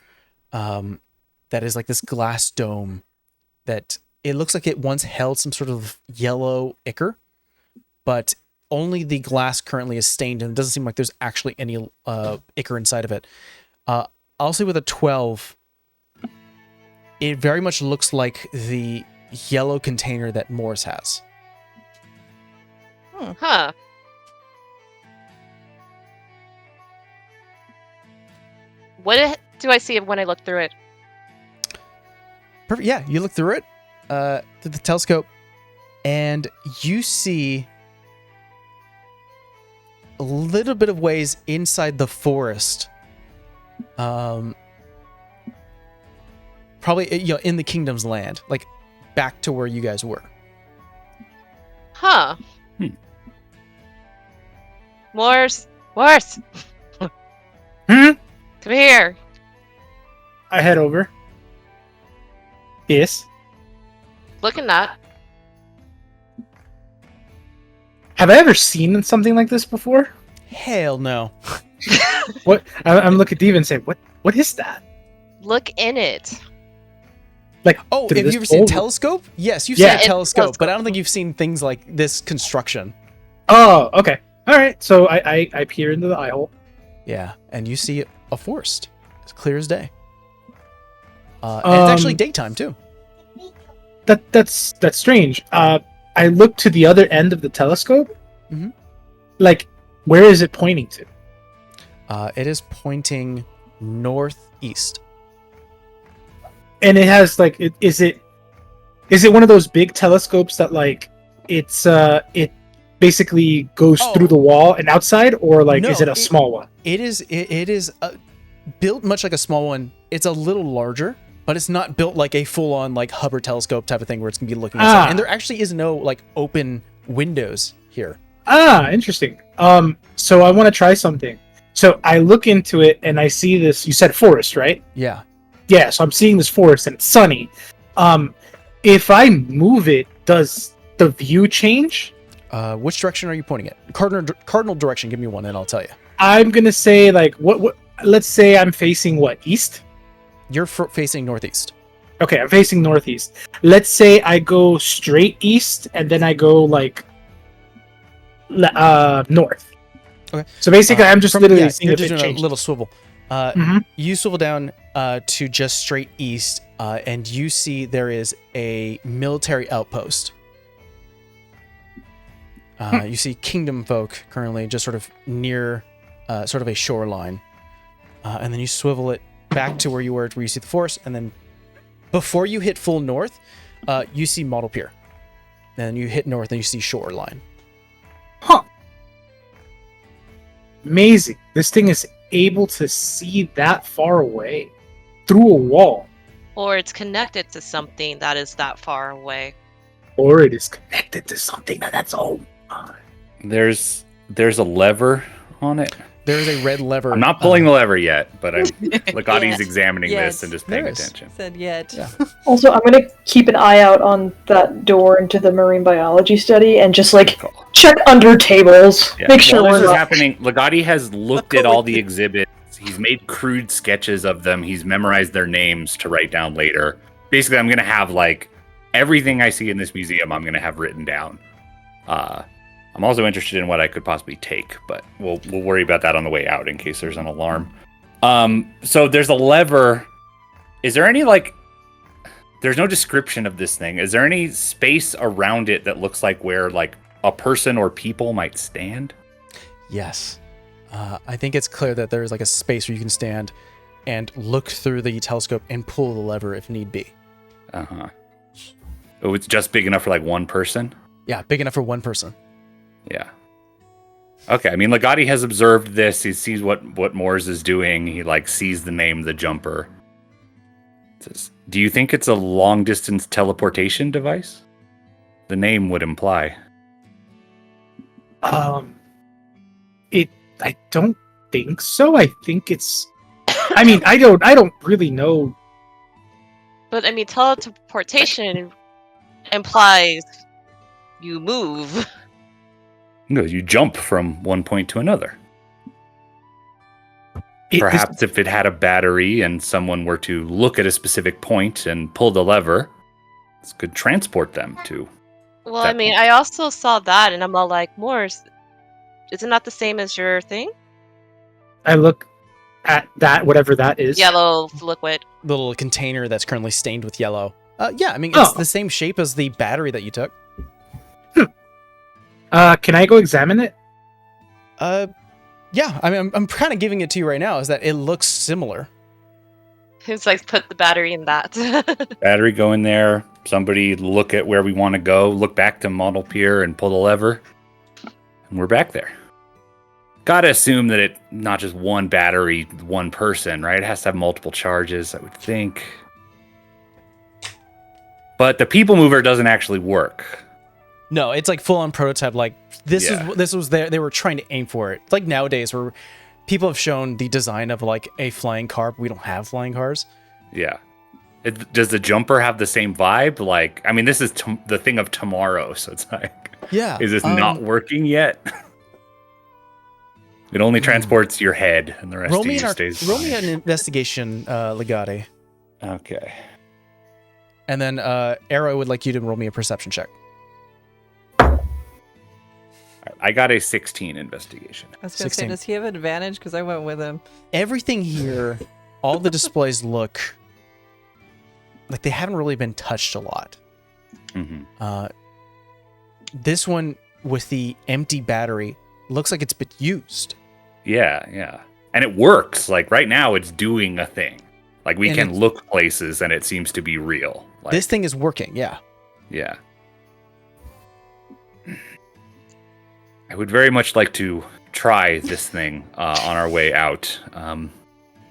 that is like this glass dome that it looks like it once held some sort of yellow ichor, but only the glass currently is stained and it doesn't seem like there's actually any ichor inside of it. I'll say with a 12, it very much looks like the yellow container that Morris has. Huh. What do I see when I look through it? Perfect. Yeah, you look through it, through the telescope, and you see a little bit of ways inside the forest. Probably, in the kingdom's land, like back to where you guys were. Huh. Morse. Morse. Hmm? Come here. I head over. Yes. Look at that. Have I ever seen something like this before? Hell no. What? I'm looking at Diva and say, what is that? Look in it. Like, Oh, through have this you ever seen a old- telescope? Yes, you've Yeah. seen a It's a telescope, but I don't think you've seen things like this construction. Oh, okay. All right. So I peer into the eye hole. Yeah, and you see a forest. It's clear as day. And it's actually daytime too. That's strange. I look to the other end of the telescope. Mhm. Like, where is it pointing to? It is pointing northeast. And it has like, is it one of those big telescopes that like it basically goes Oh. through the wall and outside, or like No, is it a small one? It is built much like a small one. It's a little larger, but it's not built like a full-on like Hubble telescope type of thing where it's gonna be looking outside. Ah. And there actually is no like open windows here. Ah, interesting. So I want to try something. So I look into it and I see this. You said forest, right? Yeah. Yeah. So I'm seeing this forest and it's sunny. If I move it, does the view change? Which direction are you pointing it? Cardinal direction. Give me one, and I'll tell you. I'm gonna say like what? Let's say I'm facing what, east? You're facing northeast. Okay, I'm facing northeast. Let's say I go straight east and then I go like north. Okay. So basically, I'm just literally seeing you're if just it doing a changed. little swivel. Mhm. You swivel down to just straight east, and you see there is a military outpost. You see kingdom folk currently just sort of near sort of a shoreline. And then you swivel it back to where you were, where you see the forest, and then before you hit full north, you see Model Pier. Then you hit north and you see shoreline. Huh. Amazing. This thing is able to see that far away through a wall. Or it's connected to something that is that far away. Or it is connected to something that's oh my. There's a lever on it. There is a red lever. I'm not pulling the lever yet, but Legati's examining Yes. this and just paying There is. attention. Said yet. Yeah. Also, I'm gonna keep an eye out on that door into the marine biology study and just like Cool. check under tables, Yeah. make sure While we're this is not. happening, Legati has looked at all the exhibits. He's made crude sketches of them. He's memorized their names to write down later. Basically, I'm going to have like everything I see in this museum, I'm going to have written down. I'm also interested in what I could possibly take, but we'll worry about that on the way out in case there's an alarm. So there's a lever. Is there any like... There's no description of this thing. Is there any space around it that looks like where like a person or people might stand? Yes. I think it's clear that there's like a space where you can stand and look through the telescope and pull the lever if need be. Uh-huh. Oh, it's just big enough for like one person? Yeah, big enough for one person. Yeah. Okay, I mean, Legati has observed this. He sees what Moores is doing. He like sees the name, the jumper. It says, do you think it's a long distance teleportation device? the name would imply. I don't think so. I think it's. I mean, I don't really know. But I mean, teleportation implies you move. No, you jump from one point to another. Perhaps if it had a battery and someone were to look at a specific point and pull the lever, this could transport them to. Well, I mean, I also saw that, and I'm all like, Morse, isn't that the same as your thing? I look at that, whatever that is. Yellow liquid. Little container that's currently stained with yellow. Yeah, I mean, it's the same shape as the battery that you took. Can I go examine it? Yeah, I mean, I'm kind of giving it to you right now, is that it looks similar. It's like, put the battery in that. Battery go in there, somebody look at where we want to go, look back to model pier and pull the lever, and we're back there. Gotta assume that it not just one battery, one person, right? It has to have multiple charges, I would think. But the people mover doesn't actually work. No, it's like full on prototype. Like this was they were trying to aim for it. It's like nowadays where people have shown the design of like a flying car, but we don't have flying cars. Yeah. Does the jumper have the same vibe? Like, I mean, this is the thing of tomorrow, so it's like, yeah, is this not working yet? It only transports your head, and the rest of you stays. Roll me an investigation, Legati. Okay. And then Arrow would like you to roll me a perception check. I got a 16 investigation. I was going to say, does he have advantage? Because I went with him. Everything here, all the displays look like they haven't really been touched a lot. Mm-hmm. This one with the empty battery looks like it's been used. Yeah. And it works. Like right now it's doing a thing. Like we can look places and it seems to be real. Like, this thing is working, yeah. Yeah. I would very much like to try this thing on our way out.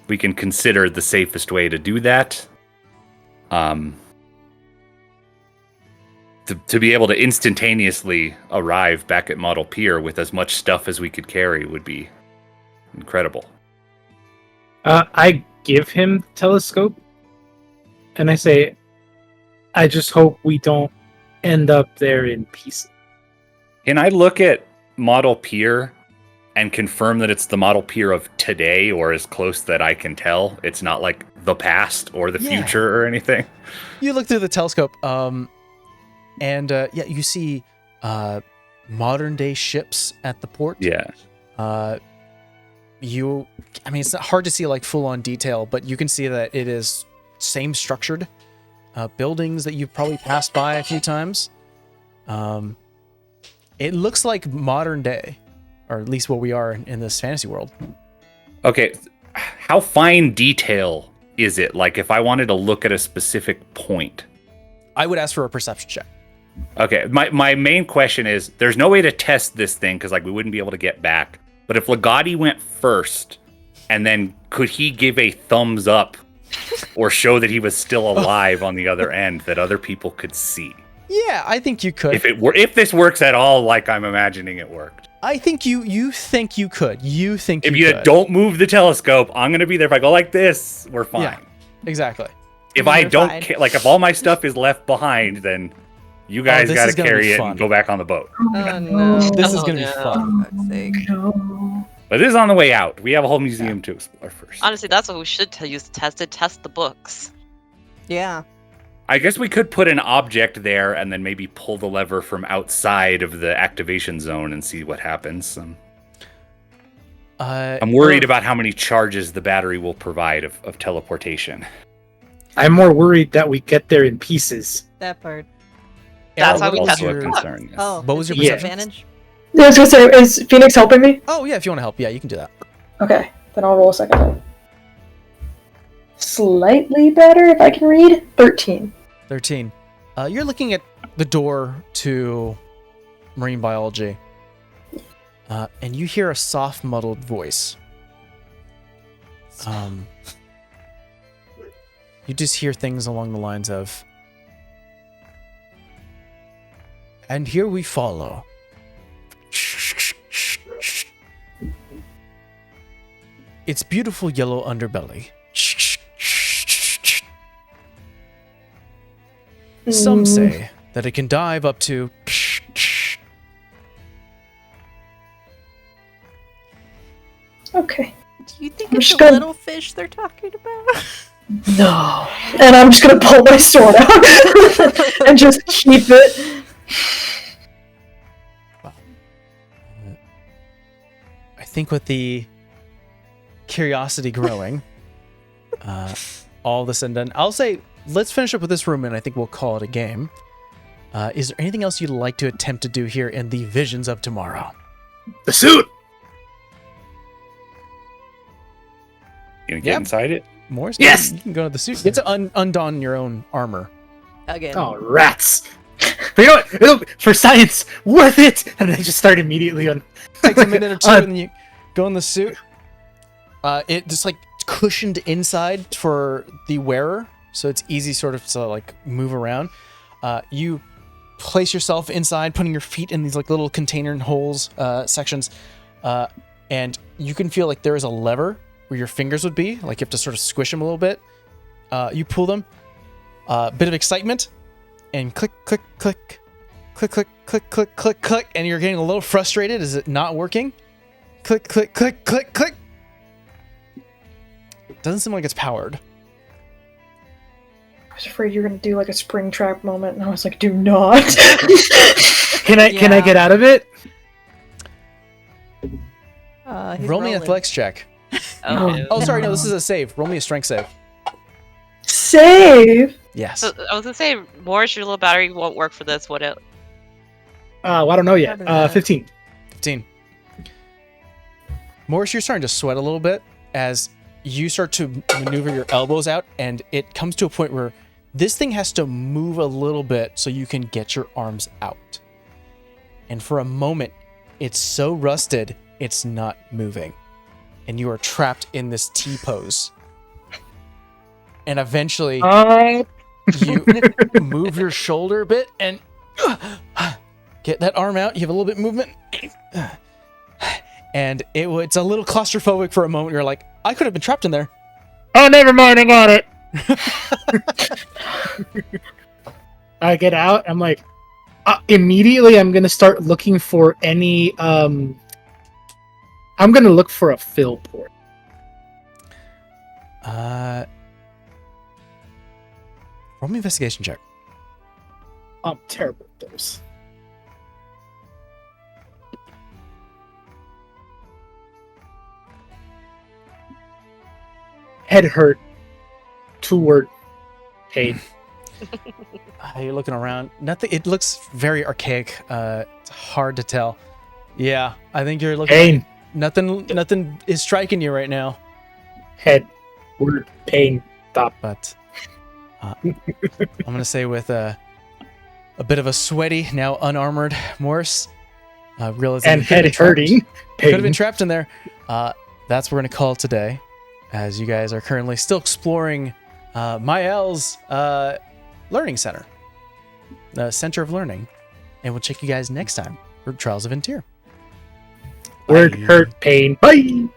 We can consider the safest way to do that. To be able to instantaneously arrive back at Model Pier with as much stuff as we could carry would be incredible. I give him the telescope, and I say, I just hope we don't end up there in pieces. Can I look at Model Pier and confirm that it's the Model Pier of today, or as close that I can tell? It's not like the past or the future or anything. You look through the telescope, and you see modern day ships at the port. Yeah. I mean, it's not hard to see like full on detail, but you can see that it is same structured buildings that you've probably passed by a few times. It looks like modern day, or at least what we are in this fantasy world. Okay, how fine detail is it? Like if I wanted to look at a specific point, I would ask for a perception check. Okay, my main question is, there's no way to test this thing because like we wouldn't be able to get back. But if Legati went first, and then could he give a thumbs up or show that he was still alive on the other end that other people could see? Yeah, I think you could. If this works at all, like I'm imagining it worked. I think you think you could. You think if you you could. Don't move the telescope, I'm gonna be there. If I go like this, we're fine. Yeah, exactly. If I don't, like if all my stuff is left behind, then you guys got to carry it and go back on the boat. Oh no, this is gonna be fun. For fuck's sake. But this is on the way out. We have a whole museum to explore first. Honestly, that's what we should use to test it. Test the books. Yeah. I guess we could put an object there and then maybe pull the lever from outside of the activation zone and see what happens. I'm worried about how many charges the battery will provide of teleportation. I'm more worried that we get there in pieces. That part. That's how we also test a the concern. Yes. Oh, What was your Yeah. perception? advantage? Yeah, I was gonna say, is Phoenix helping me? Oh yeah, if you want to help, yeah, you can do that. Okay, then I'll roll a second time. Slightly better if I can read. 13. 13. You're looking at the door to marine biology, and you hear a soft, muddled voice. You just hear things along the lines of, And here we follow. Its beautiful yellow underbelly. Some say that it can dive up to Okay. Do you think I'm it's a just gonna- little fish they're talking about? No. And I'm just gonna pull my sword out and just keep it. I think with the curiosity growing, all this and done, I'll say let's finish up with this room and I think we'll call it a game. Is there anything else you'd like to attempt to do here in the Visions of Tomorrow? The suit. You gonna get Yep. inside it? Morris, Yes! you can go to the suit. You get to undon your own armor. Again. Oh, rats. But you know what? It'll, for science, worth it. And then just start immediately on. Takes a minute or two, and then you go in the suit. It just like cushioned inside for the wearer, so it's easy sort of to like move around. You place yourself inside, putting your feet in these like little container and holes sections, and you can feel like there is a lever where your fingers would be, like you have to sort of squish them a little bit. You pull them, bit of excitement, and click, click, click, click, click, click, click, click, click, and you're getting a little frustrated. Is it not working? Click, click, click, click, click. Doesn't seem like it's powered. I was afraid you were gonna do like a spring trap moment, and I was like, do not. Can I Yeah. get out of it? He's Roll me an rolling. athletics check. Oh, Oh, sorry, no, this is a save. Roll me a strength save. Save. Yes. So, I was gonna say, Morris, your little battery won't work for this, would it? Well, I don't know yet. Probably not. 15. 15. Morris, you're starting to sweat a little bit as you start to maneuver your elbows out, and it comes to a point where this thing has to move a little bit so you can get your arms out. And for a moment, it's so rusted, it's not moving. And you are trapped in this T pose. And eventually, you move your shoulder a bit and get that arm out. You have a little bit of movement. And it's a little claustrophobic for a moment. You're like, I could have been trapped in there. Oh, never mind. I got it. I get out. I'm like, immediately I'm going to start looking for any, I'm going to look for a fill port. Roll me an investigation check. I'm terrible at those. Head hurt. 2-word. Pain. You're looking around. Nothing. It looks very archaic. It's hard to tell. Yeah, I think you're looking. Pain. Nothing is striking you right now. Head. Word. Pain. Stop. But I'm gonna say with a bit of a sweaty, now unarmored Morris, realizing And you could have been head trapped- hurting. could have been Pain. trapped in there. That's what we're gonna call it today, as you guys are currently still exploring Mael's learning center, the center of learning, and we'll check you guys next time for Trials of VinTear. Word. Bye. Hurt. Pain. Bye.